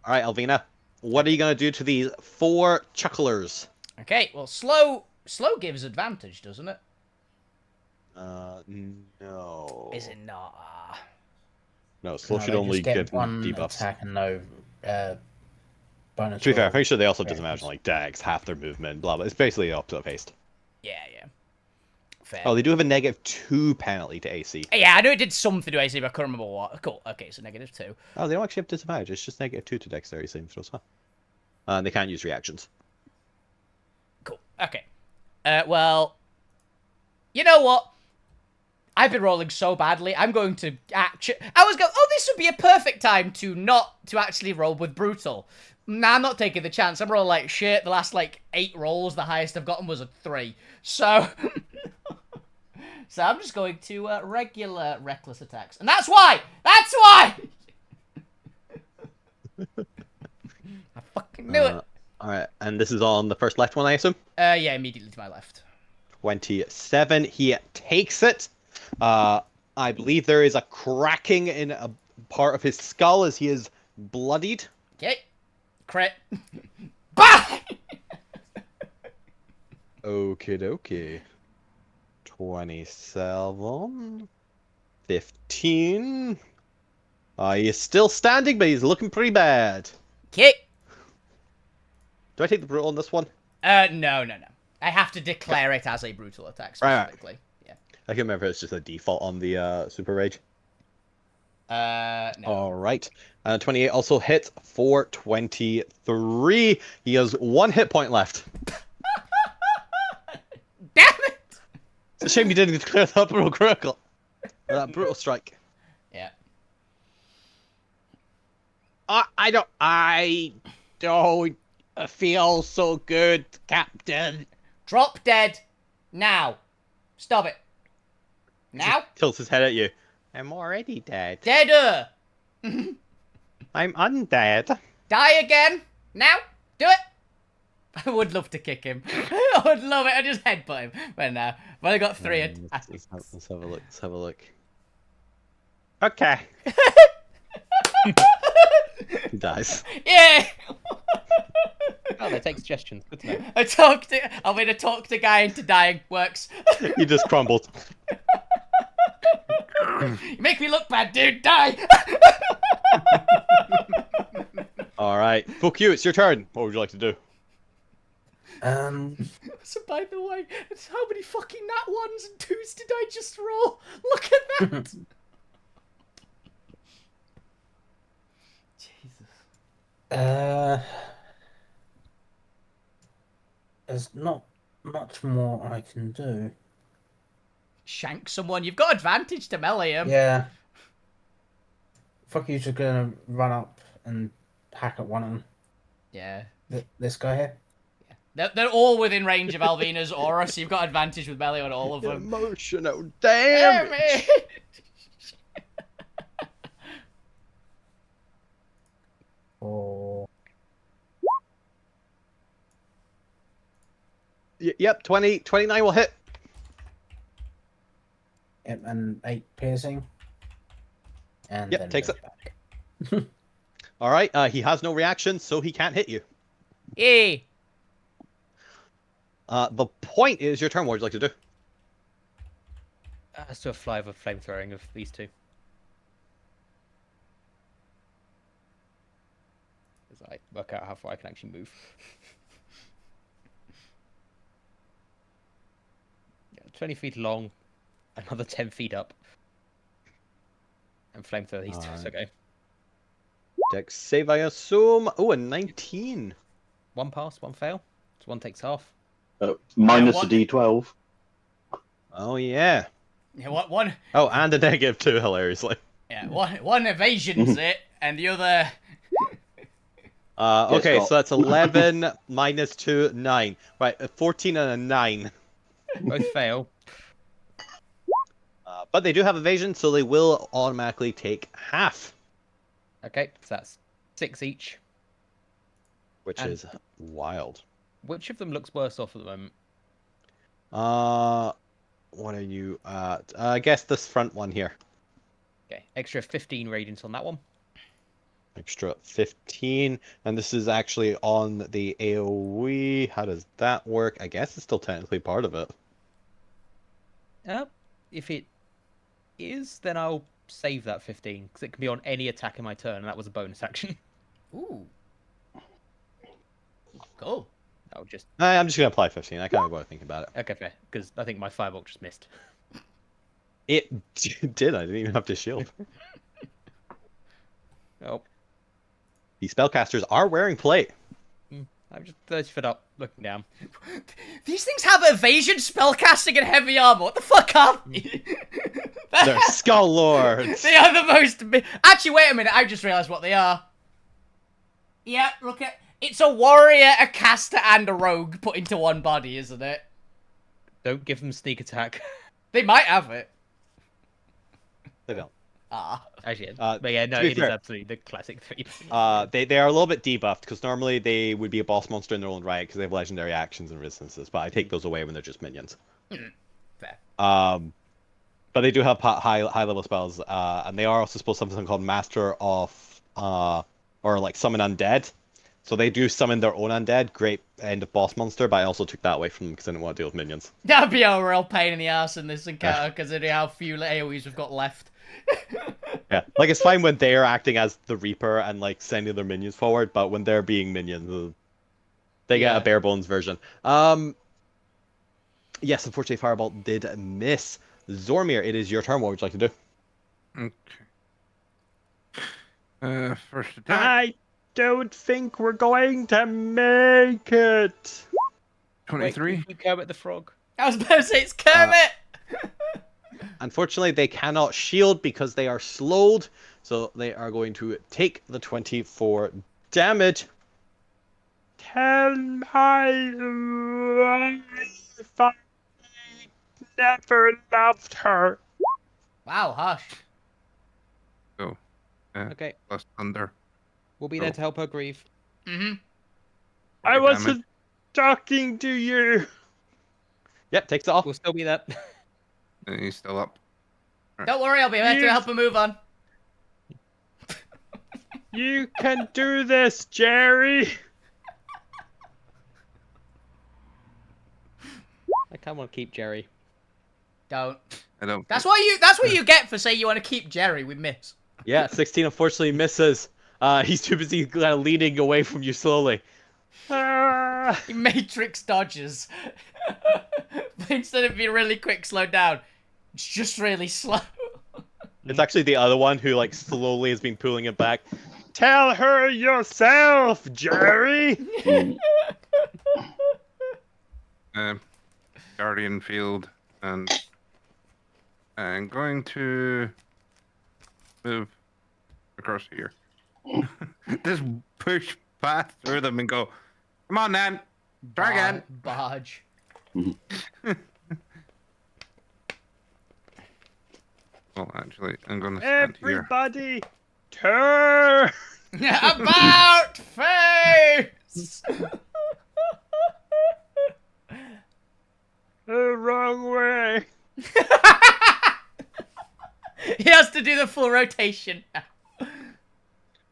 Alright, Alvina. What are you going to do to these 4 chucklers? Okay, well, slow gives advantage, doesn't it? No. Is it not? No, slow No, should they only just get give one debuffs. attack and no bonus. To be fair, I'm roll. pretty sure they also just Yeah, imagine like dags, half their movement, blah blah. It's basically up to the haste. Yeah. Fair. Oh, they do have a -2 penalty to AC. Yeah, I know it did something to AC, but I can't remember what. Cool. Okay, so -2. Oh, they don't actually have disadvantage. It's just -2 to dexterity saving throws. And they can't use reactions. Cool. Okay. Well, you know what? I've been rolling so badly. I'm going to I was going, oh, this would be a perfect time to actually roll with brutal. Nah, I'm not taking the chance. I'm rolling like shit. The last like 8 rolls, the highest I've gotten was a 3. So, so I'm just going to regular reckless attacks, and that's why. That's why. I fucking knew it. All right, and this is on the first left one, I assume. Yeah, immediately to my left. 27. He takes it. I believe there is a cracking in a part of his skull as he is bloodied. Okay. Crit. Bah! Okie dokie. 27. 15. He is still standing, but he's looking pretty bad. Okay. Do I take the brutal on this one? No. I have to declare it as a brutal attack Right. specifically. Yeah. I can remember it's just a default on the Super Rage. No. Alright. 28 also hits for 23. He has 1 hit point left. Damn it! It's a shame you didn't declare that brutal critical. That brutal strike. Yeah. I don't feel so good, Captain. Drop dead. Now. Stop it. Now? Tilts his head at you. I'm already dead. Deader. I'm undead. Die again. Now, do it. I would love to kick him. I would love it. I just headbutt him. But no, I've only got 3 attacks. Let's have a look. Let's have a look. Okay. He dies. Yeah. Oh, they take suggestions. Good to know. I'm gonna talk the guy into dying. Works. He just crumbled. You make me look bad, dude. Die. All right, fuck you. It's your turn. What would you like to do? So by the way, it's how many fucking nat 1s and 2s did I just roll? Look at that. Jesus. There's not much more I can do. Shank someone. You've got advantage to melee him. Yeah. Fuck you, just gonna run up and hack at one of them. Yeah. This guy here? They're all within range of Alvina's aura, so you've got advantage with melee on all of them. Emotional damage. Oh. Yep, 29 will hit. Yep, and 8 piercing. And Yep, then takes goes it. back. All right, he has no reaction, so he can't hit you. Yay. The point is your turn. What would you like to do? Let's do a fly of flamethrowing of these two. As I work out how far I can actually move. Yeah, 20 feet long, another 10 feet up. And flamethrower these two, so go. Dex save, I assume. Oh, a 19. One pass, one fail. So one takes half. Minus what- a D12. Oh, yeah. Yeah, one. Oh, and a negative too, hilariously. Yeah, one evasion's it, and the other. Okay, Scott. so that's 11 minus 2, 9. Right, a 14 and a 9. Both fail. But they do have evasion, so they will automatically take half, Okay, so that's 6 each. which And- is wild. Which of them looks worse off at the moment? What are you at? I guess this front one here. Okay, extra 15 radiant on that one. Extra 15, and this is actually on the AoE. How does that work? I guess it's still technically part of it. If it is, then I'll save that 15, because it can be on any attack in my turn, and that was a bonus action. Ooh. Cool. I'll just... I'm just gonna apply 15. I can't remember what I think about it. Okay, fair, because I think my firebolt just missed. It did. I didn't even have to shield. Oh, The spellcasters are wearing plate. I'm just 30 foot up, looking down. These things have evasion, spellcasting, and heavy armor. What the fuck are they? They're skull lords. They are the most. Actually, wait a minute. I just realised what they are. Yeah, look at. It's a warrior, a caster, and a rogue put into one body, isn't it? Don't give them sneak attack. They might have it. They don't. Ah. Actually, Uh, but yeah, no, to be it is fair- absolutely the classic 3. They are a little bit debuffed because normally they would be a boss monster in their own right because they have legendary actions and resistances. But I take those away when they're just minions. Fair. But they do have high level spells, and they are also supposed to have something called Master of or like Summon Undead. So they do summon their own undead. Great end of boss monster, but I also took that away from them because I didn't want to deal with minions. That'd be a real pain in the ass in this encounter, considering how few AoEs we've got left. Yeah, like it's fine when they're acting as the Reaper and like sending their minions forward, but when they're being minions, they get Yeah. a bare bones version. Yes, unfortunately, Firebolt did miss. Zormir, it is your turn. What would you like to do? Okay. First attack. I don't think we're going to make it. 23. Wait, you Kermit the Frog. I was about to say it's Kermit. Unfortunately, they cannot shield because they are slowed, so they are going to take the 24 damage. Tell my wife I never loved her. Wow, hush. Oh. Okay, Plus thunder. we'll be there Oh. to help her grieve. Mm-hmm. I Your damage. wasn't talking to you. Yep, takes it off. We'll still be there. And he's still up. Don't worry, I'll be there to Yes. help him move on. You can do this, Jerry. I kind of want to keep Jerry. Don't. I don't. That's what you get for saying you want to keep Jerry. We miss. Yeah, 16 unfortunately misses. He's too busy kind of leaning away from you slowly. Ah. He matrix dodges. But instead of being really quick, slowed down. It's just really slow. It's actually the other one who like slowly has been pulling it back. Tell her yourself, Jerry. Guardian field, and I'm going to move across here. Just push past through them and go. Come on, then. Try again. Barge. Well, actually, I'm gonna stand here. Everybody, turn About face! the wrong way. He has to do the full rotation.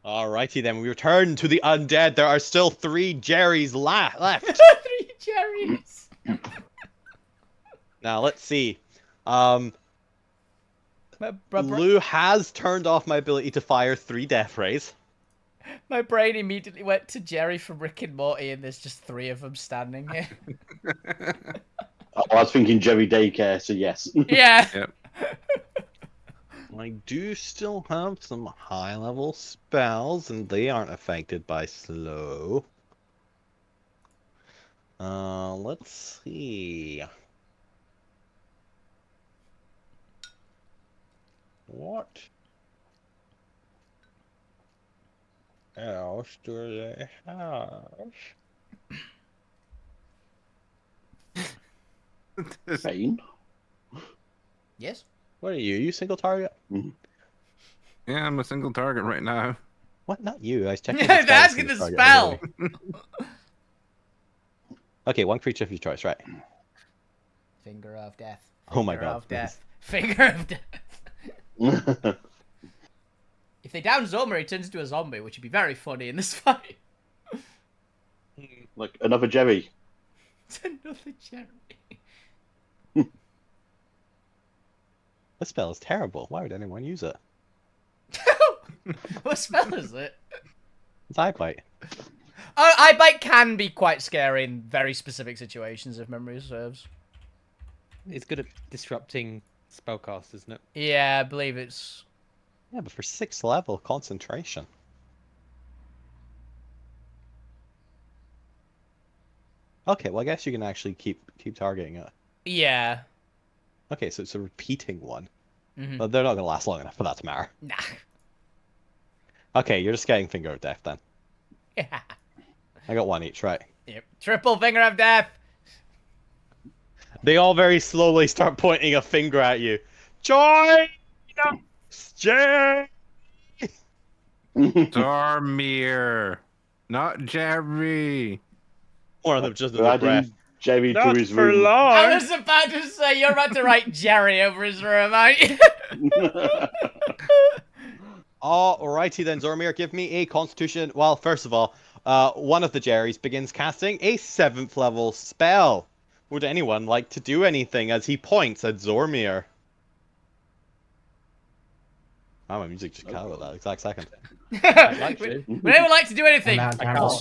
Alrighty then, we return to the undead. There are still 3 Jerrys left. 3 Jerrys. Now let's see. My Lou has turned off my ability to fire 3 death rays. My brain immediately went to Jerry from Rick and Morty, and there's just 3 of them standing here. Oh, I was thinking Jerry Daycare, so yes. Yeah. Yep. I do still have some high level spells, and they aren't affected by slow. Let's see. What else do they have? Fane? Yes? What are you? You single target? Yeah, I'm a single target right now. What? Not you. I was checking. They're asking the spell. Okay, 1 creature of your choice, right? Finger of death. Oh my Finger god. of death. Finger of death. If they down Zorma, he turns into a zombie, which would be very funny in this fight. Like another Jerry. It's another Jerry. This spell is terrible. Why would anyone use it? What spell is it? It's Eye Bite. Oh, Eye Bite can be quite scary in very specific situations, if memory serves. It's good at disrupting spellcasters, isn't it? Yeah, I believe it's... Yeah, but for 6th level concentration. Okay, well I guess you can actually keep targeting it. Yeah. Okay, so it's a repeating one. Mm-hmm. But they're not gonna last long enough for that to matter. Nah. Okay, you're just getting Finger of Death then. Yeah. I got 1 each, right? Yep. Triple Finger of Death. They all very slowly start pointing a finger at you. Join us, Jay! Dormir, not Jerry. One of them just in the breath. Adding Jerry to Not his for room. I long! was about to say, you're about to write Jerry over his room, aren't you? Alrighty then, Zormir, give me a constitution. Well, first of all, one of the Jerrys begins casting a 7th level spell. Would anyone like to do anything as he points at Zormir? Oh, my music just cut out at that exact second. I'd like to. Would anyone like to do anything? And now,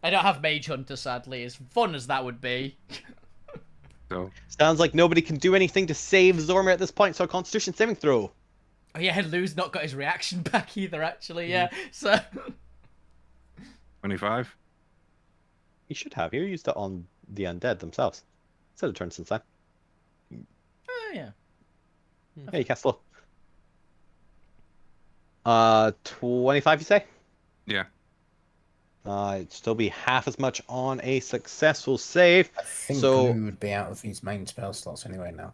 I don't have Mage Hunter, sadly, as fun as that would be. So Sounds like nobody can do anything to save Zormir at this point, so a constitution saving throw. Oh yeah, Lou's not got his reaction back either, actually, yeah. So... 25. He should have. He used it on the undead themselves. Instead of turn since then. Oh, yeah. Yeah, you cast slow. 25 you say? Yeah. It'd still be half as much on a successful save. I think So- Lou would be out of his main spell slots anyway now.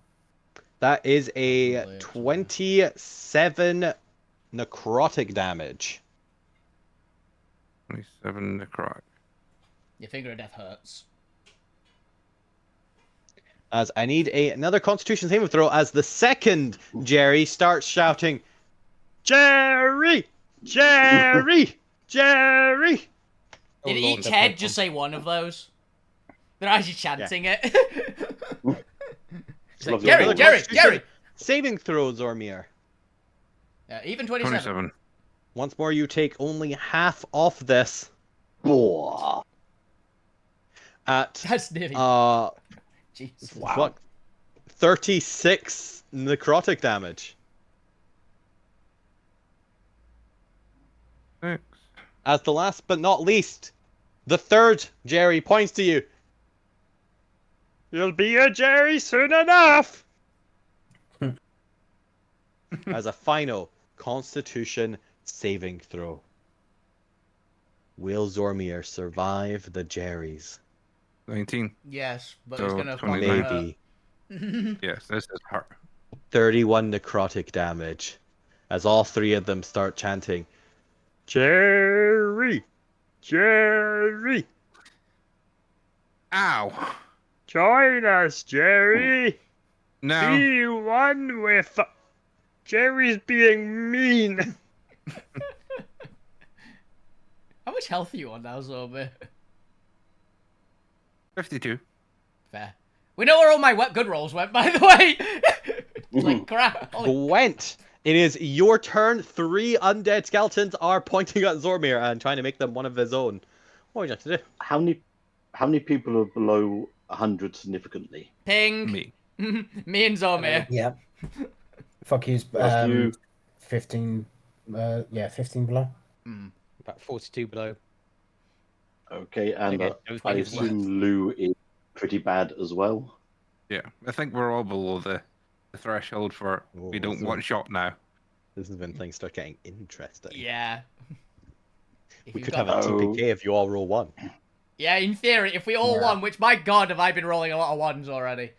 That is a Probably, actually. 27 necrotic damage. 27 necrotic. Your finger of death hurts. As I need another Constitution saving throw as the second Jerry starts shouting, Jerry! Jerry! Jerry! Oh, Did Lord, each they're head both just on. say one of those? They're actually chanting it. It's like, Lovely Jerry, ball. Jerry, Constitution Jerry! saving throw, Zormir. Even 27. 27. Once more, you take only half off this Boah. That's at nearly... uh Jeez. Wow. 36 necrotic damage. 6. As the last but not least, the third Jerry points to you. You'll be a Jerry soon enough. As a final Constitution saving throw. Will Zormir survive the Jerrys? 19. Yes, but So, he's gonna 20 fucking Maybe. hurt. Yes, this is hard. 31 necrotic damage. As all three of them start chanting, Jerry! Jerry! Ow! Join us, Jerry! No. Be one with... Jerry's being mean! How much health are you on now, Zombie? 52. Fair. We know where all my good rolls went, by the way! It's like, crap. Holy- Gwent! It is your turn. 3 undead skeletons are pointing at Zormir and trying to make them one of his own. What would you like to do? How many people are below 100 significantly? Ping. Me. Me and Zomir. Yeah. Fuck you. Fuck you. 15. 15 below. About 42 below. Okay, and Okay, those I things assume Lou is pretty bad as well. Yeah, I think we're all below the threshold for we don't so- one shot now. This is when things start getting interesting. Yeah. If We you've could got- have a Oh. TPK if you all roll 1. Yeah, in theory, if we all Yeah. won, which, my god, have I been rolling a lot of ones already.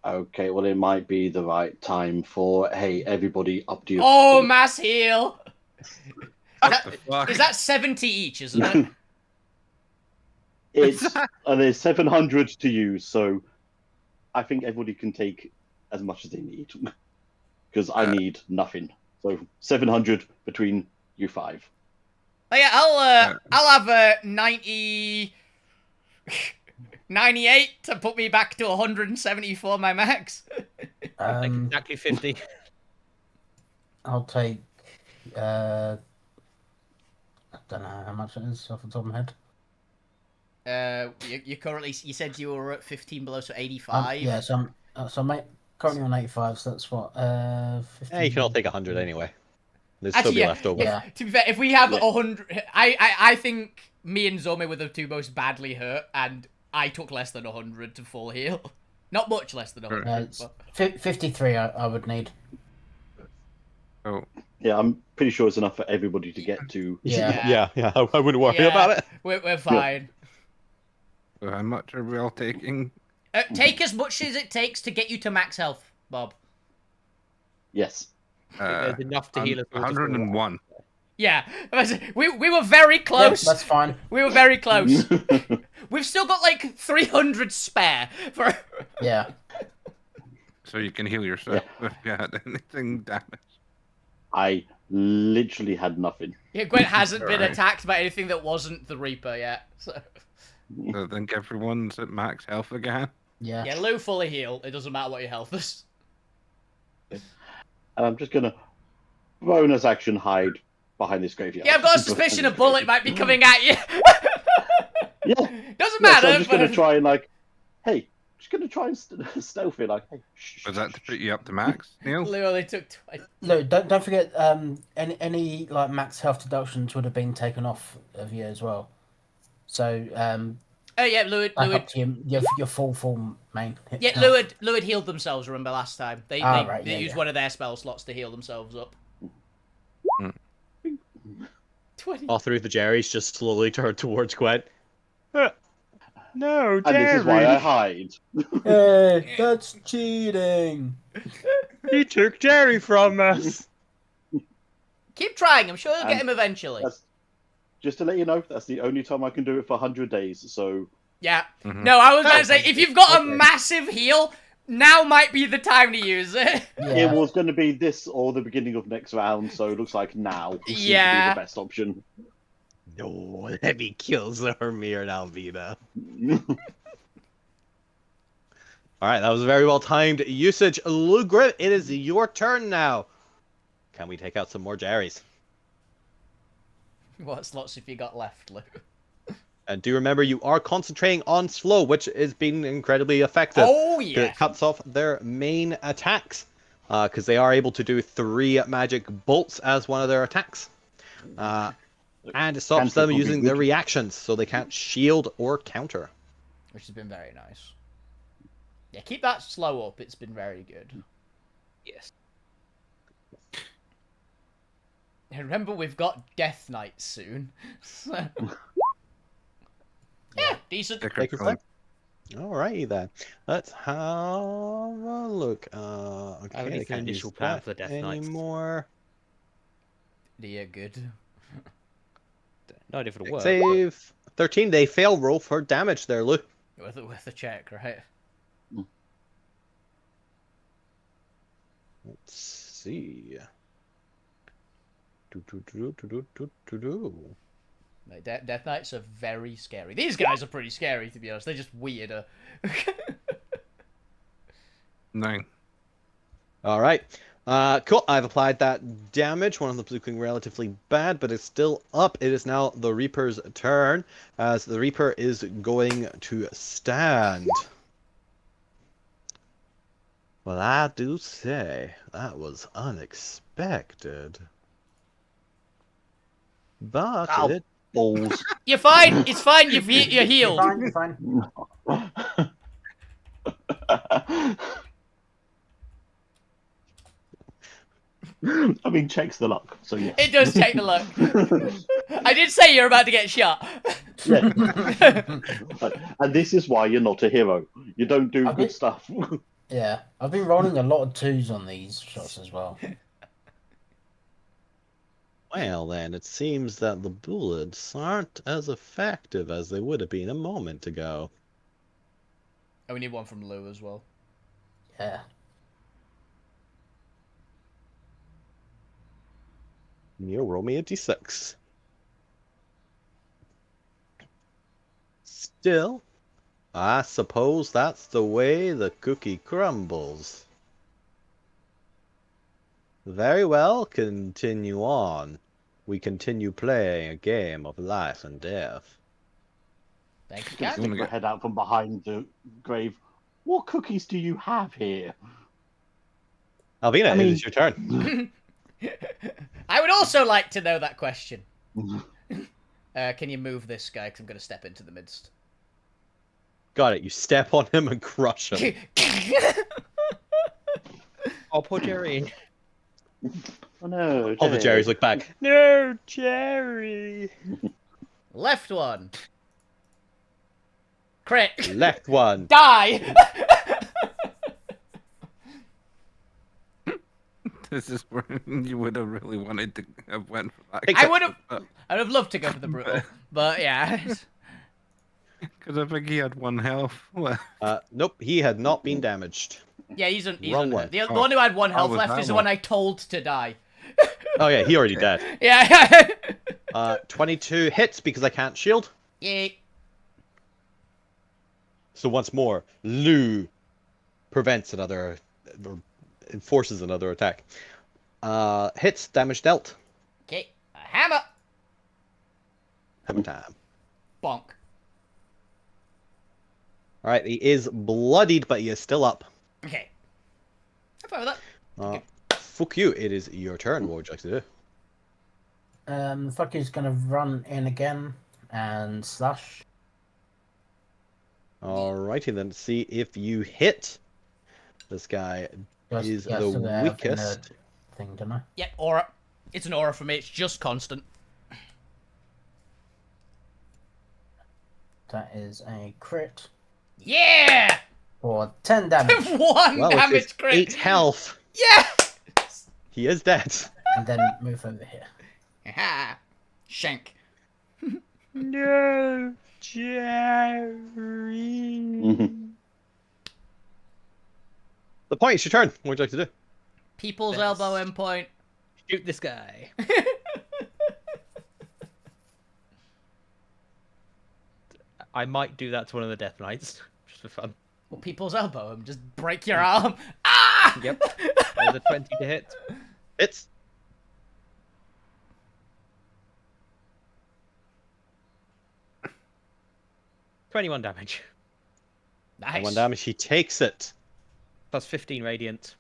Okay, well, it might be the right time for, hey, everybody up to your Oh, feet. mass heal! What the fuck? Is that 70 each, isn't it? It's and there's 700 to use, so I think everybody can take as much as they need because I need nothing. So 700 between you 5. Oh yeah, I'll have 90, 98 to put me back to 174 my max. Like exactly 50. I'll take. I don't know how much it is off the top of my head. You currently, you said you were at 15 below, so 85. Yeah, so I'm currently on 85. So that's what. 15... You can all take 100 anyway. There's Actually, still be yeah, left over. Yeah. To be fair, if we have Yeah. 100, I think me and Zomi were the two most badly hurt, and I took less than 100 to full heal. Not much less than 100. It's But... 53. I would need. Oh, Yeah, I'm pretty sure it's enough for everybody to get to. Yeah. Yeah, I wouldn't worry Yeah. about it. We're fine. so how much are we all taking? Take as much as it takes to get you to max health, Bob. Yes. There's enough to heal us all. 101. Yeah, we were very close. Yeah, that's fine. We were very close. We've still got like 300 spare for. Yeah. So you can heal yourself if you had anything damaged. I literally had nothing. Yeah, Gwent hasn't been Alright. attacked by anything that wasn't the Reaper yet. So. So I think everyone's at max health again. Yeah. Yeah, Lou fully healed. It doesn't matter what your health is. And I'm just gonna bonus action hide behind this graveyard. Yeah, I've got a suspicion a bullet might be coming at you. Yeah. Doesn't Yeah, so matter. I'm just gonna but- try and like, hey, just gonna try and stealth it, like, hey. Was that to put you up to max, Neil? Lou only took 20. Look, don't forget. Any like max health deductions would have been taken off of you as well. So Oh yeah, Lou back had up to your full main. hit yeah, health. Lou had healed themselves. Remember last time they Right, yeah, used yeah. one of their spell slots to heal themselves up. 20. All three of the Jerrys just slowly turn towards Gwent. No, And this is why I hide. Hey, that's cheating. He took Jerry from us. Keep trying. I'm sure you'll get And him eventually. That's just to let you know, that's the only time I can do it for 100 days. So Yeah. Mhm. No, I was about to say, if you've got a Okay. massive heal, now might be the time to use it. Yeah. it was going to be this or the beginning of next round. So it looks like now seems to be Yeah. the best option. No, heavy kills Zormir and Alvina. Alright, that was very well timed usage. Lugrit, it is your turn now. Can we take out some more Jerrys? What slots have you got left, Lou? And do remember, you are concentrating on slow, which has been incredibly effective. Oh, 'Cause yeah. It cuts off their main attacks. Because they are able to do 3 magic bolts as one of their attacks. And it stops Cantrip them would be using their good. reactions, so they can't shield or counter. Which has been very nice. Yeah, keep that slow up. It's been very good. Yes. And remember, we've got Death Knight soon. Yeah, decent. Take your time. Alrighty then. Let's have a look. Okay, have they anything can't initial use plan that for the Death Knights? anymore. Yeah, good. No idea if it'll work. Save 13. They fail roll for damage there, Luke. With a check, right? Let's see. Do. Like, Death Knights are very scary. These guys are pretty scary, to be honest. They're just weirder. 9. Alright. Cool. I've applied that damage. One of them's looking relatively bad, but it's still up. It is now the Reaper's turn, as the Reaper is going to stand. Well, I do say, that was unexpected. But Ow. it... Balls. You're fine. It's fine. You're healed. You're fine. I mean, checks the luck. So yeah. It does take the luck. I did say you're about to get shot. Yeah. And this is why you're not a hero. You don't do Okay. good stuff. Yeah, I've been rolling a lot of 2s on these shots as well. Well, then, it seems that the bullets aren't as effective as they would have been a moment ago. Oh, we need one from Lou as well. Yeah. You roll me a d6. Still, I suppose that's the way the cookie crumbles. Very well, continue on. We continue playing a game of life and death. Thank you, Gonna Cat. stick my head out from behind the grave. What cookies do you have here? Alvina, I mean- it is your turn. I would also like to know that question. Can you move this guy? Because I'm going to step into the midst. Got it. You step on him and crush him. Oh, poor Jerry. Oh no. All the Jerry. Jerrys look back. No, Jerry. Left one. Crit. Left one. Die. This is where you would have really wanted to have went for that. I would have. I'd have loved to go for the brutal, but yeah. Because I think he had 1 health. Well, Nope, he had not been damaged. Yeah, he's Wrong unhurt. one. The one who had 1 health was left that is the one? one I told to die. Oh yeah, he already dead. Yeah. 22 hits because I can't shield. Yeah. So once more, Lou prevents another, or enforces another attack. Hits, damage dealt. Okay. A hammer. Hammer time. Bonk. Alright, he is bloodied, but he is still up. Okay. I'm fine with that. Fuck you, it is your turn. What would you like to do? Fucky's gonna run in again and slash. Alrighty then, see if you hit. This guy is So the they're in weakest. the thing, don't I? Yep, aura. It's an aura for me. It's just constant. That is a crit Yeah! for 10 damage, One Well, damage it's crit. 8 health. Yeah! He is dead. and then move over here. Aha. Shank. No, Jerry. The point, it's your turn. What would you like to do? People's Best. elbow endpoint. Shoot this guy. I might do that to one of the Death Knights, just for fun. Well, people's elbow him. Just break your arm. Ah! Yep. There's a 20 to hit. It's 21 damage. Nice. 1 damage. He takes it. Plus 15 radiant.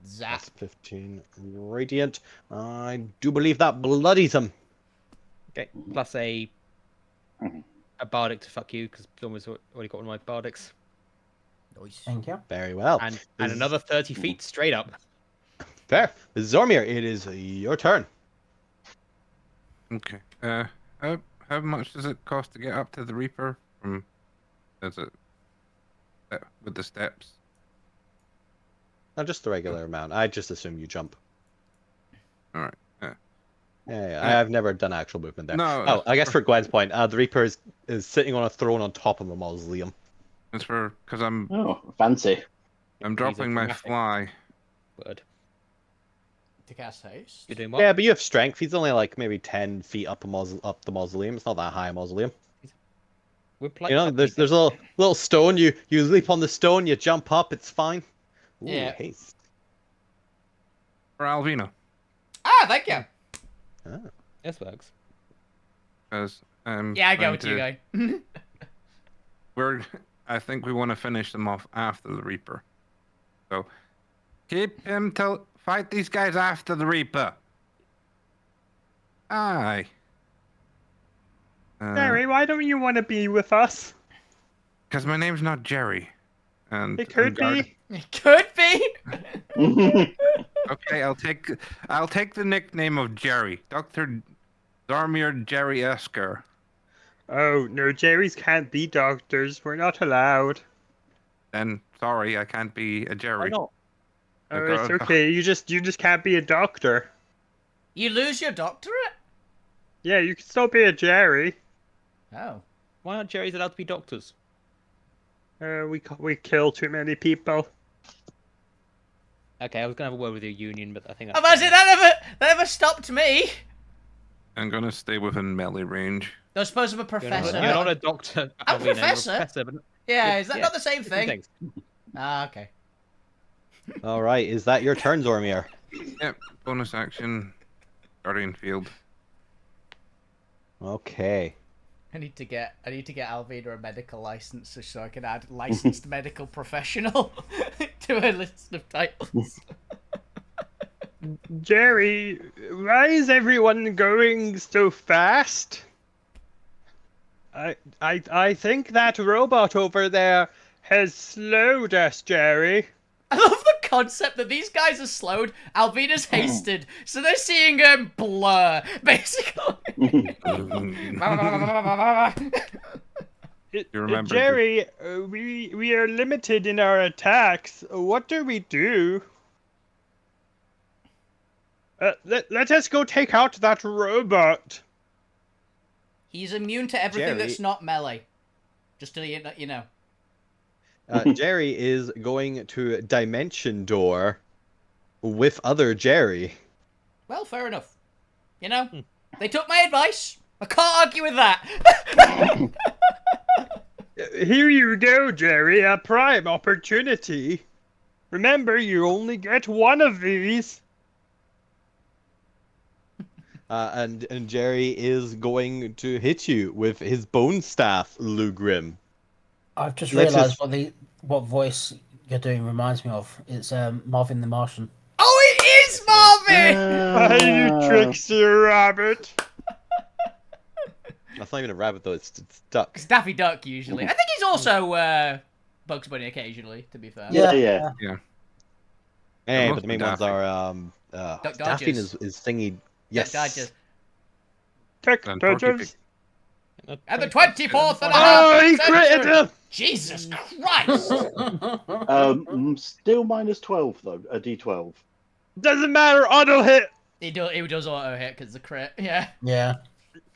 Zap. That's 15 radiant. I do believe that bloodies him. Okay. Plus a bardic to fuck you, because Stormer's already got one of my bardics. Nice. Thank you. Very well. And This- another 30 feet straight up. Fair. Zormir, it is your turn. Okay. How much does it cost to get up to the Reaper? Is it with the steps? Not just the regular amount. I just assume you jump. All right. Yeah, I've never done actual movement there. No, Oh, I guess for Gwen's point, the Reaper is sitting on a throne on top of a mausoleum. It's because I'm Oh, fancy. dropping my dramatic. fly. Word. To cast haste. You're doing what? Yeah, but you have strength. He's only like maybe 10 feet up up the mausoleum. It's not that high a mausoleum. We're You know, there's a little stone. You leap on the stone. You jump up. It's fine. Ooh, Yeah. haste. For Alvina. Ah, thank you. Ah. This works. Because Yeah, I go with you, guy. I think we want to finish them off after the Reaper. So keep him till fight these guys after the Reaper. Aye. Jerry, why don't you want to be with us? Because my name's not Jerry. And It could guard- be. It could be. Okay, I'll take the nickname of Jerry. Dr. Zormir Jerry Esker. Oh, no, Jerrys can't be doctors. We're not allowed. Then sorry, I can't be a Jerry. Why not? Oh, it's okay. You just can't be a doctor. You lose your doctorate? Yeah, you can still be a Jerry. Oh. Why aren't Jerry's allowed to be doctors? We kill too many people. Okay, I was gonna have a word with your union, but I think that's Imagine that never stopped me. I'm gonna stay within melee range. I suppose I'm a You're professor. not, you're not a doctor. I'm a Alvina, you're professor. but Yeah, is that Yeah, not the same different thing? things. Ah, okay. All right, is that your turn, Zormir? Yep, bonus action, Guardian Field. Okay. I need to get Alvina a medical license so I can add licensed medical professional to her list of titles. Jerry, why is everyone going so fast? I think that robot over there has slowed us, Jerry. I love the concept that these guys are slowed, Alvina's hasted, so they're seeing him blur, basically. You remember Jerry, we are limited in our attacks. What do we do? Let us go take out that robot. He's immune to everything Jerry- that's not melee. Just to you know. Jerry is going to Dimension Door with other Jerry. Well, fair enough. You know, they took my advice. I can't argue with that. Here you go, Jerry, a prime opportunity. Remember, you only get one of these. And Jerry is going to hit you with his bone staff, Lugrim. I've just Let's realised just- what voice you're doing reminds me of. It's Marvin the Martian. Oh, it is Marvin! You tricksy rabbit. That's not even a rabbit, though. It's duck. It's Daffy Duck usually. I think he's also Bugs Bunny occasionally. To be fair. Yeah. Hey, must but the be main ones Daffy. are Duck Daffy Dodgers. is thingy. Yes. Dodgers. Tech And Porky Dodgers. And the 24th and a Oh, half he century. critted him! Jesus Christ! Still minus 12 though. A D12. Doesn't matter, auto hit. He does auto hit because it's a crit. Yeah. Yeah.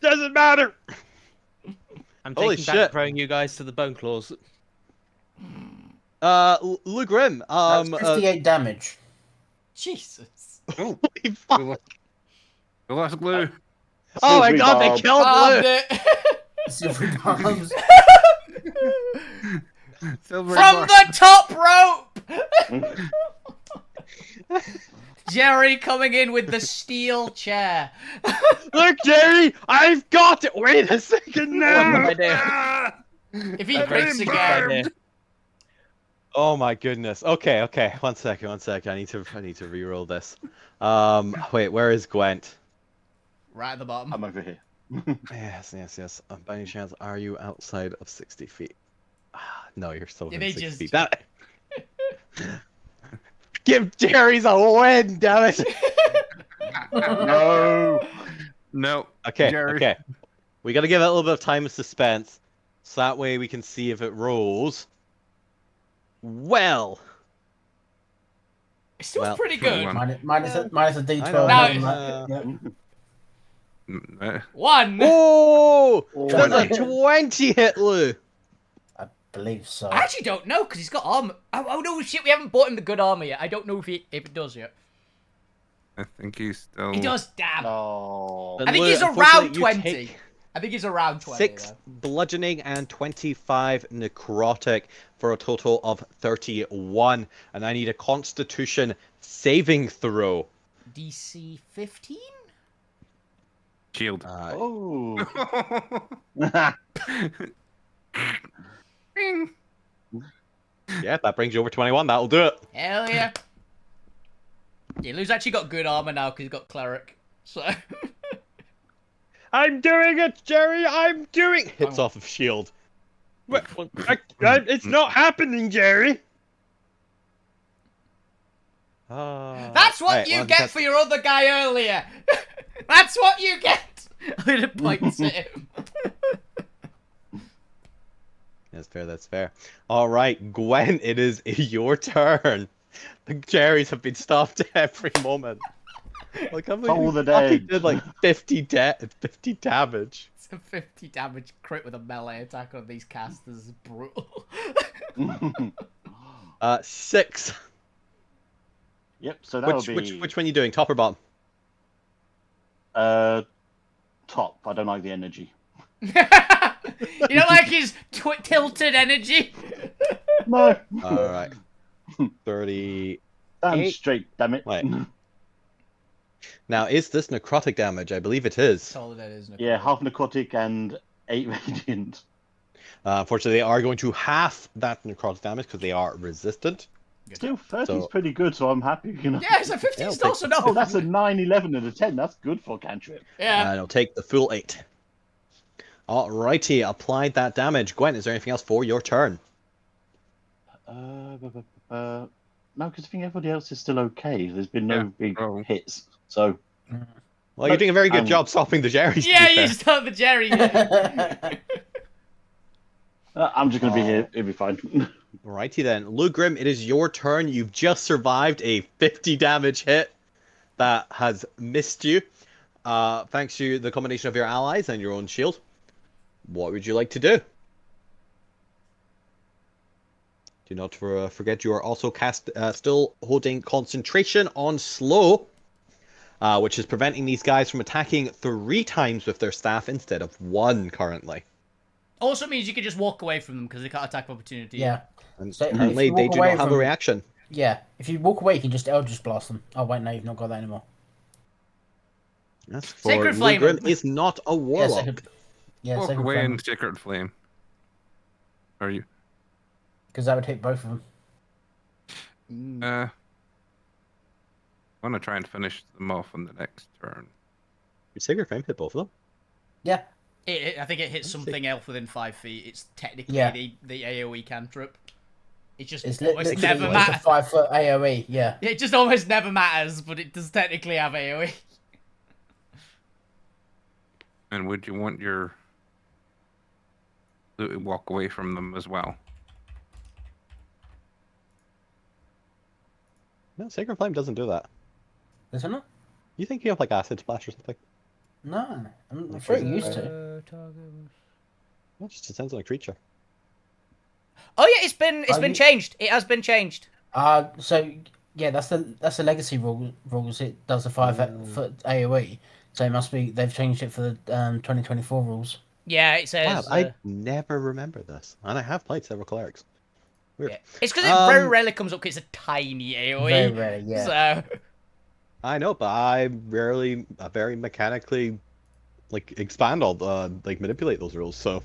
Doesn't matter. I'm Holy taking back shit. throwing you guys to the bone claws. Lou Grim, That's 58 damage. Jesus. Oh, holy fuck. we lost glue. Oh my Silvery god, they Barb. killed Bombed Lou! it. Silvery bombs. Silver From bar. the top rope! Jerry coming in with the steel chair. Look, Jerry, I've got it! Wait a second now! idea. Ah! If he I'm breaks being again. burned. Oh my goodness. Okay, okay. One second. I need to re-roll this. Wait, where is Gwent? Right at the bottom. I'm over here. Yes. By any chance, are you outside of 60 feet? No, you're still Yeah, within they 60 just- feet. That... Give Jerry's a win, damn it! No. No. Okay, Jerry. okay. We gotta give it a little bit of time of suspense, so that way we can see if it rolls. Well. It's still Well, pretty good. one. minus a D12. I know, Now and it- all that. Yep. One. Oh! Oh, Does a no. 20 hit Lou? I believe so. I actually don't know because he's got armor. Oh no, shit! We haven't bought him the good armor yet. I don't know if it does yet. I think he's still. He does. Damn. Oh. I think Lou, he's unfortunately, around you 20. take I think he's around 20. 6 though. bludgeoning and 25 necrotic for a total of 31. And I need a constitution saving throw. DC 15. Shield. Oh. Yeah, that brings you over 21. That'll do it. Hell yeah. Yeah, Lou's actually got good armor now because he's got cleric. So. I'm doing it, Jerry. I'm doing. Hits off of shield. It's not happening, Jerry. That's what Right, you well, get that's- for your other guy earlier. That's what you get. Little points at him. That's fair, that's fair. Alright, Gwen, it is your turn. The Jerrys have been stopped every moment. Like, I Toll the fucking dead. did like 50 damage. It's a 50 damage crit with a melee attack on these casters is brutal. 6. Yep, so that'll be Which one are you doing, top or bottom? top. I don't like the energy. You don't like his tilted energy? No. Alright. 30. Damn 8. straight, damn it. Right. Now, is this necrotic damage? I believe it is. Told that is Yeah, half necrotic and 8 radiant. Unfortunately, they are going to half that necrotic damage because they are resistant. Still, 30's So- pretty good, so I'm happy. You know. Yeah, so 15 is Yeah, I'll also take- no. Oh, that's a 9, 11, and a 10. That's good for a cantrip. Yeah. And it'll take the full 8. Alrighty, applied that damage. Gwen, is there anything else for your turn? No, because I think everybody else is still okay. There's been no Yeah, big oh. hits, so Well, you're doing a very good Um, job stopping the Jerrys. Yeah, to be you fair. start the Jerry. Yeah. I'm just gonna be here. It'll be fine. Alrighty then. Lou Grim, it is your turn. You've just survived a 50 damage hit that has missed you. Thanks to the combination of your allies and your own shield. What would you like to do? Do not forget you are also still holding concentration on slow, which is preventing these guys from attacking 3 times with their staff instead of 1 currently. Also means you can just walk away from them because they can't attack of opportunity. Yeah. And So if currently you they walk do away not have a from- reaction. Yeah. If you walk away, you can just Eldritch Blast them. Oh, wait, no, you've not got that anymore. That's for Sacred Lou Flame Grim them. is not a Yeah, warlock. second. Yeah, Walk second away flame. in Sacred Flame. Are you? Because that would hit both of them. I want to try and finish them off on the next turn. Your Sacred Flame hit both of them. Yeah. I think it hits something else within 5 feet. It's technically Yeah. the AoE cantrip. It just It's almost literally never it's a matters. 5-foot AoE, yeah. It just almost never matters, but it does technically have AoE. And would you want your to walk away from them as well? No, Sacred Flame doesn't do that. Does it not? You think you have like acid splash or something? No. I'm sure it used to. It just depends on the creature. Oh yeah, it's been Are been you- changed. It has been changed. So yeah, that's the legacy rules. It does the 5 foot AOE. So it must be they've changed it for the 2024 rules. Yeah, it Wow, says. I never remember this, and I have played several clerics. Weird. Yeah. It's because it very Um, rarely comes up because it's a tiny AOE. Very rare, yeah. So I know, but I rarely, very mechanically, like expand all the like manipulate those rules. So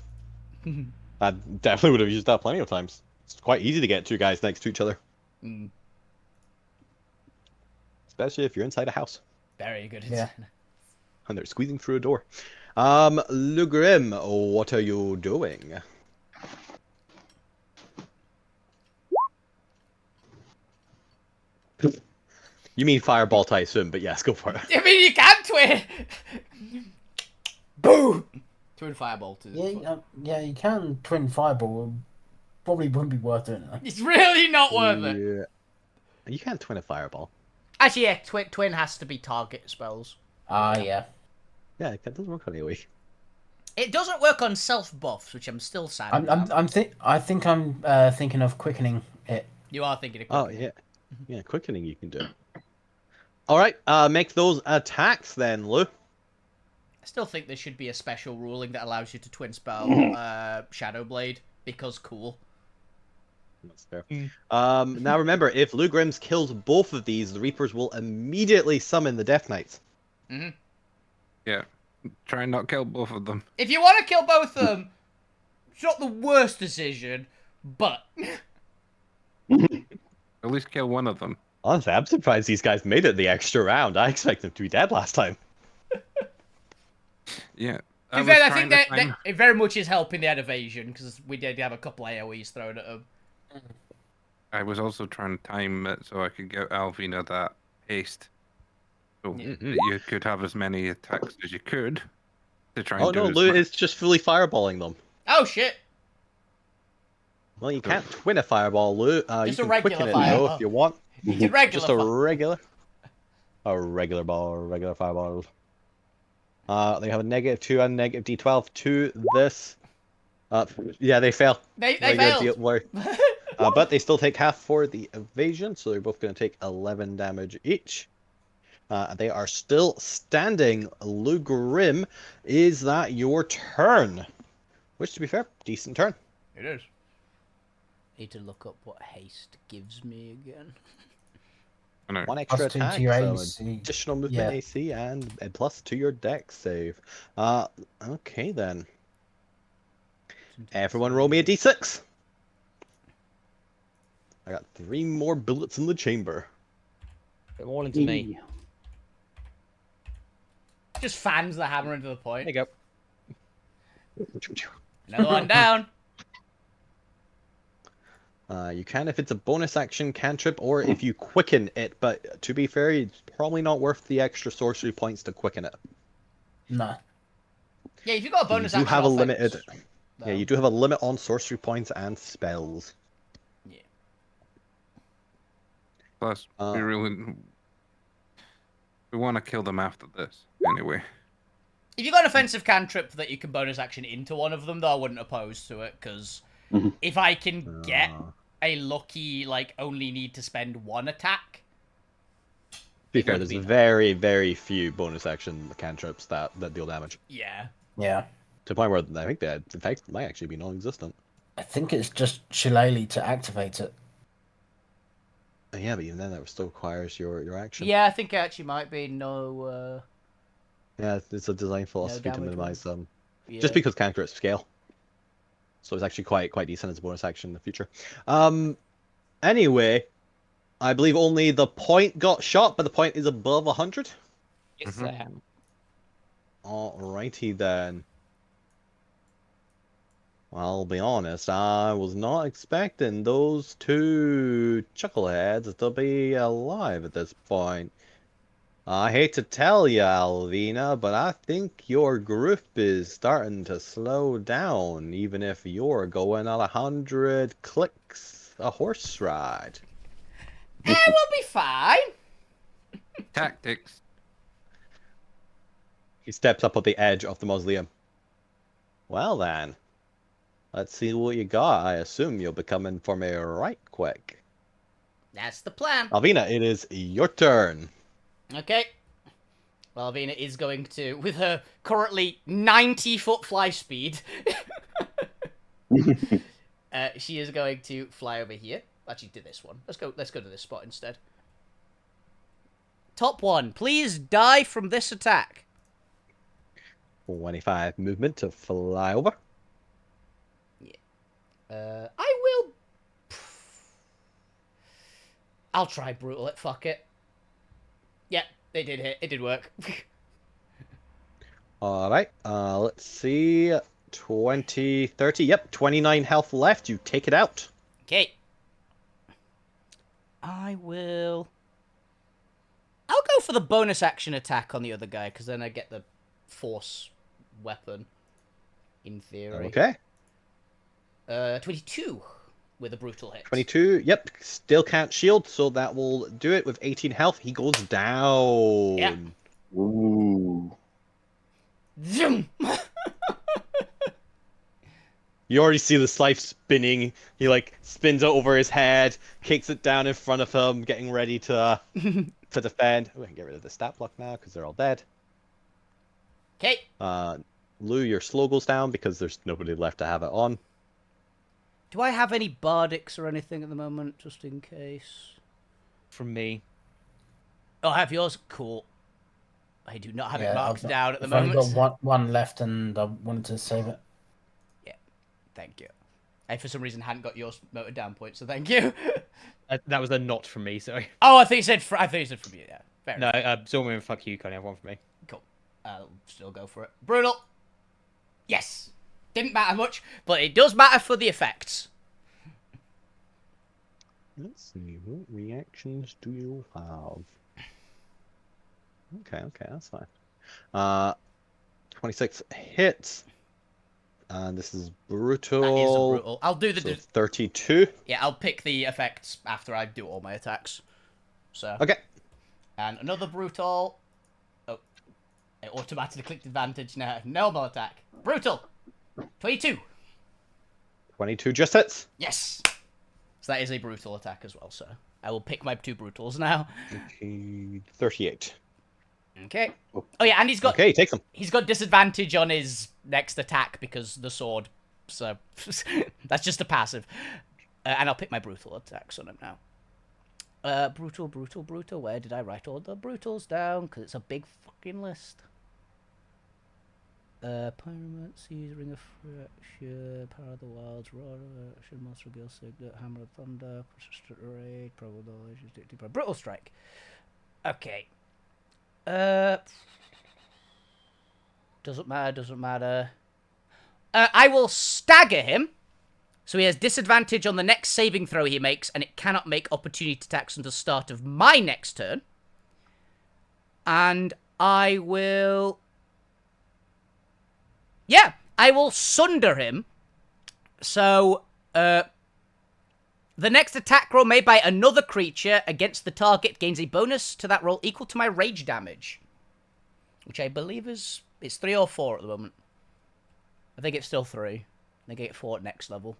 I definitely would have used that plenty of times. It's quite easy to get two guys next to each other, Mm, especially if you're inside a house very good. Yeah. and they're squeezing through a door. Lugrim, what are you doing? You mean fireball, I assume, but yes, go for it. I mean, you can twin. Boo! Twin fireball to the foot. Yeah, you can twin fireball. Probably wouldn't be worth doing it. It's really not worth it. Yeah. You can't twin a fireball. Actually, yeah, twin has to be target spells. Yeah. Yeah, that doesn't work on AoE. It doesn't work on self buffs, which I'm still sad about. I think I'm thinking of quickening it. You are thinking of Oh quickening. yeah, yeah, quickening you can do. All right, make those attacks then, Lou. I still think there should be a special ruling that allows you to twin spell Shadow Blade because cool. That's fair. Now remember, if Lou Grims kills both of these, the Reapers will immediately summon the Death Knights. Mm-hmm. Yeah. Try and not kill both of them. If you want to kill both of them, it's not the worst decision, but At least kill one of them. Honestly, I'm surprised these guys made it the extra round. I expect them to be dead last time. Yeah. to be was fair, I trying think to time- it very much is helping the evasion because we did have a couple AoEs thrown at them. I was also trying to time it so I could get Alvina that haste. So that you could have as many attacks as you could to try and Oh do no, as Lou much. is just fully fireballing them. Oh shit! Well, you can't twin a fireball, Lou. You Just a can regular quicken it though fireball. if you want. It's a regular. Just a regular ball, or regular fireball. They have a -2 and -d12 to this. Yeah, they fail. They Very good, failed. don't worry. But they still take half for the evasion, so they're both going to take 11 damage each. They are still standing. Lou Grim, is that your turn? Which, to be fair, decent turn. It is. Need to look up what haste gives me again. I know. One extra Plus 2 attack, to your so AC. additional movement Yeah. AC, and a plus to your dex save. Okay then. Everyone roll me a d6. I got 3 more bullets in the chamber. Put them all into me. Just fans the hammer into the There point. you go. Another one down. You can if it's a bonus action cantrip or if you quicken it, but to be fair, it's probably not worth the extra sorcery points to quicken it. No. Yeah, if you've got a bonus You do action have a offense, limited. though. Yeah, you do have a limit on sorcery points and spells. Yeah. Plus, Uh, we want to kill them after this anyway. If you've got an offensive cantrip that you can bonus action into one of them, though, I wouldn't oppose to it, because Mhm. if I can get a lucky, like, only need to spend one attack, To be it fair, would there's be- very, very few bonus action cantrips that deal damage. yeah. Yeah. To the point where I think that, in fact, might actually be non-existent. I think it's just Shillelagh to activate it. Yeah, but even then, that still requires your action. Yeah, I think it actually might be no, Yeah, it's a design philosophy to damage minimize them. yeah. Just because cantrips scale. So it's actually quite decent as a bonus action in the future. Anyway, I believe only the point got shot, but the point is above 100. Yes, Mhm. I am. Alrighty then. Well, I'll be honest, I was not expecting those two chuckleheads to be alive at this point. I hate to tell you, Alvina, but I think your group is starting to slow down, even if you're going at 100 clicks a horse ride. we'll be fine. Tactics. He steps up at the edge of the mausoleum. Well then, Let's see what you got. I assume you'll be coming for me right quick. That's the plan. Alvina, it is your turn. Okay. Well, Alvina is going to, with her currently 90-foot fly speed, she is going to fly over here. Actually, do this one. Let's go to this spot instead. Top one, please die from this attack. 25 movement to fly over. I will. I'll try brutal it. Fuck it. Yeah, they did hit. It did work. All right. Let's see. 20, 30. Yep, 29 health left. You take it out. Okay. I will. I'll go for the bonus action attack on the other guy, because then I get the force weapon. In theory. Okay. 22 with a brutal hit. 22. Yep. Still can't shield, so that will do it with 18 health. He goes down. Yeah. Ooh. Zoom! You already see the scythe spinning. He like spins it over his head, kicks it down in front of him, getting ready to defend. Oh, I can get rid of the stat block now because they're all dead. Okay. Lou, your slow goes down because there's nobody left to have it on. Do I have any bardics or anything at the moment, just in case? From me. Oh, I have yours? Cool. I do not have it marked I've down at the I've only moment. got one left, and I wanted to save it. Thank you. I, for some reason, hadn't got yours noted down point, so thank you. That was a not from me, sorry. Oh, I think you said from you, yeah. Fair No, enough. Zorman and fuck you, can't have one for me. Cool. I'll still go for it. Brutal. Yes. Didn't matter much, but it does matter for the effects. Let's see, what reactions do you have? Okay, that's fine. 26 hits. And this is brutal. That is a brutal. I'll do the... So 32. Yeah, I'll pick the effects after I do all my attacks. So. Okay. And another brutal. Oh. I automatically clicked advantage now. Normal attack. Brutal. 22. 22 just hits. Yes. So that is a brutal attack as well, so I will pick my two brutals now. Okay, 38. Okay. Oh yeah, and he's got Okay, takes him. he's got disadvantage on his next attack because the sword. So that's just a passive. And I'll pick my brutal attacks on him now. Brutal. Where did I write all the brutals down? Because it's a big fucking list. Pyromancy, Ring of Fracture, Power of the Wilds, Raw Action, Monster Gill Signet, Hammer of Thunder, Persistent Raid, Probable Knowledge, Addictive, Brutal Strike. Okay. Doesn't matter. I will stagger him, so he has disadvantage on the next saving throw he makes, and it cannot make opportunity attacks until the start of my next turn. And I will... Yeah, I will sunder him. So, the next attack roll made by another creature against the target gains a bonus to that roll equal to my rage damage. Which I believe is... It's 3 or 4 at the moment. I think it's still 3. I think I get 4 at next level.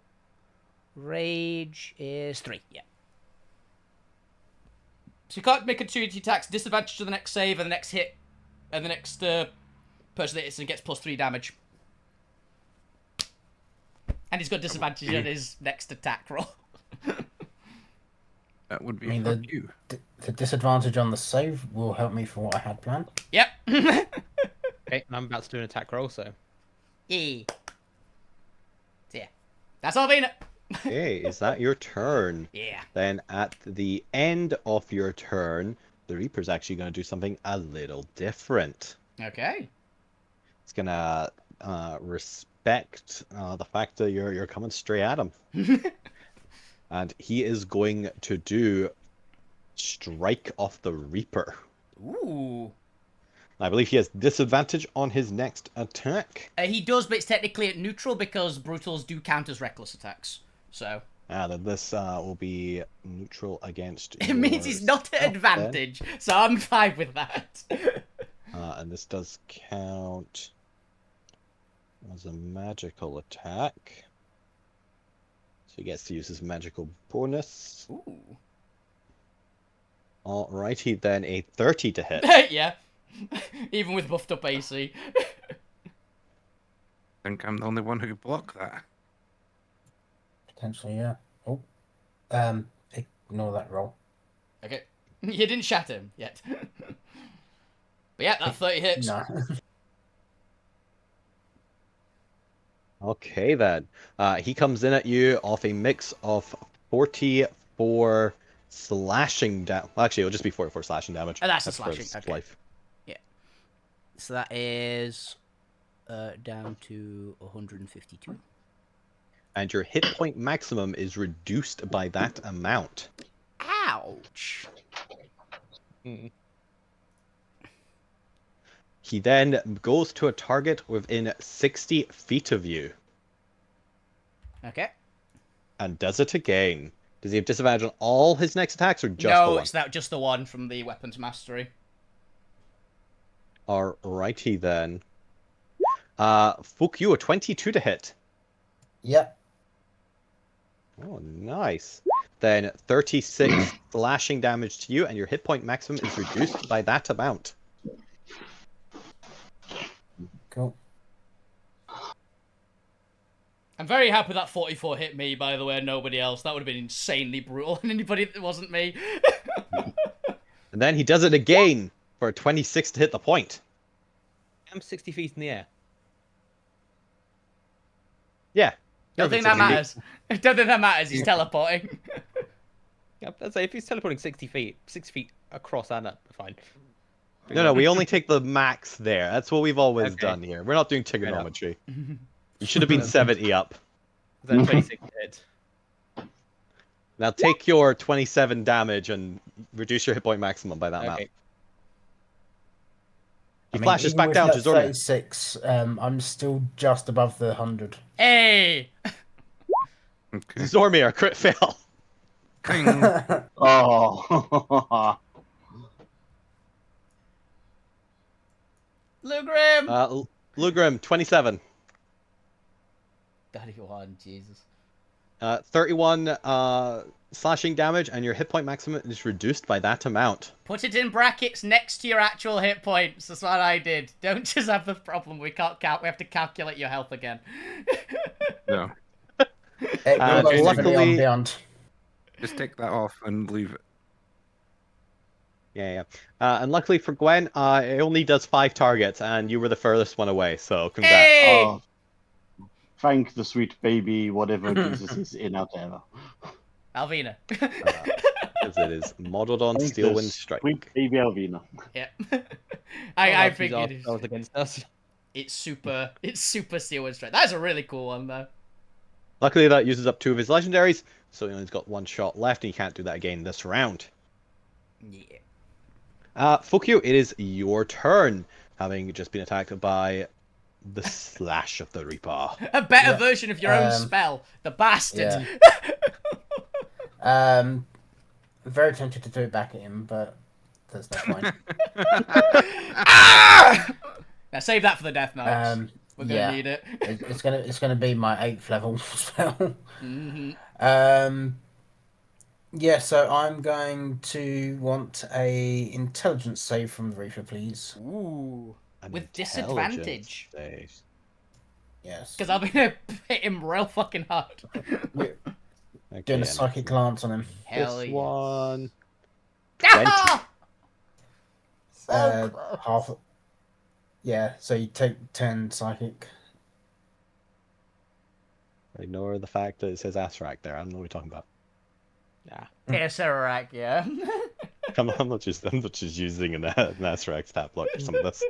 Rage is 3, yeah. So you can't make opportunity attacks, disadvantage to the next save and the next hit. And the next person that hits and gets plus 3 damage. And he's got disadvantage on his next attack roll. That would be I mean, fuck you. the disadvantage on the save will help me for what I had planned. Yep. Okay, and I'm about to do an attack roll, so. Yeah. So yeah. That's all Alvina. Okay, is that your turn? Yeah. Then at the end of your turn, the Reaper's actually going to do something a little different. Okay. It's going to respect the fact that you're coming straight at him. And he is going to do Strike of the Reaper. Ooh. I believe he has disadvantage on his next attack. He does, but it's technically at neutral because brutals do count as reckless attacks. So. Then this will be neutral against. It means he's not at advantage, so I'm fine with that. And this does count as a magical attack. he gets to use his magical bonus. Ooh. Alrighty then, a 30 to hit. Yeah. Even with buffed up AC. I think I'm the only one who could block that. Potentially, yeah. Oh. Ignore that roll. Okay. You didn't shatter him yet. But yeah, that 30 hits. No. Okay then. He comes in at you off a mix of 44 slashing damage. Well, actually, it'll just be 44 slashing damage. Oh, that's the for slashing, his okay. life. So that is down to 152. And your hit point maximum is reduced by that amount. Ouch. He then goes to a target within 60 feet of you Okay. and does it again. Does he have disadvantage on all his next attacks or just the No, one? it's just the one from the weapons mastery. Alrighty then. Fuck you, a 22 to hit. Yep. Oh, nice. Then 36 slashing damage to you, and your hit point maximum is reduced by that amount. Cool. I'm very happy that 44 hit me, by the way, and nobody else. That would have been insanely brutal on anybody that wasn't me. And then he does it again for a 26 to hit the point. I'm 60 feet in the air. Yeah. Don't think that matters. Don't think that matters. He's teleporting. Yeah, I'd say if he's teleporting 60 feet across and up, fine. No, we only take the max there. That's what we've always Okay. done here. We're not doing trigonometry. You should have been 70 up. Is that 26 hit? Now take your 27 damage and reduce your hit point maximum by that amount. Okay. He I mean, flashes even back with down that to Zormir. 36, I'm still just above the 100. Hey! Okay. Zormir, crit fail. Cling. Oh. Lugrim! Lugrim, 27. 31, Jesus. 31 slashing damage, and your hit point maximum is reduced by that amount. Put it in brackets next to your actual hit points. That's what I did. Don't just have the problem. We can't count. We have to calculate your health again. No. It will go luckily- definitely on beyond. Just take that off and leave it. Yeah. And luckily for Gwen, it only does 5 targets, and you were the furthest one away, so congrats. Hey! Oh. Thank the sweet baby, whatever Jesus is in Alterra. Alvina. Because it is modeled on Thank Steelwind the Strike. Sweet baby Alvina. Yeah. I These figured arsenals against us. it's super Steelwind Strike. That is a really cool one though. Luckily, that uses up 2 of his legendaries, so he only got 1 shot left, and he can't do that again this round. Yeah. Fuck you, it is your turn, having just been attacked by the Slash of the Reaper. A better Yeah. version of your own spell. The bastard. I'm very tempted to do it back at him, but there's no point. Now save that for the Death Knights. We're gonna yeah. need it. It's gonna be my 8th level spell. hmm Yeah, so I'm going to want a intelligence save from the Reaper, please. Ooh. An With intelligence disadvantage. save. Yes. Because I'm gonna hit him real fucking hard. Okay, Doing a and psychic glance on him. Hell this yeah. one. Ah! Half. Yeah, so you take 10 psychic. Ignore the fact that it says Asrak there. I don't know what you're talking about. Yeah, Serac, yeah. I'm not just using an Asrak stat block for some of this.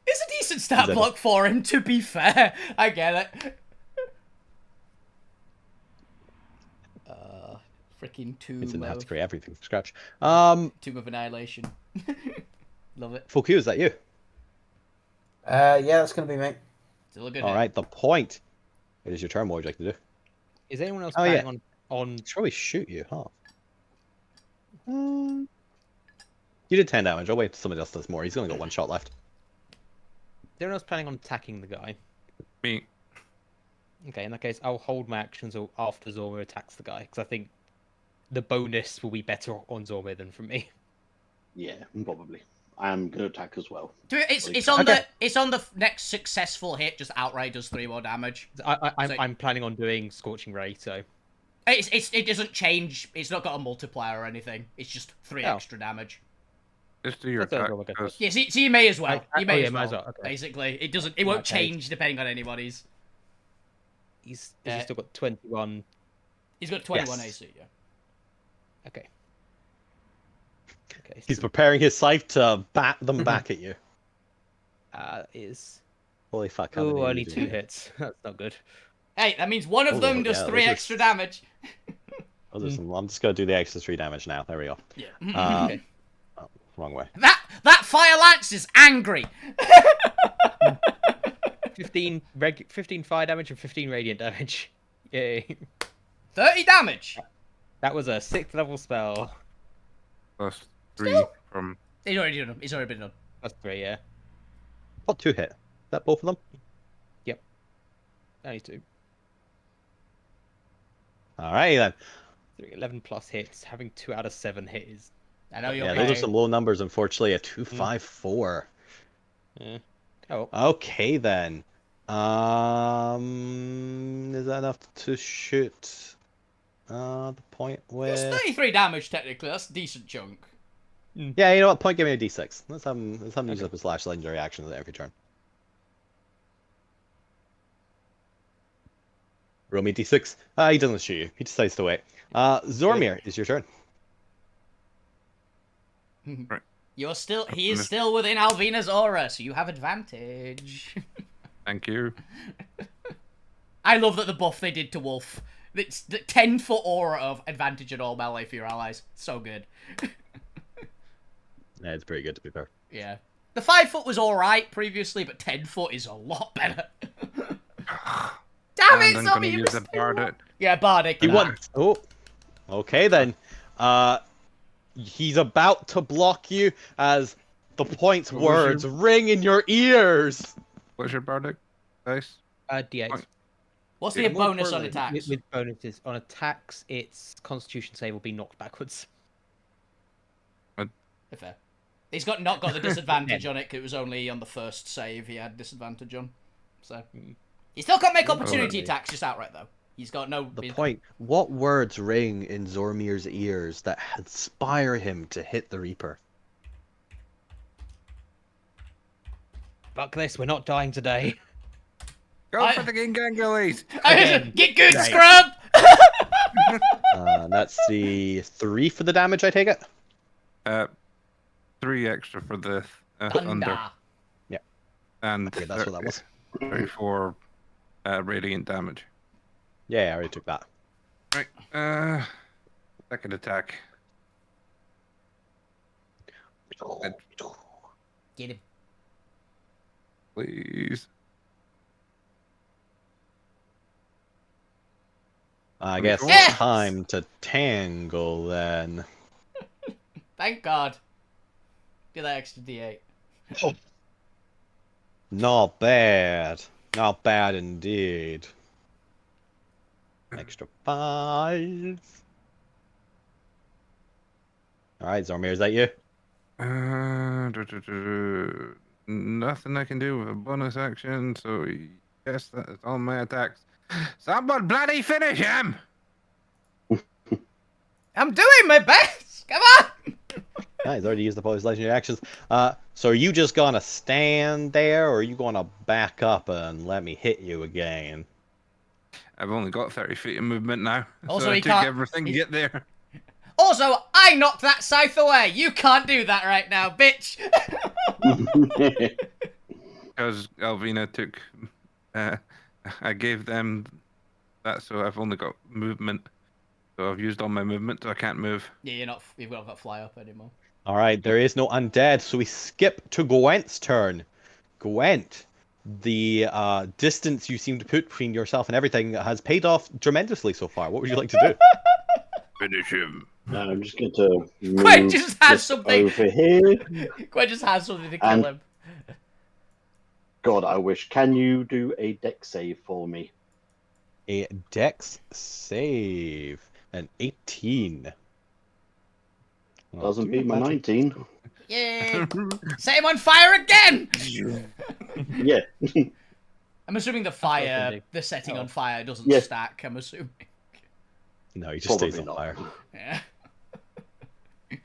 It's a decent stat that block for him, to be fair. I get it. Freaking Tomb Means I didn't have to of, create everything from scratch. Tomb of Annihilation. Love it. Fuck you, is that you? Yeah, that's gonna be me. Still a good All hit. right, the point. It is your turn. What would you like to do? Is anyone else Oh, yeah. planning on Should probably shoot you, huh? You did 10 damage. I'll wait till somebody else does more. He's only got 1 shot left. Is anyone else planning on attacking the guy? Me. Okay, in that case, I'll hold my actions after Zorma attacks the guy, because I think the bonus will be better on Zorma than from me. Yeah, probably. I am going to attack as well. It's on the next successful hit. Just outright does 3 more damage. I'm planning on doing Scorching Ray, so it doesn't change. It's not got a multiplier or anything. It's just 3 extra damage. Just do your That's attack. all I got. Yeah, so you may as well. You may as might well. as well, okay. Basically, it doesn't. It won't change depending on anybody's. He's still got 21. He's got 21 Yes. AC. Yeah. Okay. Okay. He's preparing his scythe to bat them back at you. Is Holy fuck! How many are only you 2 doing? hits. That's not good. Hey, that means one of them does 3 those are- extra damage. I'm just gonna do the extra 3 damage now. There we go. Yeah. Okay. Oh, wrong way. That fire lance is angry. 15 fire damage and 15 radiant damage. Yay. 30 damage. That was a 6th level spell. Plus 3 from. He's already done. He's already been done. That's 3, yeah. What 2 hit? Is that both of them? Only 2. Alrighty then. 11 plus hits. Having 2 out of 7 hit is. I know you're. Yeah, those are some low numbers, unfortunately. A 254. Yeah. Oh. Okay then. Is that enough to shoot? The point It's where. 33 damage technically. That's a decent chunk. Yeah, you know what? Point, give me a d6. Let's have him use up his slash legendary action every turn. Roll me d6. He doesn't shoot you. He decides to wait. Zormir, it's your turn. You're still. He is still within Alvina's aura, so you have advantage. Thank you. I love that the buff they did to Wolf. It's the 10-foot aura of advantage at all melee for your allies. So good. Yeah, it's pretty good to be fair. Yeah. The 5-foot was alright previously, but 10-foot is a lot better. Damn it, I'm Zombie, gonna you use missed the Bardic. Yeah, Bardic. He won. Oh, okay then. He's about to block you as the point's What was words ring in your ears. What's your Bardic dice? D8. Point. What's the Yeah, bonus on more attacks? With bonuses. On attacks, its Constitution save will be knocked backwards. Fair. He's not got the disadvantage on it, 'cause it was only on the first save he had disadvantage on. So he still can't make opportunity attacks just outright though. He's got no. The point. What words ring in Zormir's ears that inspire him to hit the Reaper? Fuck this, we're not dying today. Go for the Gingangolies! Get good, Nice. scrub. That's the 3 for the damage, I take it? 3 extra for the under. Thunder. And Okay, that's what that was. 34 radiant damage. Yeah, I already took that. Right. Second attack. Get him. Please. I guess Yes! it's time to tangle then. Thank God. Get that extra D8. Not bad. Not bad indeed. Extra 5. Alright, Zormir, is that you? Nothing I can do with a bonus action, so yes, that is all my attacks. Someone bloody finish him! I'm doing my best. Come on. He's already used the bonus legendary actions. So are you just gonna stand there, or are you gonna back up and let me hit you again? I've only got 30 feet of movement now, Also, so I he took can't- everything to get there. Also, I knocked that scythe away. You can't do that right now, bitch. Because Alvina took... I gave them that, so I've only got movement. So I've used all my movement, so I can't move. Yeah, you've got that fly up anymore. Alright, there is no undead, so we skip to Gwent's turn. Gwent, the distance you seem to put between yourself and everything has paid off tremendously so far. What would you like to do? Finish him. I'm just going to move Gwen just has this something. over here. Gwen just has something to kill And- him. God, I wish. Can you do a deck save for me? a Dex save. An 18. Well, Doesn't do beat my imagine- 19. Yay! Set him on fire again! Yeah. I'm assuming the what I was fire, thinking. the setting Oh. on fire doesn't Yeah. stack, I'm assuming. No, he just stays Probably on not. fire. Yeah.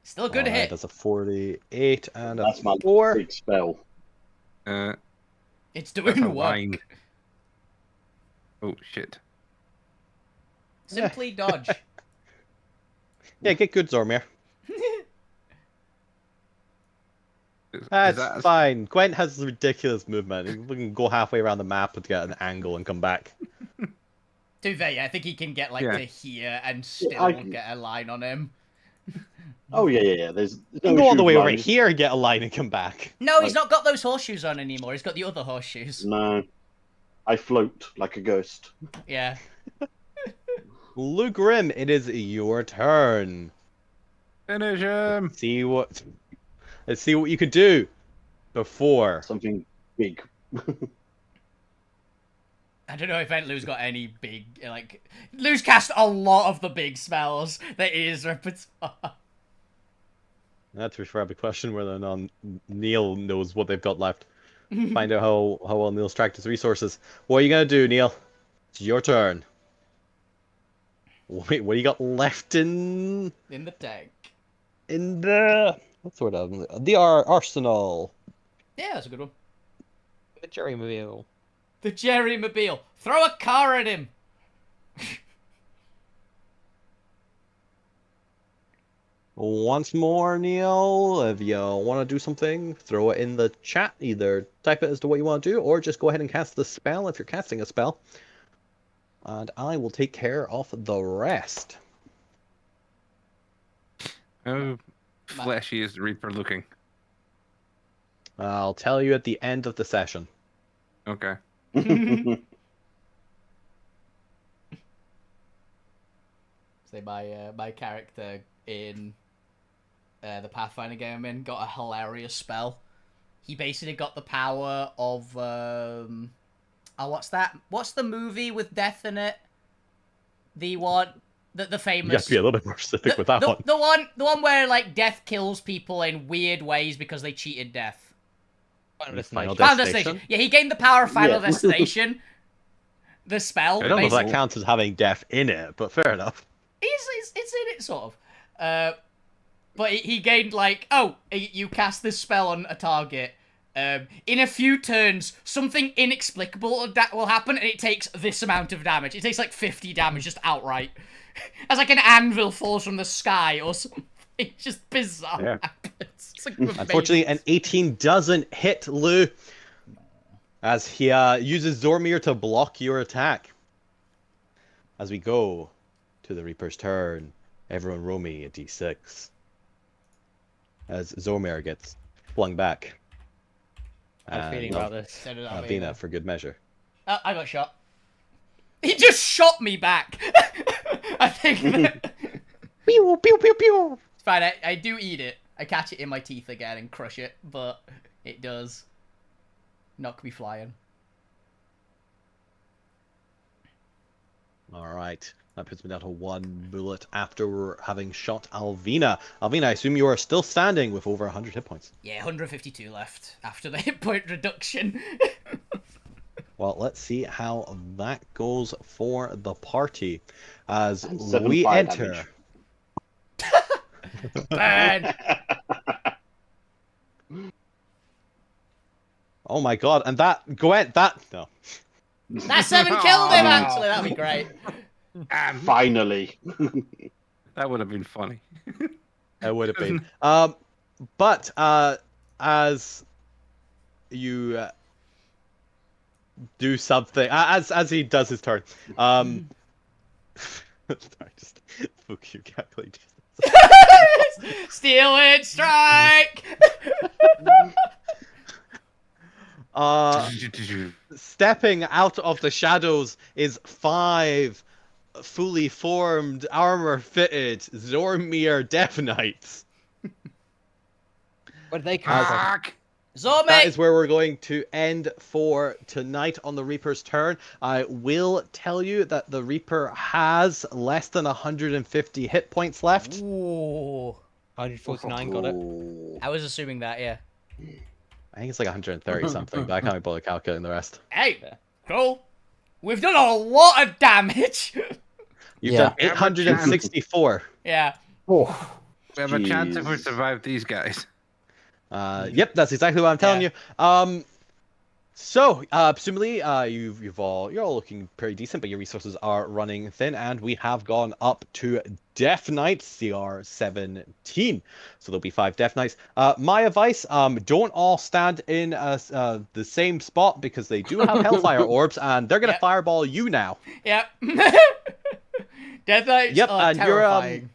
Still a good Alright, hit. that's a 48 and a That's my 4. big spell. It's That's doing a work. line. Oh shit. Simply dodge. Yeah, get good, Zormir. Is That's that fine. Gwent has ridiculous movement. We can go halfway around the map to get an angle and come back. To be fair, yeah, I think he can get like Yeah. to here and still I can- get a line on him. Oh yeah. There's You no can go all the issue way with over lines. here and get a line and come back. No, he's Like- not got those horseshoes on anymore. He's got the other horseshoes. No. I float like a ghost. Yeah. Luke Grimm, it is your turn. finish him? Let's see what you can do before. Something big. I don't know if Entlou's got any big, like... Lou's cast a lot of the big spells that is repertoire. That's a fair question whether or not Neil knows what they've got left. Find out how well Neil's tracked his resources. What are you going to do, Neil? It's your turn. Wait, what do you got left in In the tank. the... What sort of... The arsenal. Yeah, that's a good one. The Jerrymobile. The Jerrymobile. Throw a car at him. Once more, Neil, if you want to do something, throw it in the chat. Either type it as to what you want to do, or just go ahead and cast the spell if you're casting a spell. And I will take care of the rest. How fleshy is the Reaper looking? I'll tell you at the end of the session. Okay. Say my character in the Pathfinder game I'm in got a hilarious spell. He basically got the power of what's that? What's the movie with death in it? The one the famous. You have to be a little bit more specific with that one. The one where like death kills people in weird ways because they cheated death. Final Final Destination? Destination. Yeah, he gained the power of Final Yeah. Destination. The spell. I don't know if that basically. counts as having death in it, but fair enough. It's in it, sort of. But he gained, like, you cast this spell on a target. In a few turns, something inexplicable will happen, and it takes this amount of damage. It takes, like, 50 damage just outright. As, like, an anvil falls from the sky or something. It's just bizarre. Yeah. Happens. It's, like, amazing. Unfortunately, an 18 doesn't hit Lou, as he uses Zormir to block your attack. As we go to the Reaper's turn, everyone roll me a d6. As Zormir gets flung back. I'm feeling about this. So did Alvina for good measure. I got shot. He just shot me back. I think that... Pew, pew, pew, pew. It's fine, I do eat it. I catch it in my teeth again and crush it, but it does knock me flying. Alright, that puts me down to 1 bullet after having shot Alvina. Alvina, I assume you are still standing with over 100 hit points. Yeah, 152 left after the hit point reduction. Well, let's see how that goes for the party. As And 7 we fire enter... Burn! Oh my god, and that... Gwent, that... No. That 7 killed him, Wow. actually. That'd be great. Finally. That would have been funny. It would have been. But as you do something, as he does his turn, sorry, just fuck you, calculate. Steal it, strike! Stepping out of the shadows is 5 fully formed, armor-fitted Zormir Death Knights. Where did they come from? Fuck! Zombie! That is where we're going to end for tonight on the Reaper's turn. I will tell you that the Reaper has less than 150 hit points left. Ooh. 149 got it. Ooh. I was assuming that, yeah. I think it's like 130 something, but I can't be bothered calculating the rest. Hey, cool. We've done a lot of damage. You've Yeah. done 864. Yeah. Oh, We have a chance if we Jeez. survive these guys. Yep, that's exactly what I'm telling Yeah. you. So, presumably, you're all looking pretty decent, but your resources are running thin, and we have gone up to Death Knights, CR 17. So there'll be 5 Death Knights. My advice: don't all stand in the same spot because they do have Hellfire orbs, and they're gonna Yep. fireball you now. Yep. Death Knights Yep, are and terrifying.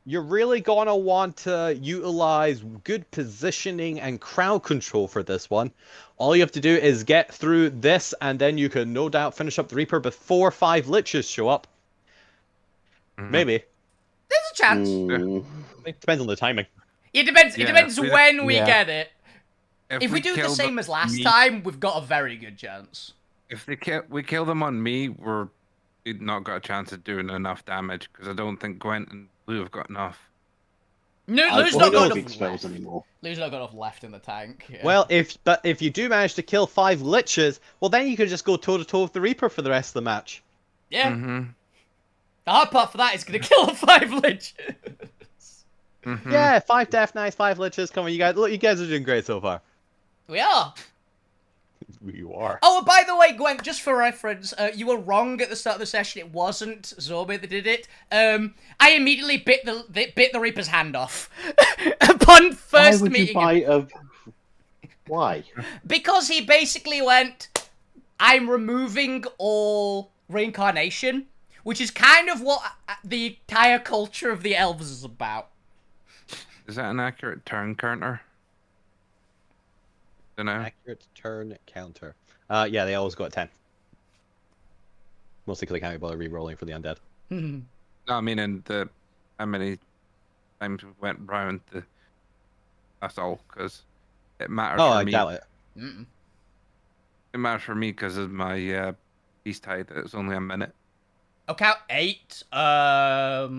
you're really gonna want to utilize good positioning and crowd control for this one. All you have to do is get through this, and then you can no doubt finish up the Reaper before 5 Liches show up. Mhm. Maybe. There's a chance. Mm. It depends on the timing. It depends. It Yeah, depends we- when we Yeah. get it. If we do the kill same as last me- time, we've got a very good chance. If we kill them on me, we've not got a chance of doing enough damage because I don't think Gwent and Blue have got enough. No, I Lou's don't not got know enough big spells left. anymore. Lou's not got enough left in the tank. Yeah. Well, if you do manage to kill 5 Liches, well then you can just go toe to toe with the Reaper for the rest of the match. yeah. Mm-hmm. The hard part for that is going to kill the 5 Lich. Mm-hmm. Yeah, 5 Death Knights, 5 Liches. Come on, you guys. Look, you guys are doing great so far. We are. You are. Oh, and by the way, Gwen, just for reference, you were wrong at the start of the session. It wasn't Zombie that did it. I immediately bit the Reaper's hand off upon Why first would you meeting him. buy a... Why? Because he basically went, I'm removing all reincarnation, which is kind of what the entire culture of the elves is about. Is that an accurate turn counter? Don't know. Accurate turn counter. Yeah, they always go at 10. Mostly because they can't be bothered re-rolling for the undead. No, I mean in the how many times we went round the. That's all, because it matters Oh, for I me. doubt it. Mm-mm. It matters for me because of my peace tide. It's only a minute. I'll count 8. I'll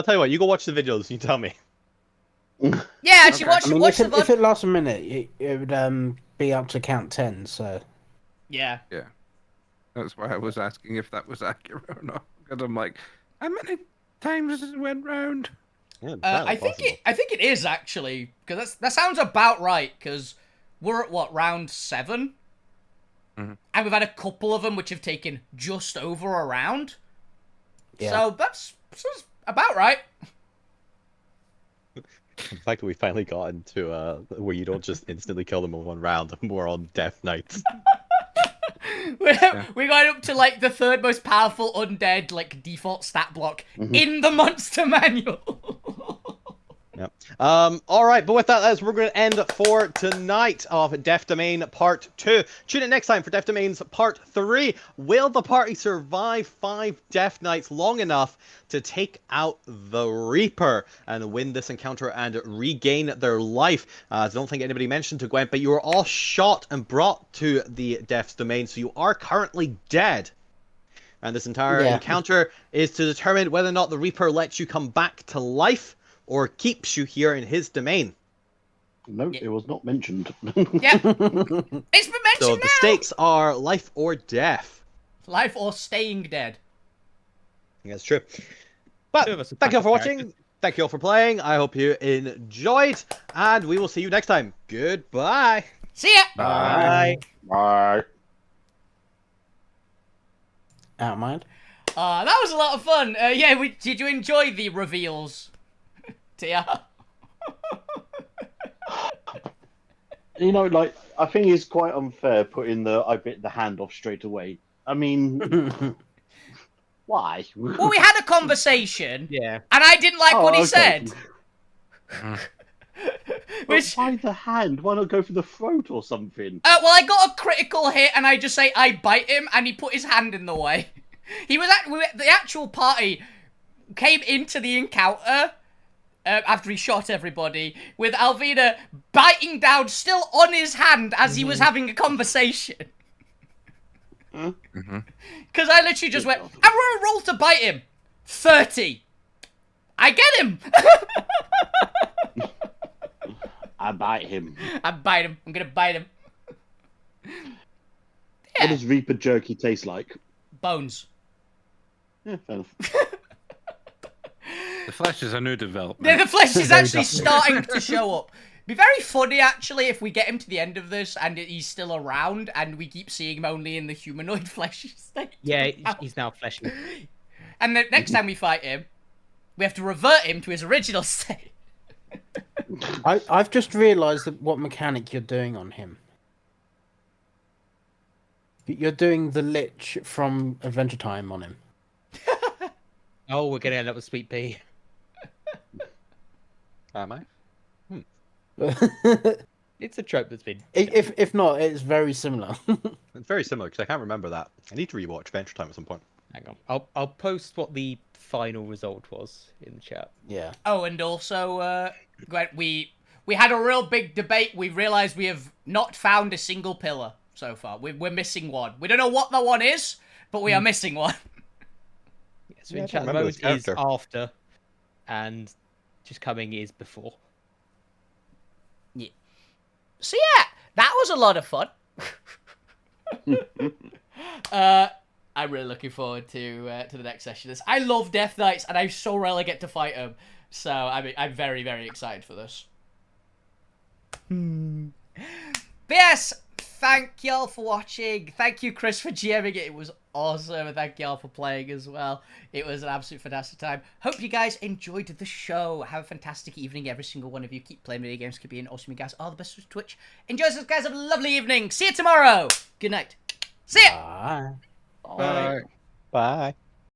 tell you what, you go watch the videos and you tell me. Yeah, actually, Okay. watch, I mean, watch if the it, if it lasts a minute, it would be up to count 10. So Yeah. That's why I was asking if that was accurate or not. Because I'm like, how many times has it went round? Yeah, I think it is actually, because that sounds about right. Because we're at what, round 7, Mhm. and we've had a couple of them which have taken just over a round. yeah. So that's about right. The fact that we finally got into where you don't just instantly kill them in one round, and we're on Death Knights. We got up to like the 3rd most powerful undead like default stat block in the monster manual. Yep. All right, but with that, that's we're going to end for tonight of Death Domain Part 2. Tune in next time for Death Domains Part 3. Will the party survive 5 Death Knights long enough to take out the Reaper and win this encounter and regain their life? I don't think anybody mentioned to Gwen, but you were all shot and brought to the Death's Domain, so you are currently dead. And this entire encounter is to determine whether or not the Reaper lets you come back to life or keeps you here in his domain. No, it was not mentioned. Yeah, it's been mentioned So now. the stakes are life or death. Life or staying dead. I think that's true. But Two of us are thank you all for backup watching. Thank you all for playing. I hope you enjoyed. And we will see you next time. Goodbye. See ya. Bye. Bye. Out of mind. That was a lot of fun. Yeah, did you enjoy the reveals, Tia? You know, like, I think it's quite unfair putting I bit the hand off straight away. I mean, why? Well, we had a conversation, Yeah. and I didn't like what he okay. said. But Which, why the hand? Why not go for the throat or something? well, I got a critical hit, and I just say I bite him, and he put his hand in the way. He was the actual party came into the encounter after he shot everybody, with Alvina biting down still on his hand as he was having a conversation. Because I literally just went, I roll to bite him. 30. I get him. I bite him. I bite him. I'm gonna bite him. What does Reaper jerky taste like? Bones. Yeah, fair enough. The flesh is a new development. Yeah, the flesh is actually starting to show up. Be very funny, actually, if we get him to the end of this and he's still around and we keep seeing him only in the humanoid flesh state. Yeah, he's now fleshy. And the next time we fight him, we have to revert him to his original state. I've just realised that what mechanic you're doing on him. You're doing the Lich from Adventure Time on him. Oh, we're gonna end up with Sweet Pea. Am I? It's a trope that's been. If not, it's very similar. It's very similar because I can't remember that. I need to rewatch Adventure Time at some point. Hang on, I'll post what the final result was in the chat. Yeah. Oh, and also, we had a real big debate. We realised we have not found a single pillar so far. We're missing one. We don't know what the one is, but we are missing one. Yeah, so Yeah, I in chat, don't the remember this moment is character. after, and just coming is before. So yeah, that was a lot of fun. I'm really looking forward to the next session of this. I love Death Knights, and I so rarely get to fight them. So I'm very, very excited for this. But yes, thank y'all for watching. Thank you, Chris, for GMing it. It was awesome, and thank y'all for playing as well. It was an absolute fantastic time. Hope you guys enjoyed the show. Have a fantastic evening, every single one of you. Keep playing video games. Keep being awesome, you guys. All the best with Twitch. Enjoy yourselves, guys. Have a lovely evening. See you tomorrow. Good night. See ya. Bye. Bye. Bye.